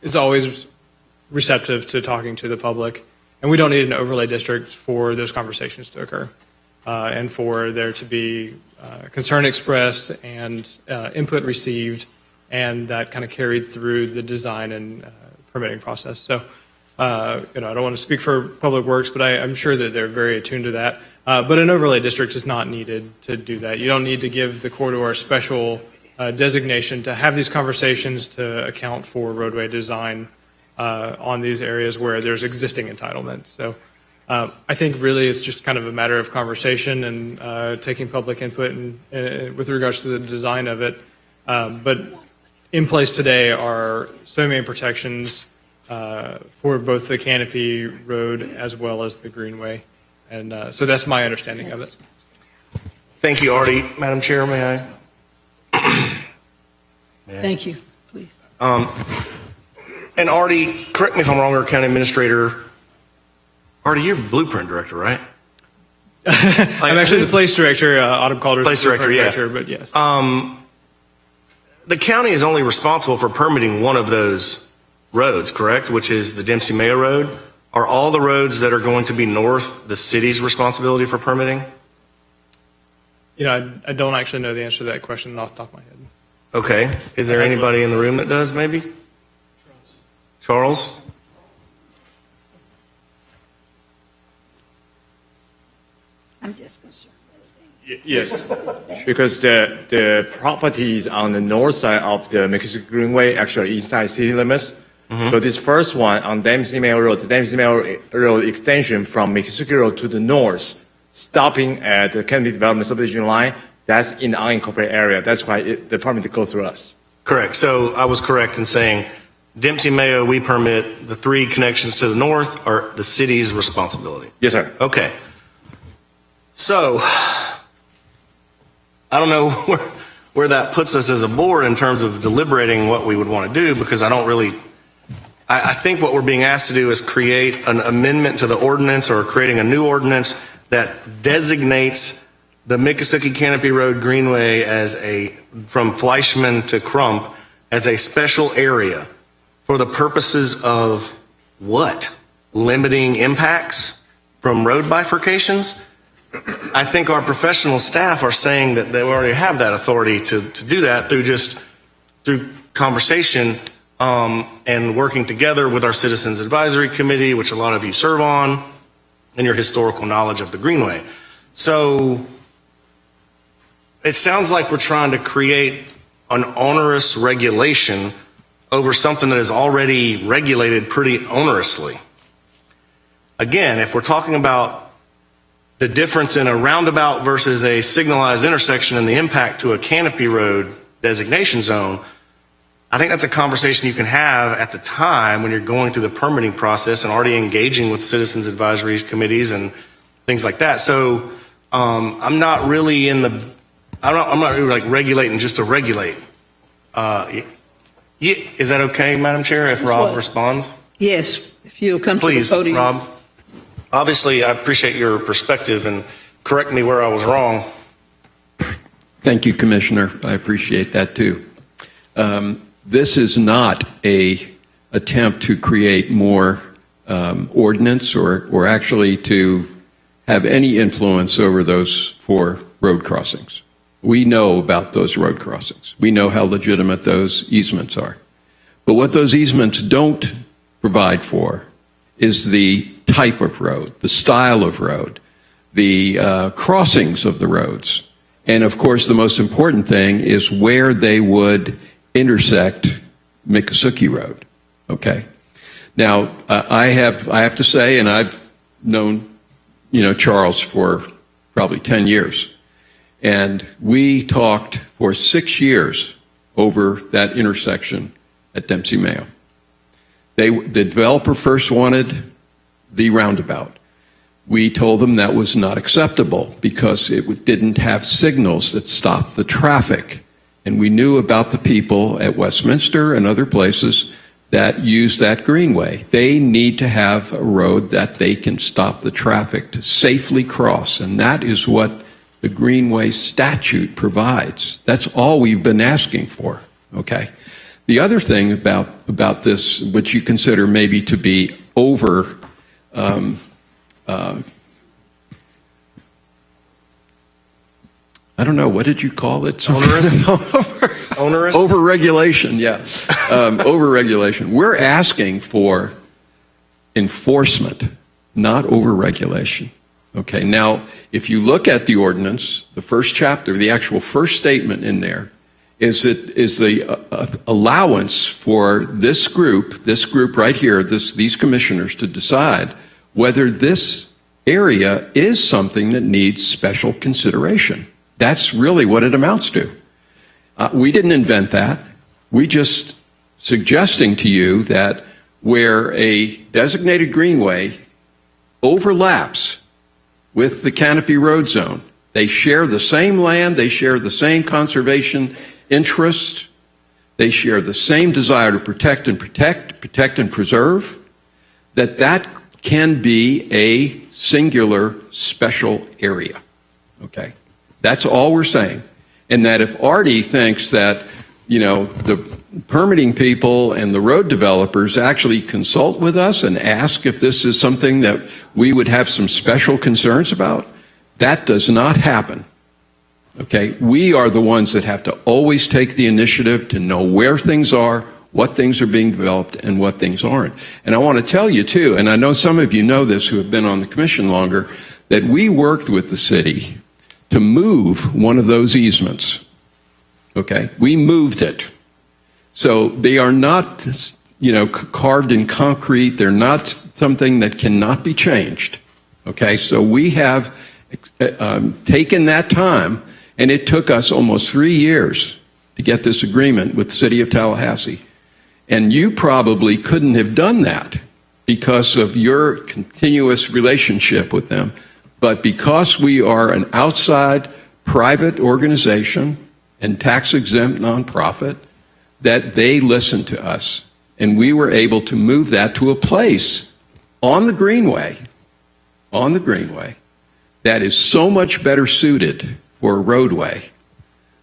is always receptive to talking to the public, and we don't need an overlay district for those conversations to occur, and for there to be concern expressed and input received, and that kind of carried through the design and permitting process. So, I don't want to speak for Public Works, but I'm sure that they're very attuned to that. But an overlay district is not needed to do that. You don't need to give the corridor a special designation to have these conversations to account for roadway design on these areas where there's existing entitlements. So I think really it's just kind of a matter of conversation and taking public input and with regards to the design of it. But in place today are so many protections for both the Canopy Road as well as the Greenway. And so that's my understanding of it. Thank you, Artie. Madam Chair, may I? Thank you. Please. And Artie, correct me if I'm wrong, or County Administrator. Artie, you're Blueprint Director, right? I'm actually the Place Director, Autumn Calder's Place Director, yeah. but yes. The county is only responsible for permitting one of those roads, correct? Which is the Dempsey Mayo Road. Are all the roads that are going to be north the city's responsibility for permitting? I don't actually know the answer to that question off the top of my head. Okay. Is there anybody in the room that does, maybe? Charles? I'm just concerned. Yes, because the properties on the north side of the McKissick Greenway actually inside city limits. Mm-hmm. So this first one on Dempsey Mayo Road, the Dempsey Mayo Road extension from McKissick Road to the north, stopping at the Kennedy Development Subdivision line, that's in the unincorporated area. That's why the permit goes through us. Correct. So I was correct in saying Dempsey Mayo, we permit. The three connections to the north are the city's responsibility. Yes, sir. Okay. So I don't know where that puts us as a board in terms of deliberating what we would want to do, because I think what we're being asked to do is create an amendment to the ordinance or creating a new ordinance that designates the Miccosukee Canopy Road Greenway from Fleischman to Crump as a special area for the purposes of what? Limiting impacts from road bifurcations? I think our professional staff are saying that they already have that authority to do that through conversation and working together with our Citizens Advisory Committee, which a lot of you serve on, and your historical knowledge of the Greenway. So it sounds like we're trying to create an onerous regulation over something that is already regulated pretty onerously. Again, if we're talking about the difference in a roundabout versus a signalized intersection and the impact to a canopy road designation zone, I think that's a conversation you can have at the time when you're going through the permitting process and already engaging with citizens advisory committees and things like that. So I'm not really I'm not really like regulating just to regulate. Is that okay, Madam Chair, if Rob responds? Yes, if you'll come Please, to the podium. Rob. Obviously, I appreciate your perspective and correct me where I was wrong. Thank you, Commissioner. I appreciate that too. This is not a attempt to create more ordinance or actually to have any influence over those 4 road crossings. We know about those road crossings. We know how legitimate those easements are. But what those easements don't provide for is the type of road, the style of road, the crossings of the roads. And of course, the most important thing is where they would intersect Miccosukee Road. Okay. Now, I have to say, and I've known, Charles for probably 10 years, and we talked for 6 years over that intersection at Dempsey Mayo. The developer first wanted the roundabout. We told them that was not acceptable because it didn't have signals that stopped the traffic. And we knew about the people at Westminster and other places that use that greenway. They need to have a road that they can stop the traffic to safely cross. And that is what the Greenway statute provides. That's all we've been asking for, okay? The other thing about this, which you consider maybe to be over, I don't know, what did you call it? Onerous? Onerous? Over-regulation, yeah. Over-regulation. We're asking for enforcement, not over-regulation. Okay, now, if you look at the ordinance, the first chapter, the actual first statement in there, is the allowance for this group right here, these commissioners to decide whether this area is something that needs special consideration. That's really what it amounts to. We didn't invent that. We just suggesting to you that where a designated greenway overlaps with the Canopy Road Zone, they share the same land, they share the same conservation interests, they share the same desire to protect and preserve, that can be a singular special area. Okay? That's all we're saying. And that if Artie thinks that, the permitting people and the road developers actually consult with us and ask if this is something that we would have some special concerns about, that does not happen. Okay? We are the ones that have to always take the initiative to know where things are, what things are being developed, and what things aren't. And I want to tell you, too, and I know some of you know this who have been on the commission longer, that we worked with the city to move one of those easements. Okay? We moved it. So they are not, carved in concrete. They're not something that cannot be changed. Okay? So we have taken that time, and it took us almost 3 years to get this agreement with the city of Tallahassee. And you probably couldn't have done that because of your continuous relationship with them. But because we are an outside private organization and tax-exempt nonprofit, that they listened to us. And we were able to move that to a place on the Greenway, that is so much better suited for a roadway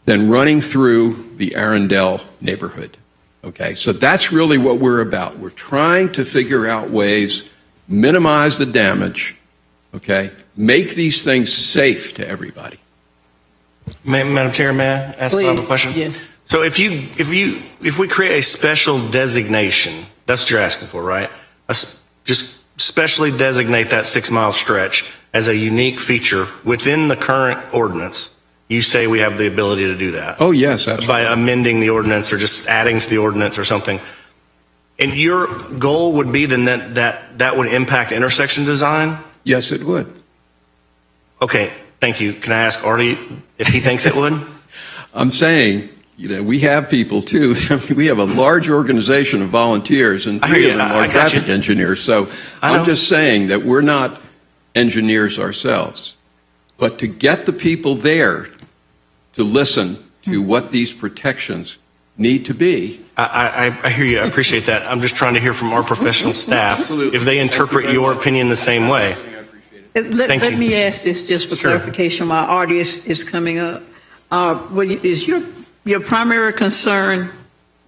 than running through the Arundel neighborhood. Okay, so that's really what we're about. We're trying to figure out ways, minimize the damage, okay, make these things safe to everybody. Madam Chair, may I ask a question? Yes. So if we create a special designation, that's what you're asking for, right? Just specially designate that 6 mile stretch as a unique feature within the current ordinance. You say we have the ability to do that. Oh, yes, absolutely. By amending the ordinance or just adding to the ordinance or something. And your goal would be then that would impact intersection design? Yes, it would. Okay, thank you. Can I ask Artie if he thinks it would? I'm saying, we have people too. We have a large organization of volunteers, and 3 of them are traffic engineers. So I'm just saying that we're not engineers ourselves. But to get the people there to listen to what these protections need to be. I hear you. I appreciate that. I'm just trying to hear from our professional staff if they interpret your opinion the same way. Let me ask this just for clarification while Artie is coming up. Is your primary concern,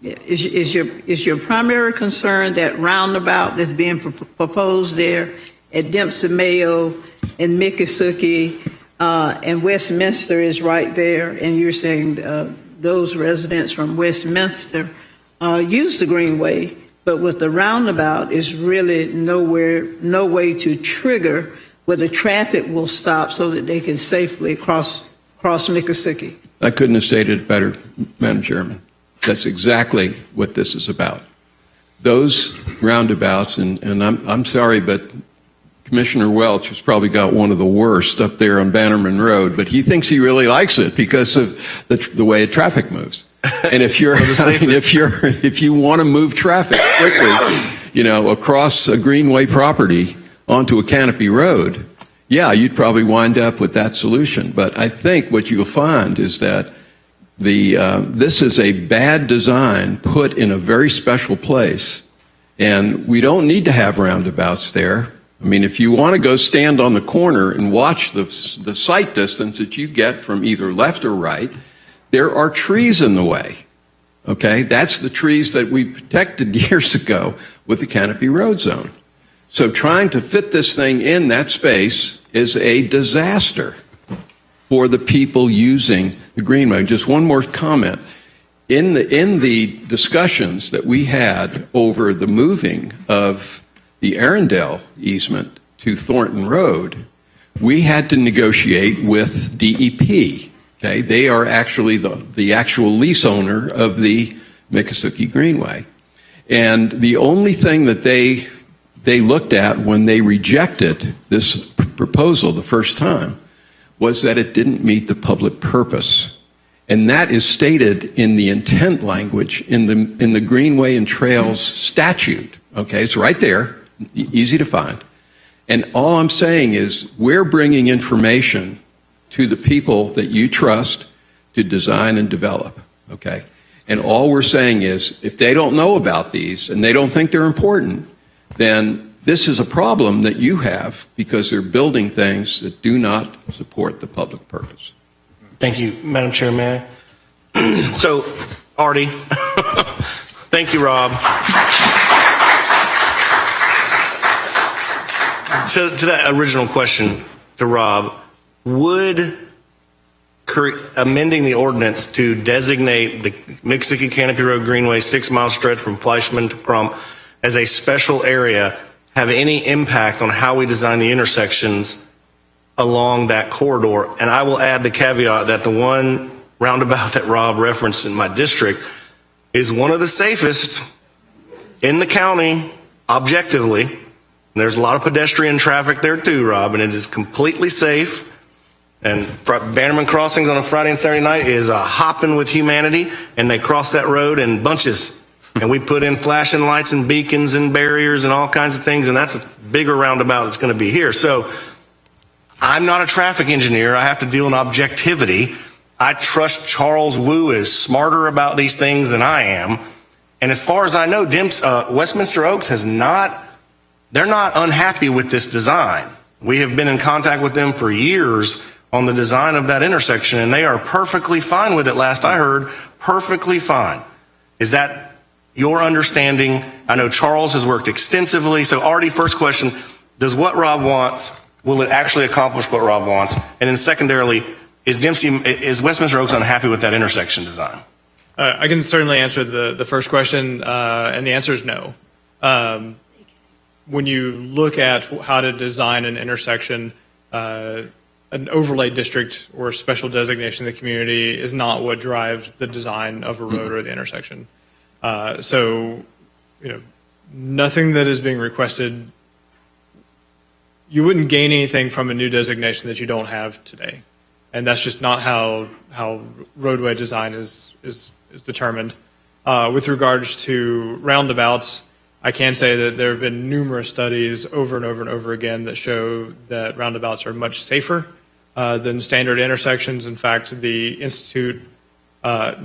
is your primary concern that roundabout that's being proposed there at Dempsey Mayo and Miccosukee and Westminster is right there, and you're saying those residents from Westminster use the Greenway, but with the roundabout is really no way to trigger where the traffic will stop so that they can safely cross Miccosukee. I couldn't have stated it better, Madam Chairman. That's exactly what this is about. Those roundabouts, and I'm sorry, but Commissioner Welch has probably got one of the worst up there on Bannerman Road, but he thinks he really likes it because of the way traffic moves. And if you want to move traffic quickly, across a Greenway property onto a Canopy Road, yeah, you'd probably wind up with that solution. But I think what you'll find is that this is a bad design put in a very special place, and we don't need to have roundabouts there. I mean, if you want to go stand on the corner and watch the sight distance that you get from either left or right, there are trees in the way. Okay, that's the trees that we protected years ago with the Canopy Road Zone. So trying to fit this thing in that space is a disaster for the people using the Greenway. Just one more comment. In the discussions that we had over the moving of the Arundel easement to Thornton Road, we had to negotiate with DEP. Okay, they are actually the actual lease owner of the Miccosukee Greenway. And the only thing that they looked at when they rejected this proposal the first time was that it didn't meet the public purpose. And that is stated in the intent language in the Greenway and Trails statute. Okay, it's right there, easy to find. And all I'm saying is we're bringing information to the people that you trust to design and develop, okay? And all we're saying is if they don't know about these and they don't think they're important, then this is a problem that you have because they're building things that do not support the public purpose. Thank you, Madam Chair. May I? So, Artie, thank you, Rob. To that original question to Rob, would amending the ordinance to designate the Miccosukee Canopy Road Greenway 6-mile stretch from Fleischman to Crump as a special area have any impact on how we design the intersections along that corridor? And I will add the caveat that the one roundabout that Rob referenced in my district is one of the safest in the county, objectively. And there's a lot of pedestrian traffic there too, Rob, and it is completely safe. And Bannerman Crossings on a Friday and Saturday night is a hopping with humanity, and they cross that road in bunches. And we put in flashing lights and beacons and barriers and all kinds of things, and that's a bigger roundabout that's going to be here. So I'm not a traffic engineer. I have to deal in objectivity. I trust Charles Wu is smarter about these things than I am. And as far as I know, Westminster Oaks they're not unhappy with this design. We have been in contact with them for years on the design of that intersection, and they are perfectly fine with it. Last I heard, perfectly fine. Is that your understanding? I know Charles has worked extensively. So Artie, first question, does what Rob wants, will it actually accomplish what Rob wants? And then secondarily, is Westminster Oaks unhappy with that intersection design? I can certainly answer the first question, and the answer is no. When you look at how to design an intersection, an overlay district or special designation in the community is not what drives the design of a road or the intersection. So, nothing that is being requested, you wouldn't gain anything from a new designation that you don't have today. And that's just not how roadway design is determined. With regards to roundabouts, I can say that there have been numerous studies over and over and over again that show that roundabouts are much safer than standard intersections. In fact, the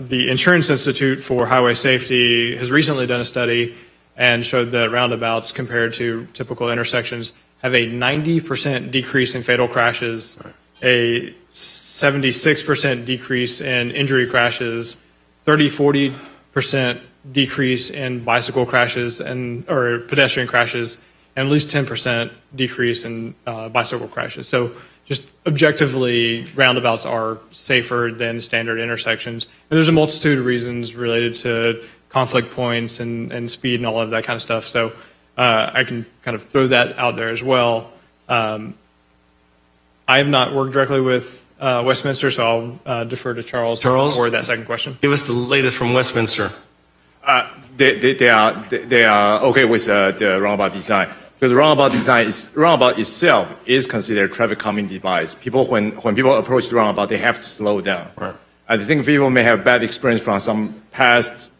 Insurance Institute for Highway Safety has recently done a study and showed that roundabouts compared to typical intersections have a 90% decrease in fatal crashes, a 76% decrease in injury crashes, 30-40% decrease in bicycle crashes or pedestrian crashes, and at least 10% decrease in bicycle crashes. So just objectively, roundabouts are safer than standard intersections. And there's a multitude of reasons related to conflict points and speed and all of that kind of stuff. So I can kind of throw that out there as well. I have not worked directly with Westminster, so I'll defer to Charles for that second question. Give us the latest from Westminster. They are okay with the roundabout design. Because roundabout itself is considered a traffic calming device. When people approach the roundabout, they have to slow down. Right. I think people may have bad experience from some past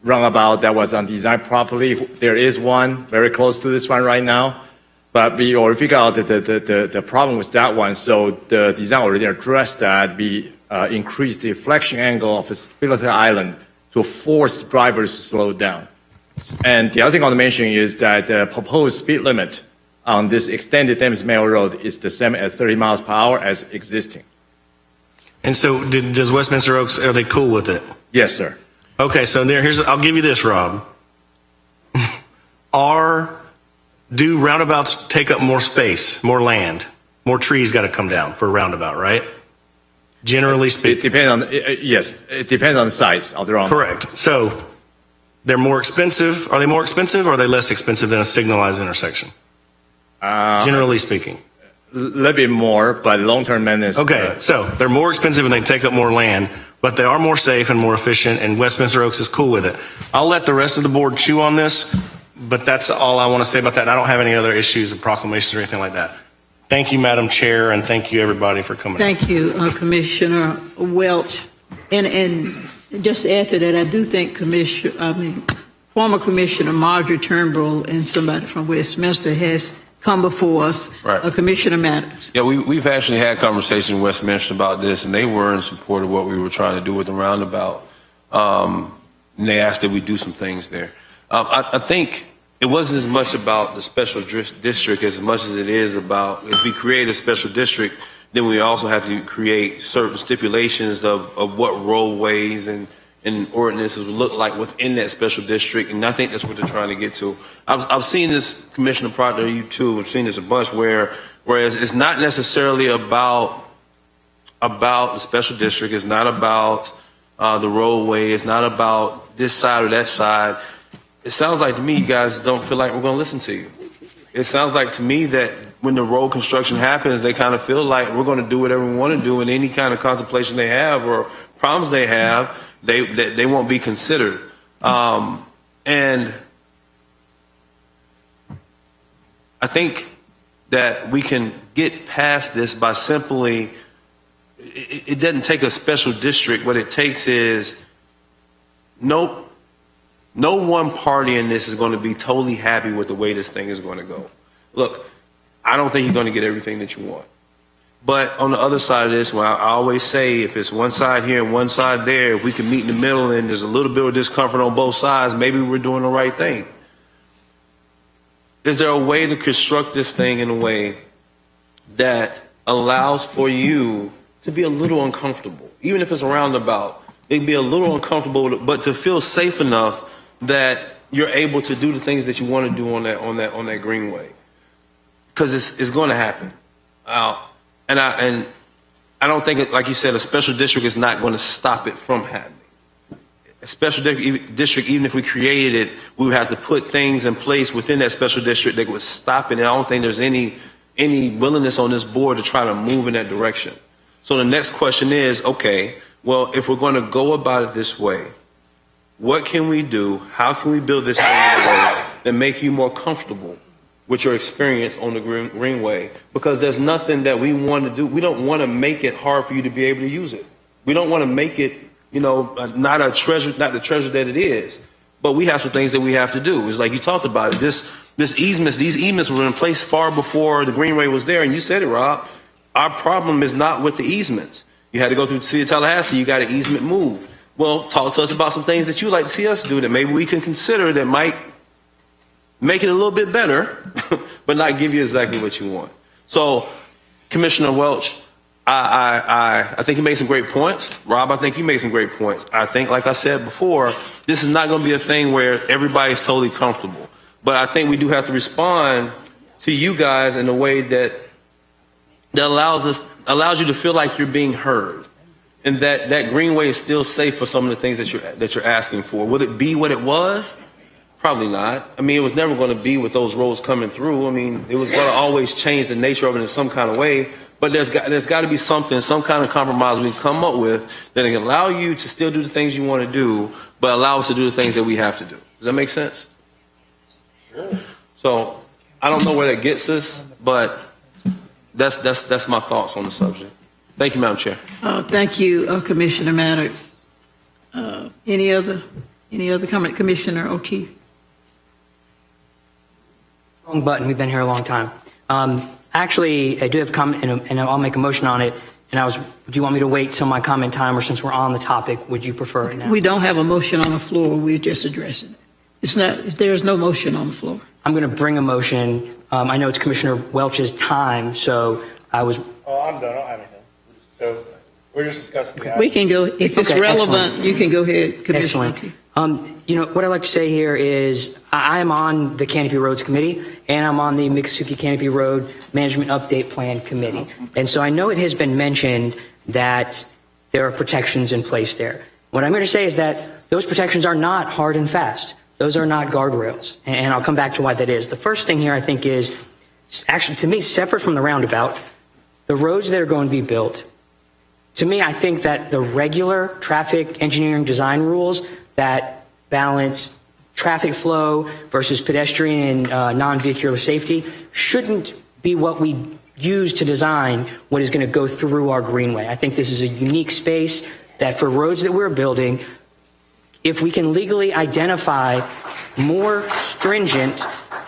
roundabout that was designed properly. There is one very close to this one right now, but we already figured out the problem with that one. So the design already addressed that. We increased the deflection angle of the Spillitor Island to force drivers to slow down. And the other thing I want to mention is that the proposed speed limit on this extended Dempsey Mill Road is the same at 30 miles per hour as existing. And so does Westminster Oaks, are they cool with it? Yes, sir. Okay, so I'll give you this, Rob. Do roundabouts take up more space, more land? More trees got to come down for a roundabout, right? Generally speaking. Yes, it depends on the size of the roundabout. Correct. So they're more expensive. Are they more expensive or are they less expensive than a signalized intersection? Generally speaking. A little bit more, but long-term maintenance. Okay, so they're more expensive and they take up more land, but they are more safe and more efficient, and Westminster Oaks is cool with it. I'll let the rest of the board chew on this, but that's all I want to say about that. I don't have any other issues of proclamations or anything like that. Thank you, Madam Chair, and thank you, everybody, for coming. Thank you, Commissioner Welch. And just to add to that, I do think former Commissioner Marjorie Turnbull and somebody from Westminster has come before us. Right. Commissioner Maddox. Yeah, we've actually had conversations in Westminster about this, and they were in support of what we were trying to do with the roundabout. And they asked that we do some things there. I think it wasn't as much about the special district as much as it is about if we create a special district, then we also have to create certain stipulations of what roadways and ordinances would look like within that special district, and I think that's what they're trying to get to. I've seen this, Commissioner Proctor, you too, I've seen this a bunch whereas it's not necessarily about the special district, it's not about the roadway, it's not about this side or that side. It sounds like to me you guys don't feel like we're going to listen to you. It sounds like to me that when the road construction happens, they kind of feel like we're going to do whatever we want to do, and any kind of contemplation they have or problems they have, they won't be considered. And I think that we can get past this by simply, it doesn't take a special district. What it takes is no one party in this is going to be totally happy with the way this thing is going to go. Look, I don't think you're going to get everything that you want. But on the other side of this, well, I always say if it's one side here and one side there, if we can meet in the middle and there's a little bit of discomfort on both sides, maybe we're doing the right thing. Is there a way to construct this thing in a way that allows for you to be a little uncomfortable? Even if it's a roundabout, it'd be a little uncomfortable, but to feel safe enough that you're able to do the things that you want to do on that greenway. Because it's going to happen. And I don't think, like you said, a special district is not going to stop it from happening. A special district, even if we created it, we would have to put things in place within that special district that would stop it. And I don't think there's any willingness on this board to try to move in that direction. So the next question is, okay, well, if we're going to go about it this way, what can we do? How can we build this thing in a way that make you more comfortable with your experience on the greenway? Because there's nothing that we want to do. We don't want to make it hard for you to be able to use it. We don't want to make it not the treasure that it is. But we have some things that we have to do. It's like you talked about it. These easements were in place far before the Greenway was there, and you said it, Rob. Our problem is not with the easements. You had to go through the city of Tallahassee. You got an easement moved. Well, talk to us about some things that you'd like to see us do that maybe we can consider that might make it a little bit better, but not give you exactly what you want. So, Commissioner Welch, I think you made some great points. Rob, I think you made some great points. I think, like I said before, this is not going to be a thing where everybody's totally comfortable. But I think we do have to respond to you guys in a way that allows you to feel like you're being heard, and that Greenway is still safe for some of the things that you're asking for. Will it be what it was? Probably not. I mean, it was never going to be with those roads coming through. I mean, it was going to always change the nature of it in some kind of way. But there's got to be something, some kind of compromise we can come up with that can allow you to still do the things you want to do, but allow us to do the things that we have to do. Does that make sense? Sure. So I don't know where that gets us, but that's my thoughts on the subject. Thank you, Madam Chair. Thank you, Commissioner Maddox. Any other comment? Commissioner O'Keefe? Wrong button. We've been here a long time. Actually, I do have a comment, and I'll make a motion on it. And do you want me to wait till my comment time, or since we're on the topic, would you prefer it now? We don't have a motion on the floor. We're just addressing it. There's no motion on the floor. I'm going to bring a motion. I know it's Commissioner Welch's time, so I was. Oh, I'm done. I don't have anything. So we're just discussing. We can go, if it's relevant, you can go ahead, Commissioner. Excellent. What I'd like to say here is I am on the Canopy Roads Committee, and I'm on the Miccosukee Canopy Road Management Update Plan Committee. And so I know it has been mentioned that there are protections in place there. What I'm going to say is that those protections are not hard and fast. Those are not guardrails. And I'll come back to why that is. The first thing here, I think, is actually, to me, separate from the roundabout, the roads that are going to be built. To me, I think that the regular traffic engineering design rules that balance traffic flow versus pedestrian and non-vehicular safety shouldn't be what we use to design what is going to go through our greenway. I think this is a unique space that for roads that we're building, if we can legally identify more stringent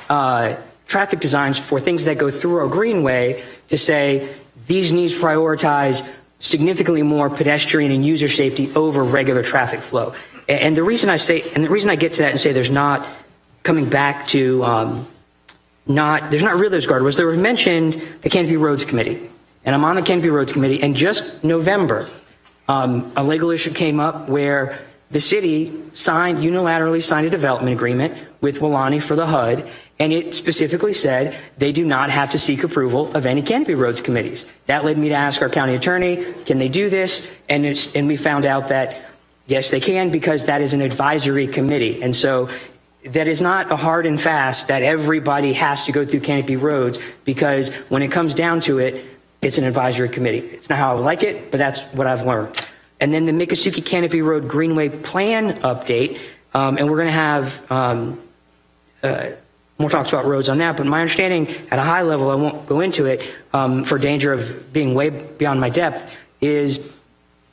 traffic designs for things that go through our greenway to say these need to prioritize significantly more pedestrian and user safety over regular traffic flow. And the reason I get to that and say there's not coming back to there's not really those guardrails. There was mentioned the Canopy Roads Committee, and I'm on the Canopy Roads Committee. And just November, a legal issue came up where the city unilaterally signed a development agreement with Wilani for the HUD, and it specifically said they do not have to seek approval of any Canopy Roads committees. That led me to ask our county attorney, can they do this? And we found out that yes, they can, because that is an advisory committee. And so that is not a hard and fast that everybody has to go through Canopy Roads, because when it comes down to it, it's an advisory committee. It's not how I would like it, but that's what I've learned. And then the Miccosukee Canopy Road Greenway Plan update, and we're going to have more talks about roads on that. But my understanding at a high level, I won't go into it for danger of being way beyond my depth, is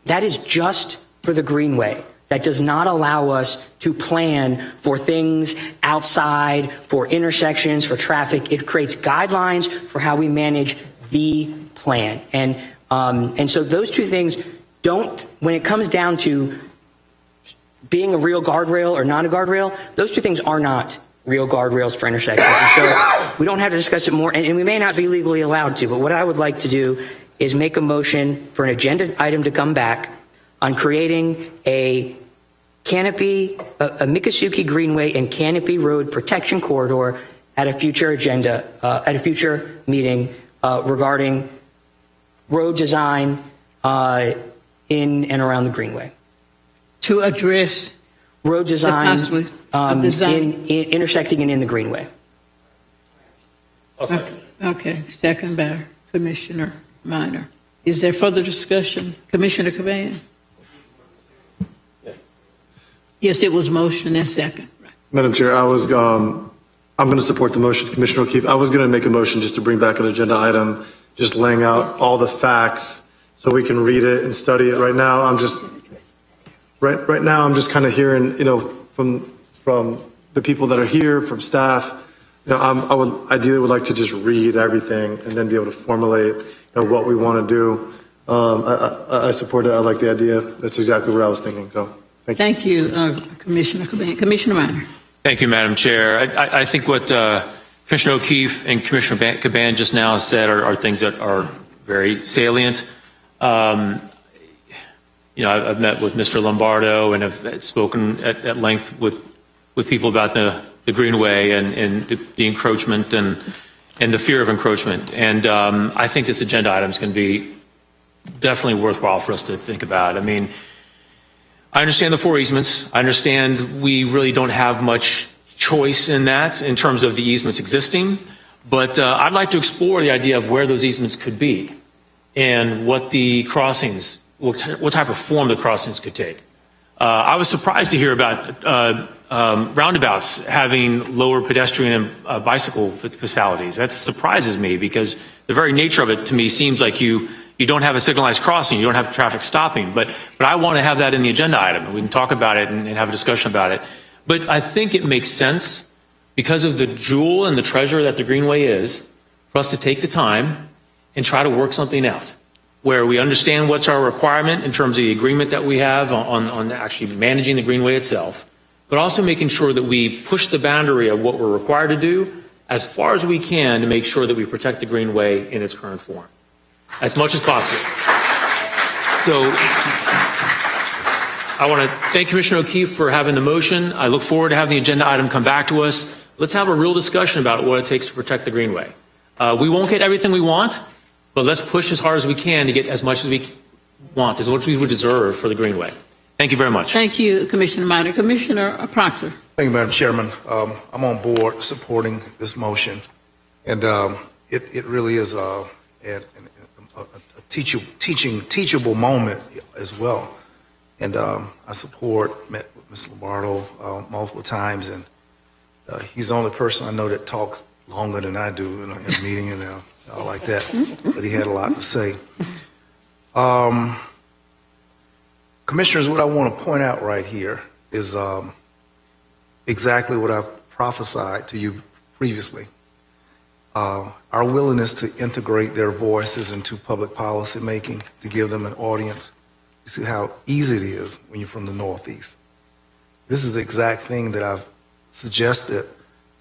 that is just for the greenway. That does not allow us to plan for things outside, for intersections, for traffic. It creates guidelines for how we manage the plan. And so those two things don't, when it comes down to being a real guardrail or not a guardrail, those two things are not real guardrails for intersections. And so we don't have to discuss it more, and we may not be legally allowed to, but what I would like to do is make a motion for an agenda item to come back on creating a Canopy, a Miccosukee Greenway and Canopy Road Protection Corridor at a future agenda, at a future meeting regarding road design in and around the Greenway. To address road design, design. In intersecting and in the Greenway. Okay, second by Commissioner Minor. Is there further discussion? Commissioner Caban? Yes, it was motion and second. Madam Chair, I'm going to support the motion, Commissioner O'Keefe. I was going to make a motion just to bring back an agenda item, just laying out all the facts so we can read it and study it. Right now, Right now, I'm just kind of hearing, from the people that are here, from staff, I would ideally would like to just read everything and then be able to formulate, what we want to do. I support it. I like the idea. That's exactly what I was thinking. So, thank you. Thank you, Commissioner Caban. Commissioner Minor. Thank you, Madam Chair. I think what Commissioner O'Keefe and Commissioner Caban just now said are things that are very salient. I've met with Mr. Lombardo and have spoken at length with people about the Greenway and the encroachment and the fear of encroachment. And I think this agenda item is going to be definitely worthwhile for us to think about. I mean, I understand the 4 easements. I understand we really don't have much choice in that in terms of the easements existing. But I'd like to explore the idea of where those easements could be and what the crossings, what type of form the crossings could take. I was surprised to hear about roundabouts having lower pedestrian and bicycle facilities. That surprises me because the very nature of it to me seems like you don't have a signalized crossing, you don't have traffic stopping, but I want to have that in the agenda item, and we can talk about it and have a discussion about it. But I think it makes sense because of the jewel and the treasure that the Greenway is for us to take the time and try to work something out where we understand what's our requirement in terms of the agreement that we have on actually managing the Greenway itself, but also making sure that we push the boundary of what we're required to do as far as we can to make sure that we protect the Greenway in its current form as much as possible. So I want to thank Commissioner O'Keefe for having the motion. I look forward to having the agenda item come back to us. Let's have a real discussion about what it takes to protect the Greenway. We won't get everything we want, but let's push as hard as we can to get as much as we want, as much as we would deserve for the Greenway. Thank you very much. Thank you, Commissioner Minor. Commissioner Proctor. Thank you, Madam Chairman. I'm on board supporting this motion, and it really is a teachable moment as well. And I met with Mr. Lombardo multiple times, and he's the only person I know that talks longer than I do in a meeting and all like that. But he had a lot to say. Commissioners, what I want to point out right here is exactly what I've prophesied to you previously. Our willingness to integrate their voices into public policy making, to give them an audience. You see how easy it is when you're from the Northeast. This is the exact thing that I've suggested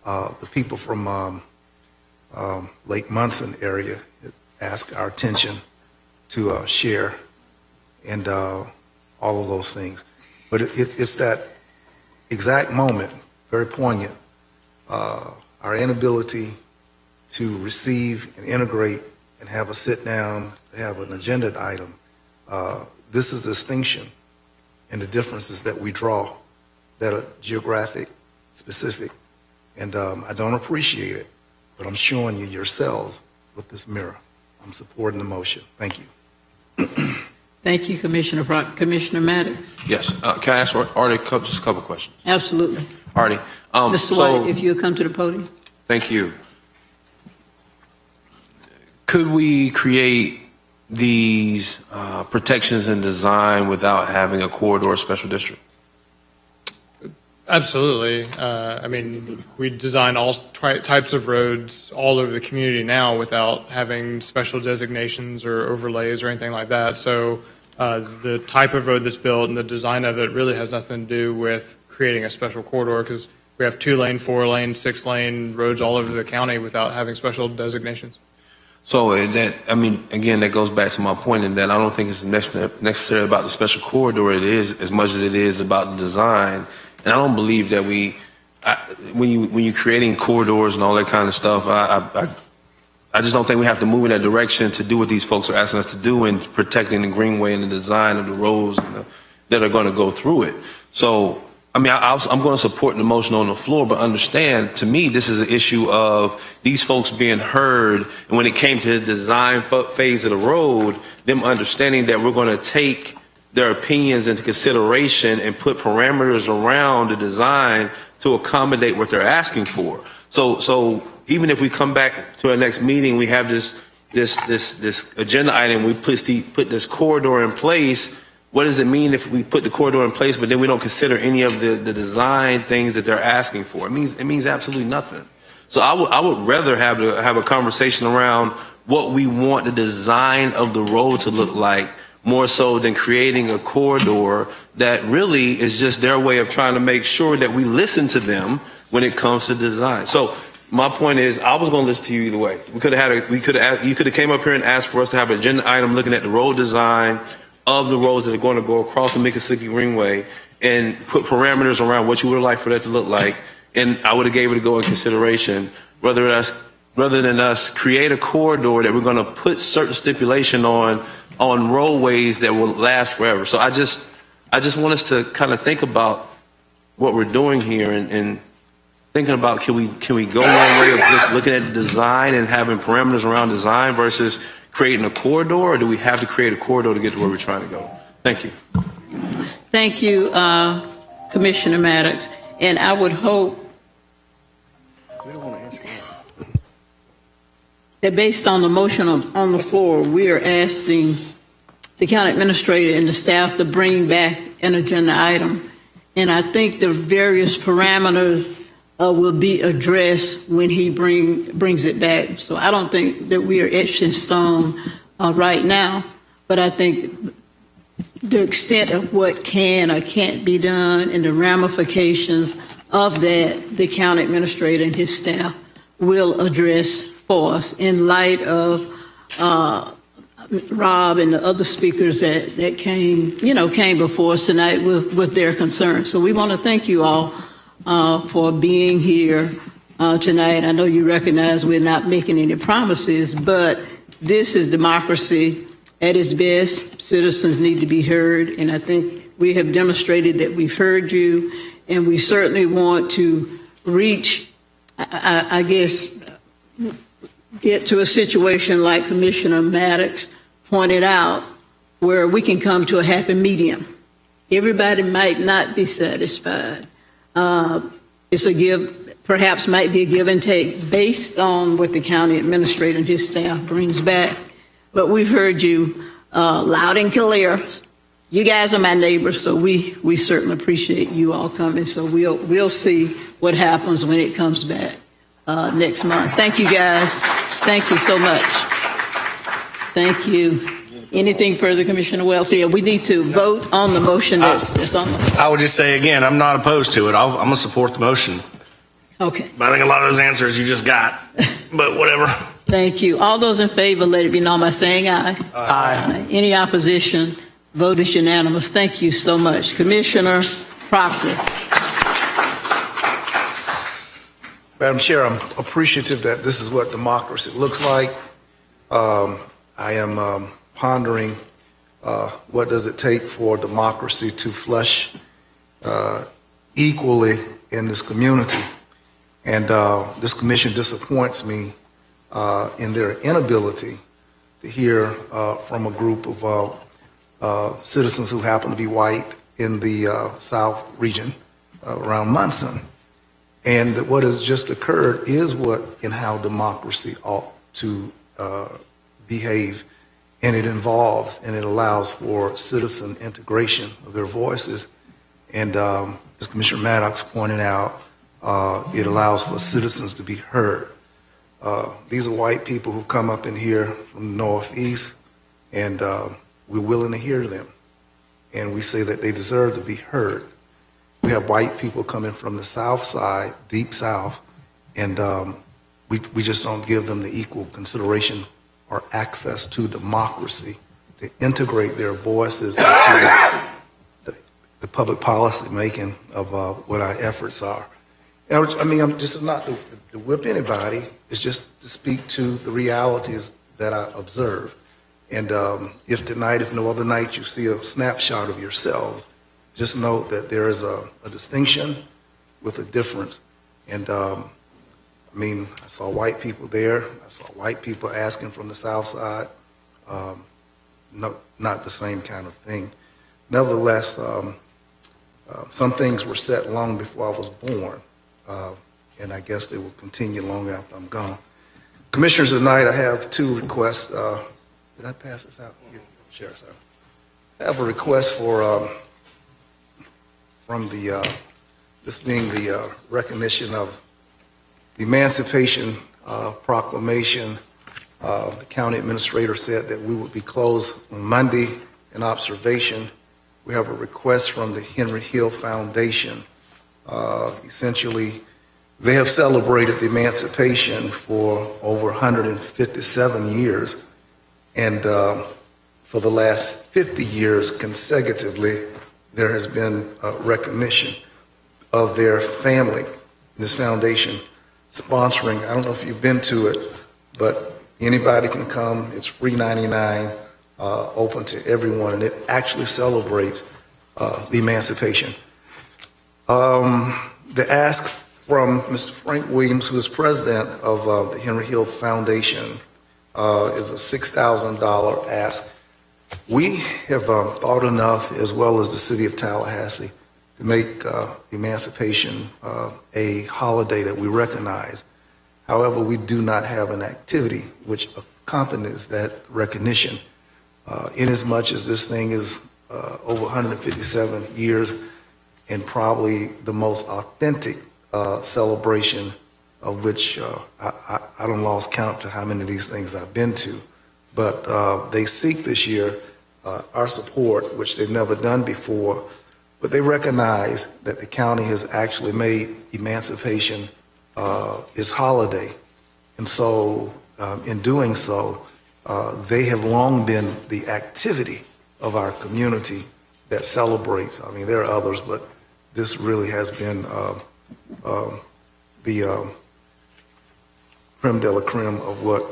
the people from Lake Munson area ask our attention to share and all of those things. But it's that exact moment, very poignant, our inability to receive and integrate and have a sit down, have an agenda item. This is the distinction and the differences that we draw that are geographic, specific. And I don't appreciate it, but I'm showing you yourselves with this mirror. I'm supporting the motion. Thank you. Thank you, Commissioner Proctor. Commissioner Maddox. Yes. Can I ask Artie just a couple questions? Absolutely. Artie. Mr. White, if you'll come to the podium. Thank you. Could we create these protections and design without having a corridor special district? Absolutely. I mean, we design all types of roads all over the community now without having special designations or overlays or anything like that. So the type of road that's built and the design of it really has nothing to do with creating a special corridor, because we have 2-lane, 4-lane, 6-lane roads all over the county without having special designations. So that, I mean, again, that goes back to my point in that I don't think it's necessarily about the special corridor. It is as much as it is about the design. And I don't believe that when you're creating corridors and all that kind of stuff, I just don't think we have to move in that direction to do what these folks are asking us to do in protecting the Greenway and the design of the roads that are going to go through it. So, I mean, I'm going to support the motion on the floor, but understand, to me, this is an issue of these folks being heard. And when it came to the design phase of the road, them understanding that we're going to take their opinions into consideration and put parameters around the design to accommodate what they're asking for. So even if we come back to our next meeting, we have this agenda item, we put this corridor in place, what does it mean if we put the corridor in place, but then we don't consider any of the design things that they're asking for? It means absolutely nothing. So I would rather have a conversation around what we want the design of the road to look like, more so than creating a corridor that really is just their way of trying to make sure that we listen to them when it comes to design. So my point is, I was going to listen to you either way. You could have came up here and asked for us to have an agenda item looking at the road design of the roads that are going to go across the Miccosukee Greenway and put parameters around what you would like for that to look like. And I would have gave it a go in consideration rather than us create a corridor that we're going to put certain stipulation on roadways that will last forever. So I just want us to kind of think about what we're doing here and thinking about can we go one way of just looking at the design and having parameters around design versus creating a corridor, or do we have to create a corridor to get to where we're trying to go? Thank you. Thank you, Commissioner Maddox. And I would hope that based on the motion on the floor, we are asking the county administrator and the staff to bring back an agenda item. And I think the various parameters will be addressed when he brings it back. So I don't think that we are etched in stone right now, but I think the extent of what can or can't be done and the ramifications of that, the county administrator and his staff will address for us in light of Rob and the other speakers that came before us tonight with their concerns. So we want to thank you all for being here tonight. I know you recognize we're not making any promises, but this is democracy at its best. Citizens need to be heard, and I think we have demonstrated that we've heard you, and we certainly want to reach, I guess, get to a situation like Commissioner Maddox pointed out, where we can come to a happy medium. Everybody might not be satisfied. Perhaps might be a give and take based on what the county administrator and his staff brings back. But we've heard you loud and clear. You guys are my neighbors, so we certainly appreciate you all coming. So we'll see what happens when it comes back next month. Thank you, guys. Thank you so much. Thank you. Anything further, Commissioner Wells? Yeah, we need to vote on the motion that's on the... I would just say again, I'm not opposed to it. I'm going to support the motion. Okay. But I think a lot of those answers you just got, but whatever. Thank you. All those in favor, let it be known by saying aye. Aye. Any opposition? Vote is unanimous. Thank you so much. Commissioner Proctor. Madam Chair, I'm appreciative that this is what democracy looks like. I am pondering what does it take for democracy to flush equally in this community. And this commission disappoints me in their inability to hear from a group of citizens who happen to be white in the South region around Munson. And what has just occurred is what and how democracy ought to behave. And it involves and it allows for citizen integration of their voices. And as Commissioner Maddox pointed out, it allows for citizens to be heard. These are white people who come up in here from the Northeast, and we're willing to hear them. And we say that they deserve to be heard. We have white people coming from the South side, deep South, and we just don't give them the equal consideration or access to democracy to integrate their voices into the public policy making of what our efforts are. And I mean, this is not to whip anybody, it's just to speak to the realities that I observe. And if tonight, if no other night, you see a snapshot of yourselves, just note that there is a distinction with a difference. And I mean, I saw white people there. I saw white people asking from the South side. No, not the same kind of thing. Nevertheless, some things were set long before I was born, and I guess they will continue long after I'm gone. Commissioners, tonight I have two requests. Did I pass this out? Yeah, share this out. I have a request for, from the, this being the recognition of the Emancipation Proclamation. The county administrator said that we would be closed on Monday in observation. We have a request from the Henry Hill Foundation. Essentially, they have celebrated the emancipation for over 157 years, and for the last 50 years consecutively, there has been a recognition of their family, this foundation sponsoring. I don't know if you've been to it, but anybody can come. It's free 99, open to everyone, and it actually celebrates the emancipation. The ask from Mr. Frank Williams, who is president of the Henry Hill Foundation, is a $6,000 ask. We have thought enough, as well as the city of Tallahassee, to make emancipation a holiday that we recognize. However, we do not have an activity which accompanies that recognition. Inasmuch as this thing is over 157 years and probably the most authentic celebration of which I don't lost count to how many of these things I've been to. But they seek this year our support, which they've never done before, but they recognize that the county has actually made emancipation its holiday. And so in doing so, they have long been the activity of our community that celebrates. I mean, there are others, but this really has been the creme de la creme of what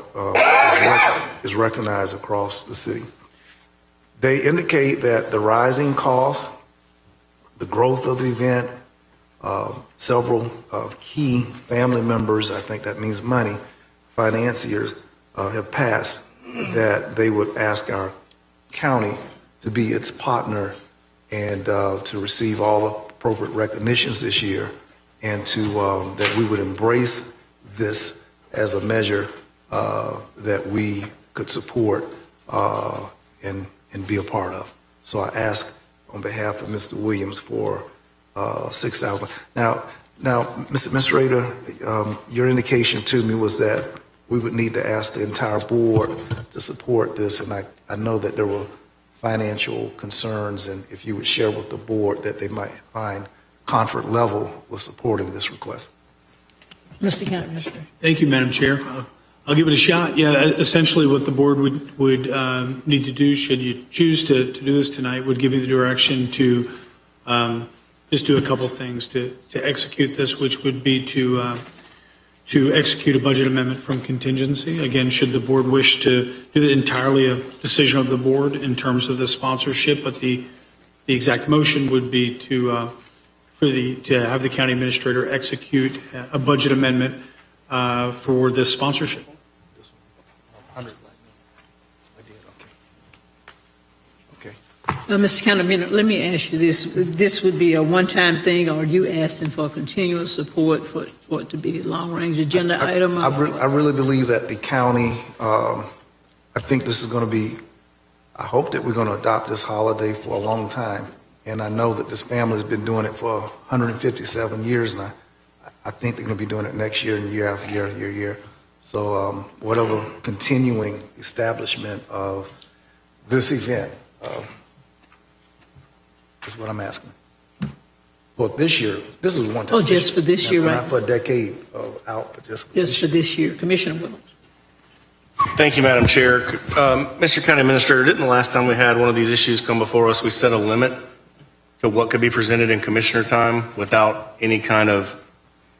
is recognized across the city. They indicate that the rising costs, the growth of the event, several key family members, I think that means money, financiers, have passed that they would ask our county to be its partner and to receive all the appropriate recognitions this year, and to that we would embrace this as a measure that we could support and be a part of. So I ask on behalf of Mr. Williams for $6,000. Now, Mr. Administrator, your indication to me was that we would need to ask the entire board to support this, and I know that there were financial concerns, and if you would share with the board that they might find comfort level with supporting this request. Mr. County Administrator. Thank you, Madam Chair. I'll give it a shot. Yeah, essentially what the board would need to do, should you choose to do this tonight, would give you the direction to just do a couple things to execute this, which would be to execute a budget amendment from contingency. Again, should the board wish to do that, entirely a decision of the board in terms of the sponsorship, but the exact motion would be to have the county administrator execute a budget amendment for this sponsorship. Mr. County Administrator, let me ask you this. This would be a one-time thing, or are you asking for continuous support for it to be a long-range agenda item? I really believe that the county, I think this is going to be, I hope that we're going to adopt this holiday for a long time. And I know that this family has been doing it for 157 years now. I think they're going to be doing it next year and year after year. So whatever continuing establishment of this event is what I'm asking. Well, this year, this is one time. Oh, just for this year, right? Not for a decade out, but just for this year. Commissioner Williams. Thank you, Madam Chair. Mr. County Administrator, didn't the last time we had one of these issues come before us, we set a limit to what could be presented in commissioner time without any kind of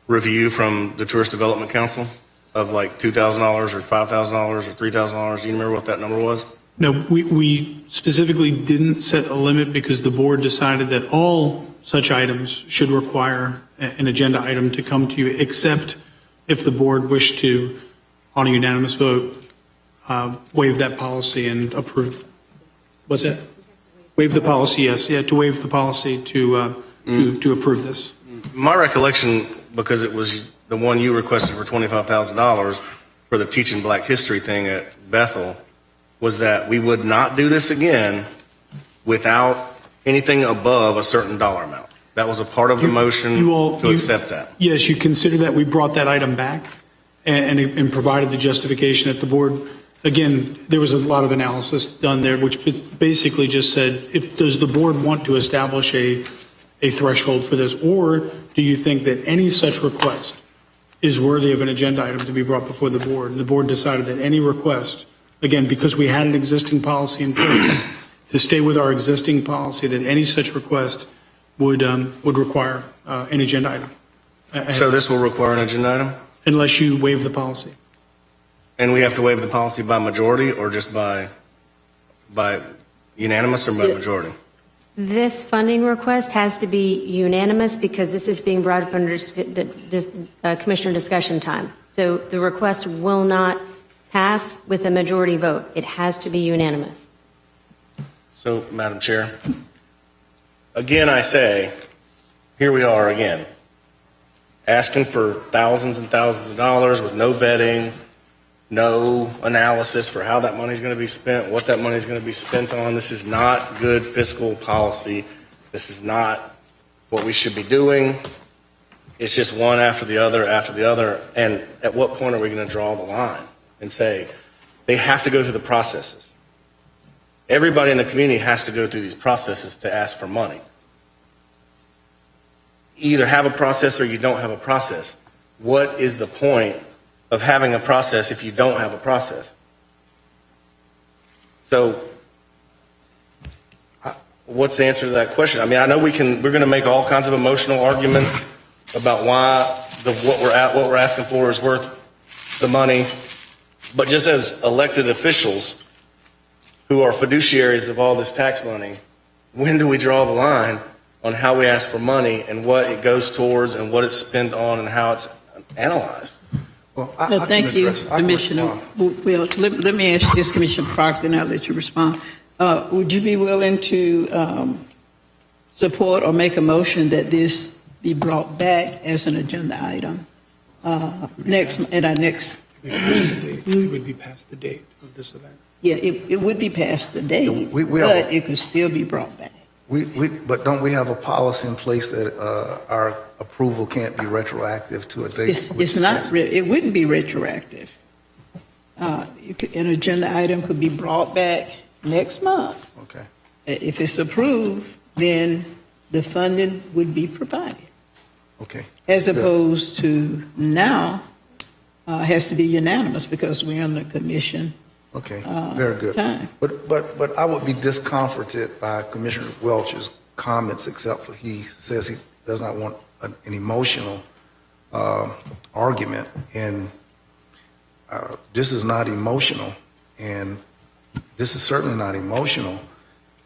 review from the Tourist Development Council of like $2,000 or $5,000 or $3,000? Do you remember what that number was? No, we specifically didn't set a limit because the board decided that all such items should require an agenda item to come to you, except if the board wished to, on a unanimous vote, waive that policy and approve. What's that? Waive the policy, yes. Yeah, to waive the policy to approve this. My recollection, because it was the one you requested for $25,000 for the Teaching Black History thing at Bethel, was that we would not do this again without anything above a certain dollar amount. That was a part of the motion to accept that. Yes, you consider that we brought that item back and provided the justification at the board. Again, there was a lot of analysis done there, which basically just said, does the board want to establish a threshold for this? Or do you think that any such request is worthy of an agenda item to be brought before the board? And the board decided that any request, again, because we had an existing policy in place, to stay with our existing policy, that any such request would require an agenda item. So this will require an agenda item? Unless you waive the policy. And we have to waive the policy by majority or just by unanimous or by majority? This funding request has to be unanimous because this is being brought up under commissioner discussion time. So the request will not pass with a majority vote. It has to be unanimous. So, Madam Chair, again, I say, here we are again, asking for thousands and thousands of dollars with no vetting, no analysis for how that money is going to be spent, what that money is going to be spent on. This is not good fiscal policy. This is not what we should be doing. It's just one after the other after the other. And at what point are we going to draw the line and say they have to go through the processes? Everybody in the community has to go through these processes to ask for money. You either have a process or you don't have a process. What is the point of having a process if you don't have a process? So, what's the answer to that question? I mean, I know we're going to make all kinds of emotional arguments about why what we're asking for is worth the money, but just as elected officials who are fiduciaries of all this tax money, when do we draw the line on how we ask for money and what it goes towards and what it's spent on and how it's analyzed? Well, Thank you, Commissioner. Well, let me ask this, Commissioner Proctor, and I'll let you respond. Would you be willing to support or make a motion that this be brought back as an agenda item at our next? It would be past the date of this event. Yeah, it would be past the date, but it could still be brought back. But don't we have a policy in place that our approval can't be retroactive to a date? It's not. It wouldn't be retroactive. An agenda item could be brought back next month. Okay. If it's approved, then the funding would be provided. Okay. As opposed to now, it has to be unanimous because we're on the commission. Okay, very good. Time. But I would be discomforted by Commissioner Welch's comments, except for he says he does not want an emotional argument, and this is not emotional, and this is certainly not emotional.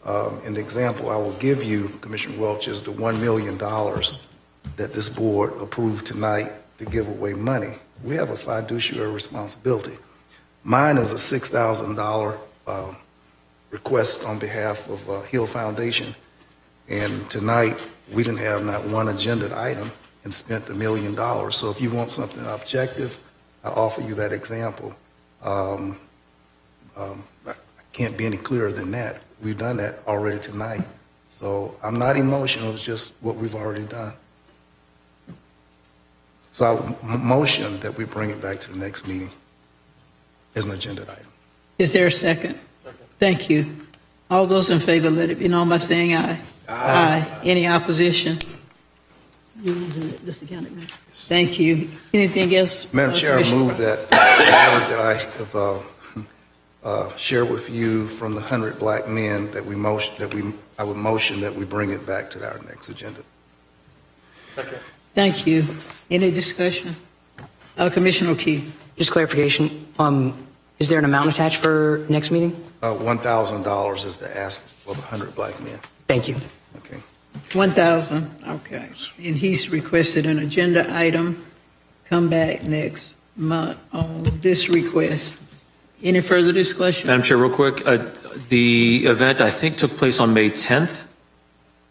And the example I will give you, Commissioner Welch, is the $1 million that this board approved tonight to give away money. We have a fiduciary responsibility. Mine is a $6,000 request on behalf of Hill Foundation. And tonight, we didn't have not one agenda item and spent $1 million. So if you want something objective, I offer you that example. I can't be any clearer than that. We've done that already tonight. So I'm not emotional, it's just what we've already done. So I motion that we bring it back to the next meeting as an agenda item. Is there a second? Thank you. All those in favor, let it be known by saying aye. Aye. Any opposition? Thank you. Anything else? Madam Chair, I move that that I have shared with you from the 100 black men that I would motion that we bring it back to our next agenda. Thank you. Any discussion? Commissioner O'Keefe. Just clarification, is there an amount attached for next meeting? $1,000 is the ask for the 100 black men. Thank you. Okay. 1,000, okay. And he's requested an agenda item, come back next month on this request. Any further discussion? Madam Chair, real quick, the event, I think, took place on May 10th.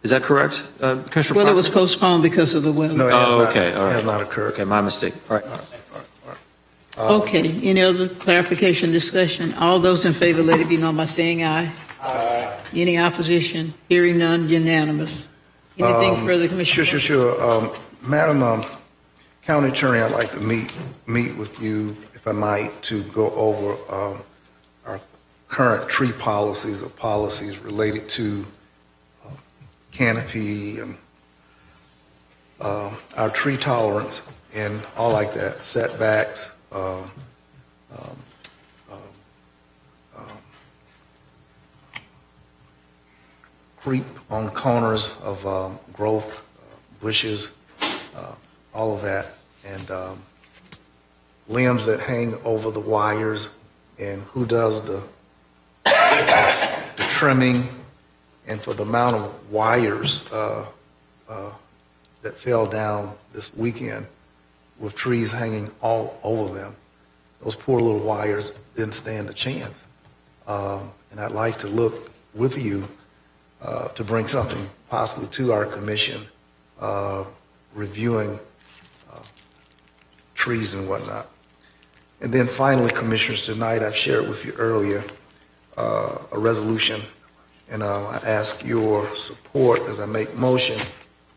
Is that correct, Commissioner Well, it Proctor? was postponed because of the weather. No, it has not, okay, all right. it has not occurred. Okay, my mistake. All right. Okay, any other clarification, discussion? All those in favor, let it be known by saying aye. Aye. Any opposition? Hearing none, unanimous. Anything further, Commissioner? Sure. Madam County Attorney, I'd like to meet with you, if I might, to go over our current tree policies or policies related to canopy and our tree tolerance and all like that, setbacks, creep on corners of growth, bushes, all of that, and limbs that hang over the wires, and who does the trimming, and for the amount of wires that fell down this weekend with trees hanging all over them. Those poor little wires didn't stand a chance. And I'd like to look with you to bring something possibly to our commission, reviewing trees and whatnot. And then finally, Commissioners, tonight I've shared with you earlier a resolution, and I ask your support as I make motion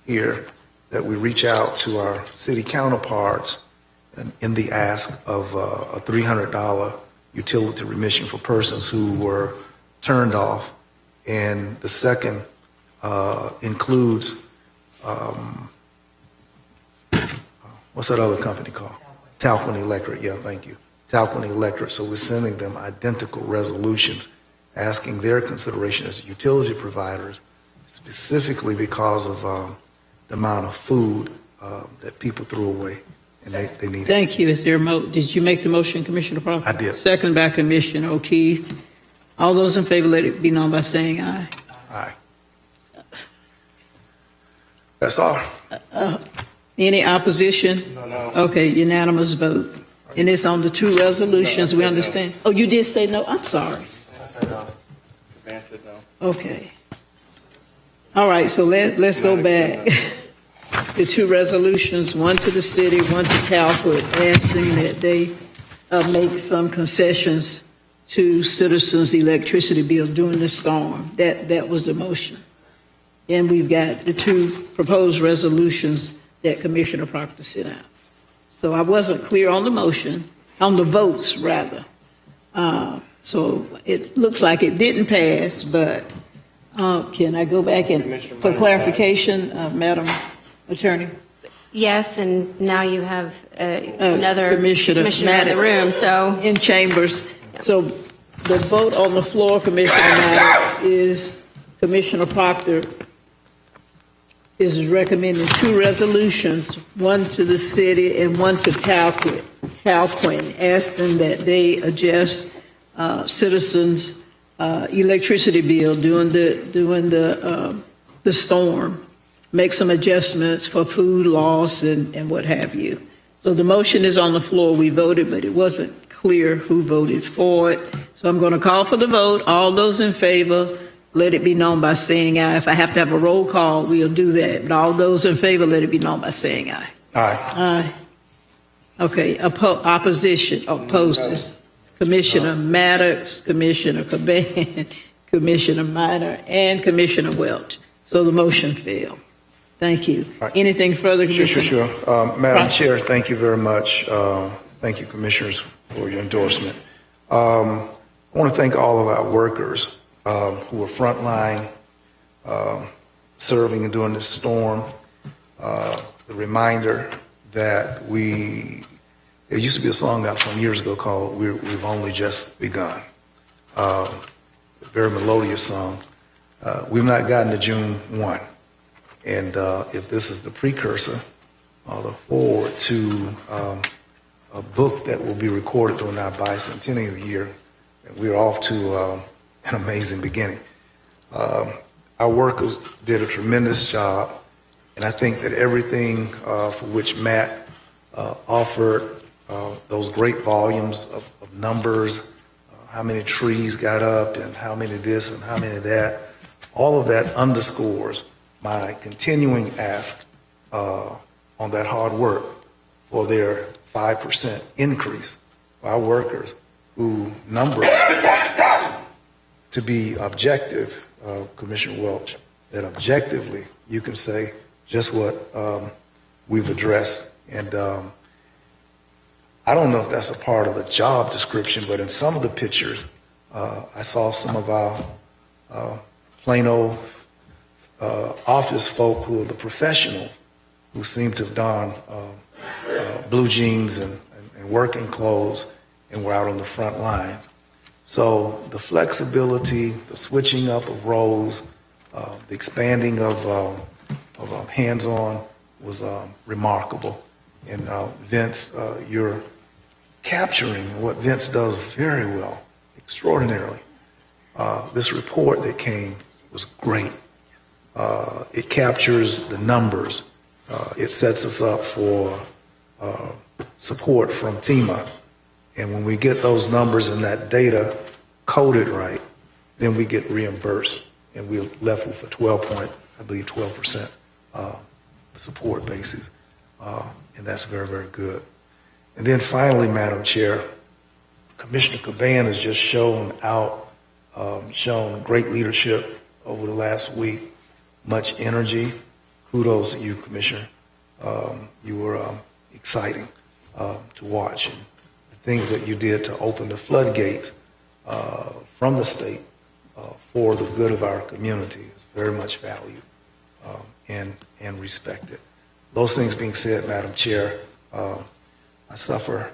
here that we reach out to our city counterparts in the ask of a $300 utility remission for persons who were turned off. And the second includes, what's that other company called? Talcott Electric, yeah, thank you. Talcott Electric, so we're sending them identical resolutions, asking their consideration as utility providers, specifically because of the amount of food that people threw away, and they need it. Thank you. Is there did you make the motion, Commissioner Proctor? I did. Second by Commissioner O'Keefe. All those in favor, let it be known by saying aye. Aye. That's all. Any opposition? No. Okay, unanimous vote. And it's on the two resolutions, we understand? Oh, you did say no? I'm sorry. I said no. Man said no. Okay. All right, so let's go back. The two resolutions, one to the city, one to Talcott, asking that they make some concessions to citizens' electricity bill during the storm. That was the motion. And we've got the two proposed resolutions that Commissioner Proctor sent out. So I wasn't clear on the motion, on the votes rather. So it looks like it didn't pass, but can I go back and, for clarification, Madam Attorney? Yes, and now you have another Commissioner in the Maddox room, so. in chambers. So the vote on the floor, Commissioner Maddox, is Commissioner Proctor is recommending two resolutions, one to the city and one to Talcott, asking that they adjust citizens' electricity bill during the storm, make some adjustments for food loss and what have you. So the motion is on the floor. We voted, but it wasn't clear who voted for it. So I'm going to call for the vote. All those in favor, let it be known by saying aye. If I have to have a roll call, we'll do that. But all those in favor, let it be known by saying aye. Aye. Aye. Okay, opposition, opposes. Commissioner Maddox, Commissioner Caban, Commissioner Minor, and Commissioner Welch. So the motion failed. Thank you. Anything further, Commissioner? Sure. Madam Chair, thank you very much. Thank you, Commissioners, for your endorsement. I want to thank all of our workers who were frontline, serving and during this storm. The reminder that there used to be a song out some years ago called We've Only Just Begun. A very melodious song. We've not gotten to June 1. And if this is the precursor, I look forward to a book that will be recorded during our bicentennial year. And we're off to an amazing beginning. Our workers did a tremendous job, and I think that everything for which Matt offered, those great volumes of numbers, how many trees got up and how many this and how many that, all of that underscores my continuing ask on that hard work for their 5% increase for our workers who numbers, to be objective, Commissioner Welch, that objectively you can say just what we've addressed. And I don't know if that's a part of the job description, but in some of the pictures, I saw some of our plain old office folk who are the professionals who seem to have donned blue jeans and working clothes and were out on the front lines. So the flexibility, the switching up of roles, the expanding of hands-on was remarkable. And Vince, you're capturing what Vince does very well, extraordinarily. This report that came was great. It captures the numbers. It sets us up for support from FEMA. And when we get those numbers and that data coded right, then we get reimbursed. And we're left with a 12% support basis. And that's very, very good. And then finally, Madam Chair, Commissioner Caban has just shown great leadership over the last week, much energy. Kudos to you, Commissioner. You were exciting to watch. And the things that you did to open the floodgates from the state for the good of our community is very much valued and respected. Those things being said, Madam Chair, I suffer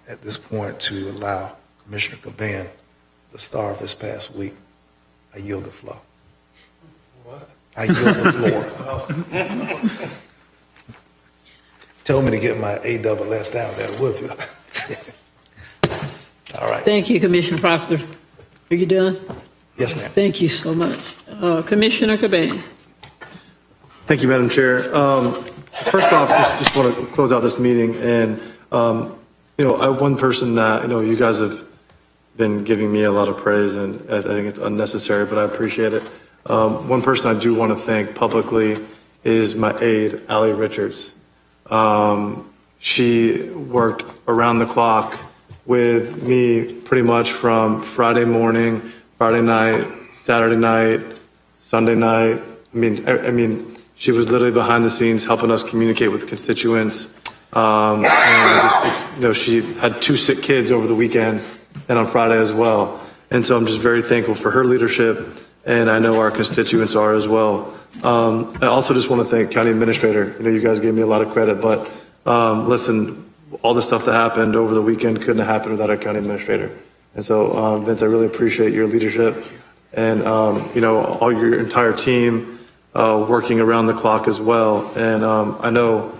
at this point to allow Commissioner Caban the star of this past week. I yield the floor. What? I yield the floor. Tell me to get my ASS down there at Woodville. All right. Thank you, Commissioner Proctor. Are you done? Yes, ma'am. Thank you so much. Commissioner Caban. Thank you, Madam Chair. First off, just want to close out this meeting. And, one person that, you guys have been giving me a lot of praise, and I think it's unnecessary, but I appreciate it. One person I do want to thank publicly is my aide, Allie Richards. She worked around the clock with me pretty much from Friday morning, Friday night, Saturday night, Sunday night. I mean, she was literally behind the scenes helping us communicate with constituents. She had 2 sick kids over the weekend and on Friday as well. And so I'm just very thankful for her leadership, and I know our constituents are as well. I also just want to thank County Administrator. You guys gave me a lot of credit, but listen, all the stuff that happened over the weekend couldn't have happened without our County Administrator. And so, Vince, I really appreciate your leadership and, all your entire team working around the clock as well. And I know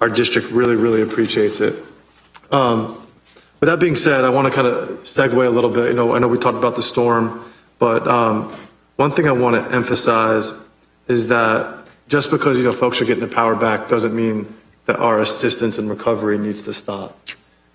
our district really, really appreciates it. With that being said, I want to kind of segue a little bit. I know we talked about the storm, but one thing I want to emphasize is that just because, folks are getting the power back doesn't mean that our assistance and recovery needs to stop.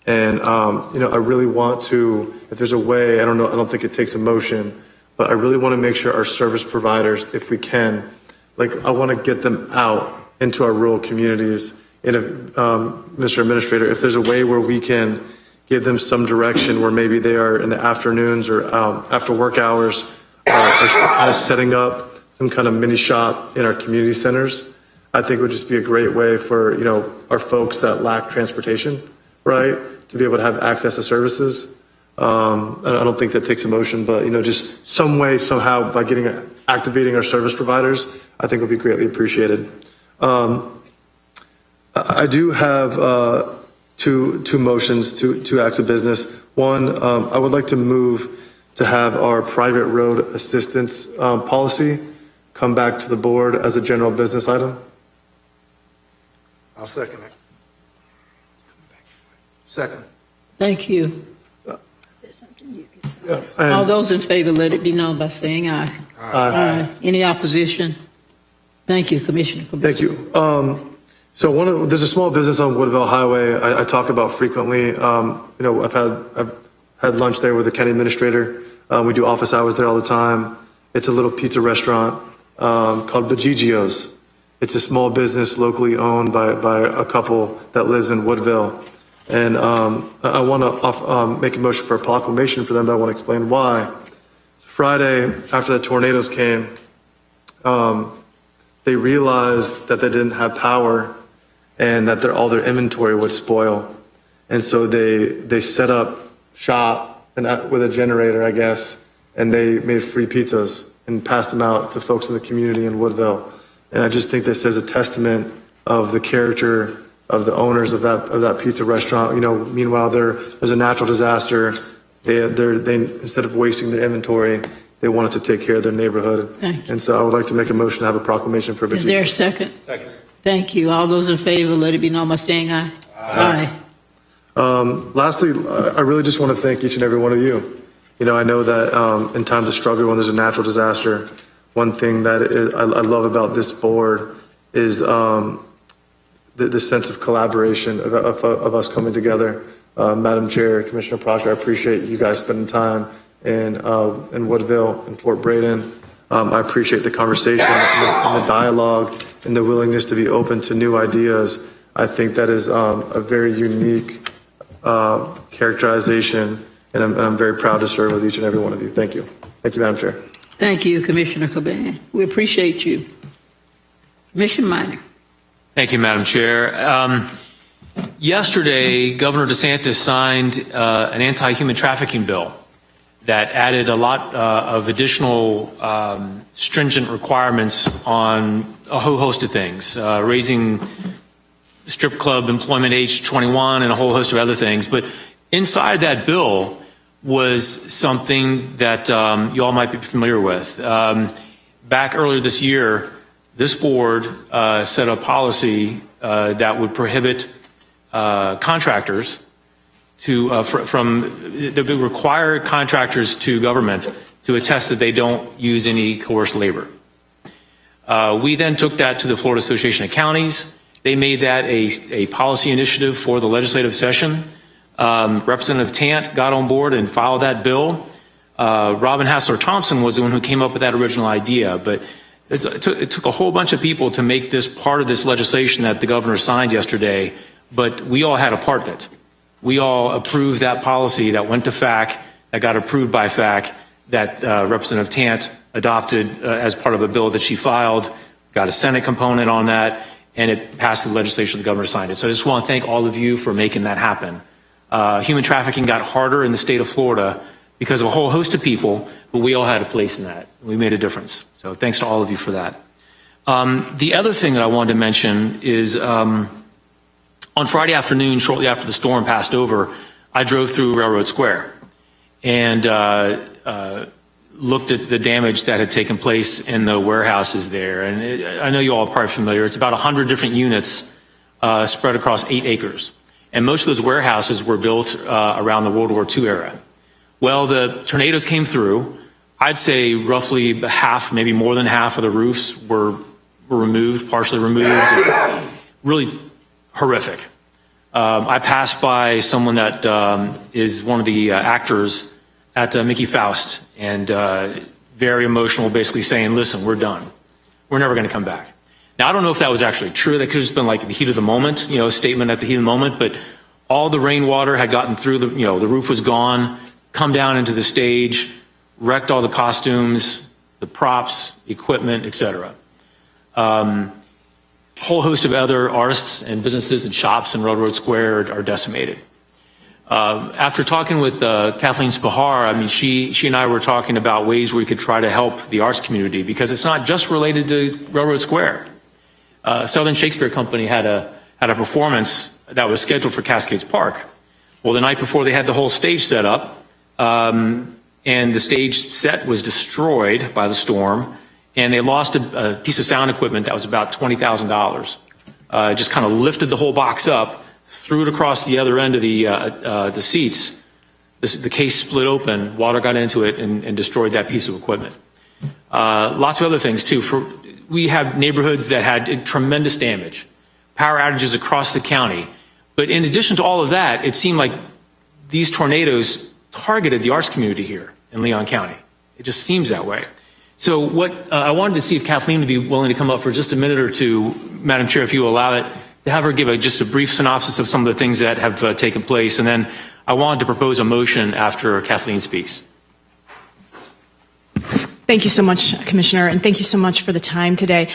And, I really want to, if there's a way, I don't think it takes a motion, but I really want to make sure our service providers, if we can, I want to get them out into our rural communities. Mr. Administrator, if there's a way where we can give them some direction where maybe they are in the afternoons or after work hours, or kind of setting up some kind of mini shop in our community centers, I think would just be a great way for, our folks that lack transportation, right, to be able to have access to services. I don't think that takes a motion, but, just some way, somehow, by activating our service providers, I think would be greatly appreciated. I do have two motions, two acts of business. One, I would like to move to have our private road assistance policy come back to the board as a general business item. I'll second it. Second. Thank you. And- All those in favor, let it be known by saying aye. Aye. Any opposition? Thank you, Commissioner. Thank you. So there's a small business on Woodville Highway I talk about frequently. I've had lunch there with the county administrator. We do office hours there all the time. It's a little pizza restaurant called Bajigio's. It's a small business locally owned by a couple that lives in Woodville. And I want to make a motion for a proclamation for them, but I want to explain why. Friday, after the tornadoes came, they realized that they didn't have power and that all their inventory would spoil. And so they set up shop with a generator, I guess, and they made free pizzas and passed them out to folks in the community in Woodville. And I just think this is a testament of the character of the owners of that pizza restaurant. You know, meanwhile, there's a natural disaster. They instead of wasting their inventory, they wanted to take care of their neighborhood. And so I would like to make a motion to have a proclamation for Is there a second? Second. Thank you. All those in favor, let it be known by saying aye. Aye. Lastly, I really just want to thank each and every one of you. You know, I know that in times of struggle, when there's a natural disaster, one thing that I love about this board is the sense of collaboration of us coming together. Madam Chair, Commissioner Proctor, I appreciate you guys spending time in Woodville and Fort Braden. I appreciate the conversation and the dialogue and the willingness to be open to new ideas. I think that is a very unique characterization, and I'm very proud to serve with each and every one of you. Thank you. Thank you, Madam Chair. Thank you, Commissioner Caban. We appreciate you. Commissioner Minor. Thank you, Madam Chair. Yesterday, Governor DeSantis signed an anti-human trafficking bill that added a lot of additional stringent requirements on a whole host of things, raising strip club employment age 21 and a whole host of other things. But inside that bill was something that you all might be familiar with. Back earlier this year, this board set a policy that would prohibit contractors that would require contractors to government to attest that they don't use any coerced labor. We then took that to the Florida Association of Counties. They made that a policy initiative for the legislative session. Representative Tant got on board and filed that bill. Robin Hassler Thompson was the one who came up with that original idea, but it took a whole bunch of people to make this part of this legislation that the governor signed yesterday, but we all had a part in it. We all approved that policy that went to FAC, that got approved by FAC, that Representative Tant adopted as part of a bill that she filed, got a Senate component on that, and it passed the legislation, the governor signed it. So I just want to thank all of you for making that happen. Human trafficking got harder in the state of Florida because of a whole host of people, but we all had a place in that. We made a difference. So thanks to all of you for that. The other thing that I wanted to mention is on Friday afternoon, shortly after the storm passed over, I drove through Railroad Square and looked at the damage that had taken place in the warehouses there. And I know you all are probably familiar. It's about 100 different units spread across 8 acres. And most of those warehouses were built around the World War II era. Well, the tornadoes came through. I'd say roughly half, maybe more than half of the roofs were removed, partially removed. Really horrific. I passed by someone that is one of the actors at Mickey Faust, and very emotional, basically saying, listen, we're done. We're never going to come back. Now, I don't know if that was actually true. That could have just been like the heat of the moment, a statement at the heat of the moment, but all the rainwater had gotten through, the roof was gone, come down into the stage, wrecked all the costumes, the props, equipment, etc. Whole host of other artists and businesses and shops in Railroad Square are decimated. After talking with Kathleen Spahar, she and I were talking about ways we could try to help the arts community, because it's not just related to Railroad Square. Southern Shakespeare Company had a performance that was scheduled for Cascades Park. Well, the night before, they had the whole stage set up, and the stage set was destroyed by the storm, and they lost a piece of sound equipment that was about $20,000. Just kind of lifted the whole box up, threw it across the other end of the seats. The case split open, water got into it, and destroyed that piece of equipment. Lots of other things, too. We have neighborhoods that had tremendous damage, power outages across the county. But in addition to all of that, it seemed like these tornadoes targeted the arts community here in Leon County. It just seems that way. So what I wanted to see if Kathleen would be willing to come up for just a minute or two, Madam Chair, if you will allow it, to have her give just a brief synopsis of some of the things that have taken place. And then I wanted to propose a motion after Kathleen speaks. Thank you so much, Commissioner, and thank you so much for the time today.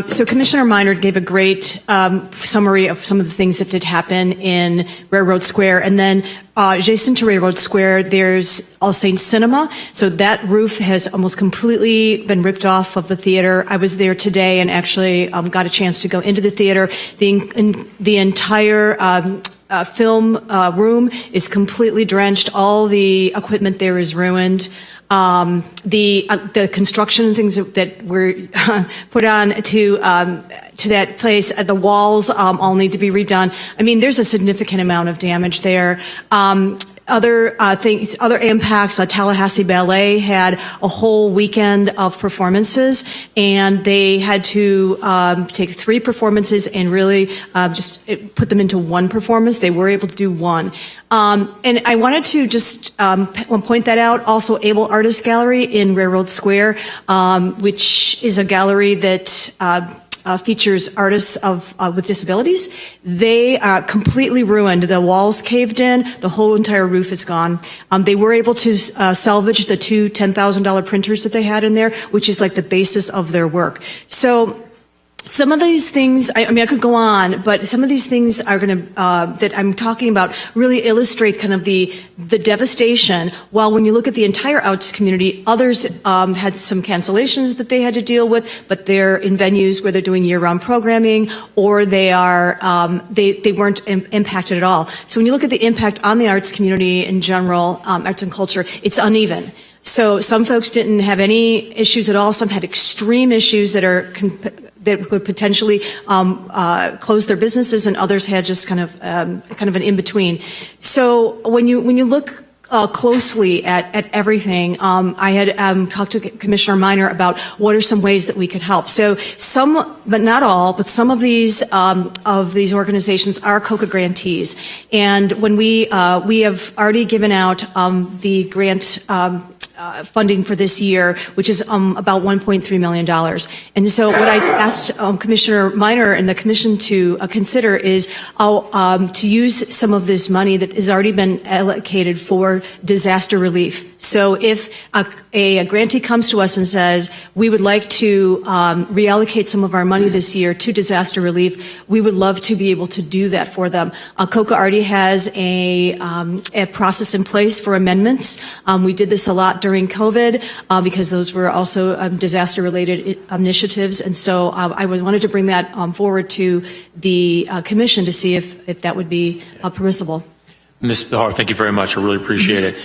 So Commissioner Minor gave a great summary of some of the things that did happen in Railroad Square. And then adjacent to Railroad Square, there's All Saints Cinema. So that roof has almost completely been ripped off of the theater. I was there today and actually got a chance to go into the theater. The entire film room is completely drenched. All the equipment there is ruined. The construction and things that were put on to that place, the walls all need to be redone. I mean, there's a significant amount of damage there. Other things, other impacts, Tallahassee Ballet had a whole weekend of performances, and they had to take 3 performances and really just put them into one performance. They were able to do one. And I wanted to just point that out. Also, Able Artist Gallery in Railroad Square, which is a gallery that features artists with disabilities. They are completely ruined. The walls caved in. The whole entire roof is gone. They were able to salvage the 2 $10,000 printers that they had in there, which is like the basis of their work. So some of these things, I mean, I could go on, but some of these things are going to, that I'm talking about really illustrate kind of the devastation. While when you look at the entire arts community, others had some cancellations that they had to deal with, but they're in venues where they're doing year-round programming, or they are, they weren't impacted at all. So when you look at the impact on the arts community in general, arts and culture, it's uneven. So some folks didn't have any issues at all. Some had extreme issues that would potentially close their businesses, and others had just kind of an in between. So when you look closely at everything, I had talked to Commissioner Minor about what are some ways that we could help. So some, but not all, but some of these organizations are COCA grantees, and when we have already given out the grant. Funding for this year, which is about $1.3 million. And so what I asked Commissioner Minor and the Commission to consider is to use some of this money that has already been allocated for disaster relief. So if a grantee comes to us and says, we would like to reallocate some of our money this year to disaster relief, we would love to be able to do that for them. COCA already has a process in place for amendments. We did this a lot during COVID because those were also disaster-related initiatives. And so I wanted to bring that forward to the Commission to see if that would be permissible. Ms. Behar, thank you very much. I really appreciate it.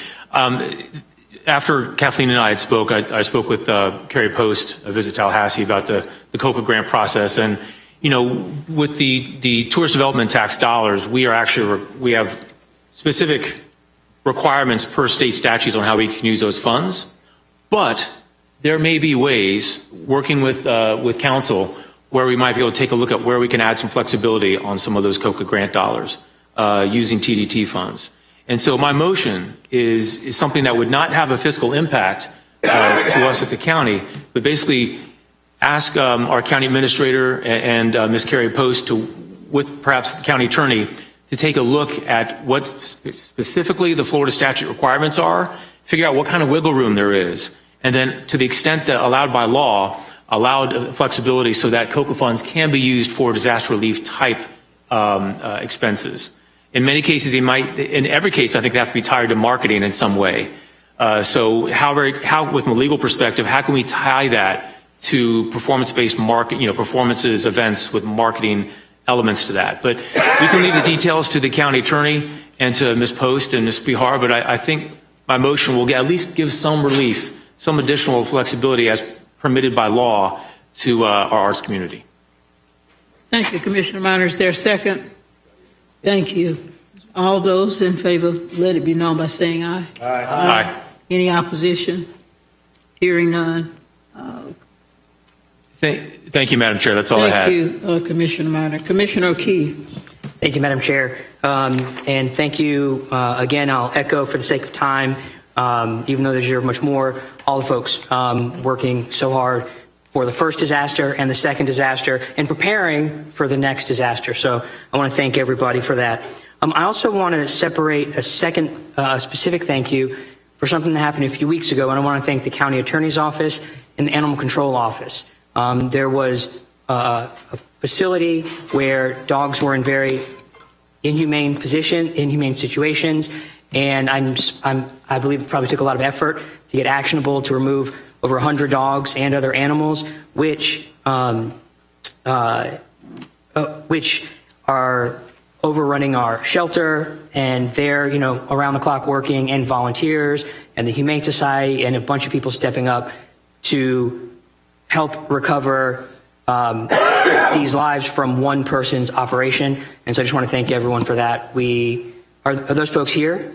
After Kathleen and I had spoke, I spoke with Carrie Post of Visit Tallahassee about the COCA grant process. And, you know, with the tourist development tax dollars, we have specific requirements per state statutes on how we can use those funds. But there may be ways, working with council, where we might be able to take a look at where we can add some flexibility on some of those COCA grant dollars using TDT funds. And so my motion is something that would not have a fiscal impact to us at the county, but basically ask our county administrator and Ms. Carrie Post with perhaps the county attorney, to take a look at what specifically the Florida statute requirements are, figure out what kind of wiggle room there is, and then to the extent that allowed by law, allowed flexibility so that COCA funds can be used for disaster relief type expenses. In many cases, in every case, I think they have to be tied to marketing in some way. So how, with a legal perspective, how can we tie that to performance-based performances, events with marketing elements to that? But we can leave the details to the county attorney and to Ms. Post and Ms. Behar, but I think my motion will at least give some relief, some additional flexibility as permitted by law to our arts community. Thank you, Commissioner Minor. Is there a second? Thank you. All those in favor, let it be known by saying aye. Aye. Aye. Any opposition? Hearing none. Thank you, Madam Chair. That's all I had. Thank you, Commissioner Minor. Commissioner O'Keefe. Thank you, Madam Chair. And thank you again. I'll echo for the sake of time, even though there's much more, all the folks working so hard for the first disaster and the second disaster and preparing for the next disaster. So I want to thank everybody for that. I also want to separate a second specific thank you for something that happened a few weeks ago. And I want to thank the county attorney's office in the animal control office. There was a facility where dogs were in very inhumane situations, and I believe it probably took a lot of effort to get actionable to remove over 100 dogs and other animals, which are overrunning our shelter, and they're, around the clock working, and volunteers and the Humane Society and a bunch of people stepping up to help recover these lives from one person's operation. And so I just want to thank everyone for that. Are those folks here?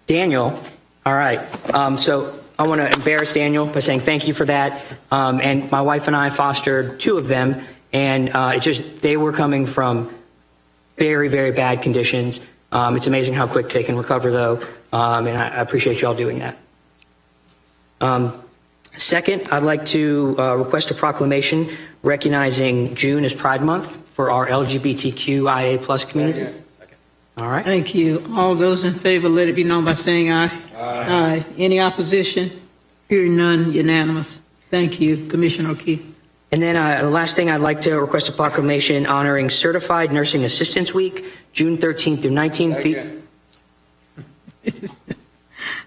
Daniel. All right. So I want to embarrass Daniel by saying thank you for that. And my wife and I fostered 2 of them, and they were coming from very, very bad conditions. It's amazing how quick they can recover, though, and I appreciate you all doing that. Second, I'd like to request a proclamation recognizing June as Pride Month for our LGBTQIA+ community. All right. Thank you. All those in favor, let it be known by saying aye. Aye. Any opposition? Hearing none, unanimous. Thank you, Commissioner O'Keefe. And then the last thing, I'd like to request a proclamation honoring Certified Nursing Assistants Week, June 13th through 19th.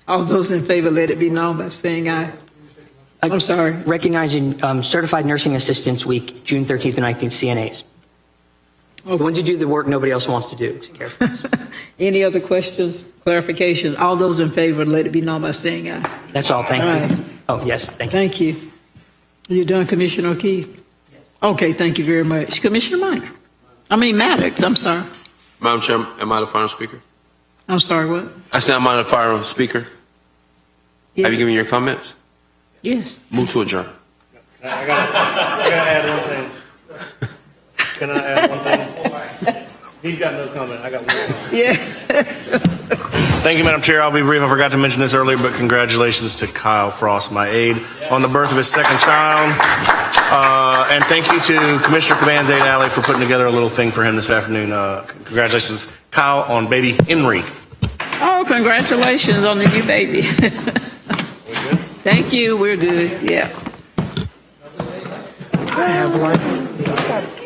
All those in favor, let it be known by saying aye. I'm sorry. Recognizing Certified Nursing Assistants Week, June 13th and 19th, CNAs. The ones who do the work nobody else wants to do. Take care. Any other questions, clarifications? All those in favor, let it be known by saying aye. That's all. Thank you. Right. Oh, yes. Thank you. Thank you. You done, Commissioner O'Keefe? Okay, thank you very much. Commissioner Maddox, I'm sorry. Madam Chair, am I the final speaker? I'm sorry, what? I said I'm not the final speaker. Yeah. Have you given your comments? Yes. Move to adjourn. I gotta add one thing. Can I add one thing? He's got no comment. I got one thing. Yeah. Thank you, Madam Chair. I'll be brief. I forgot to mention this earlier, but congratulations to Kyle Frost, my aide, on the birth of his 2nd child. And thank you to Commissioner Caban's aide, Allie, for putting together a little thing for him this afternoon. Congratulations, Kyle, on baby Henry. Oh, congratulations on the new baby. Thank you. We're good. Yeah. I have one.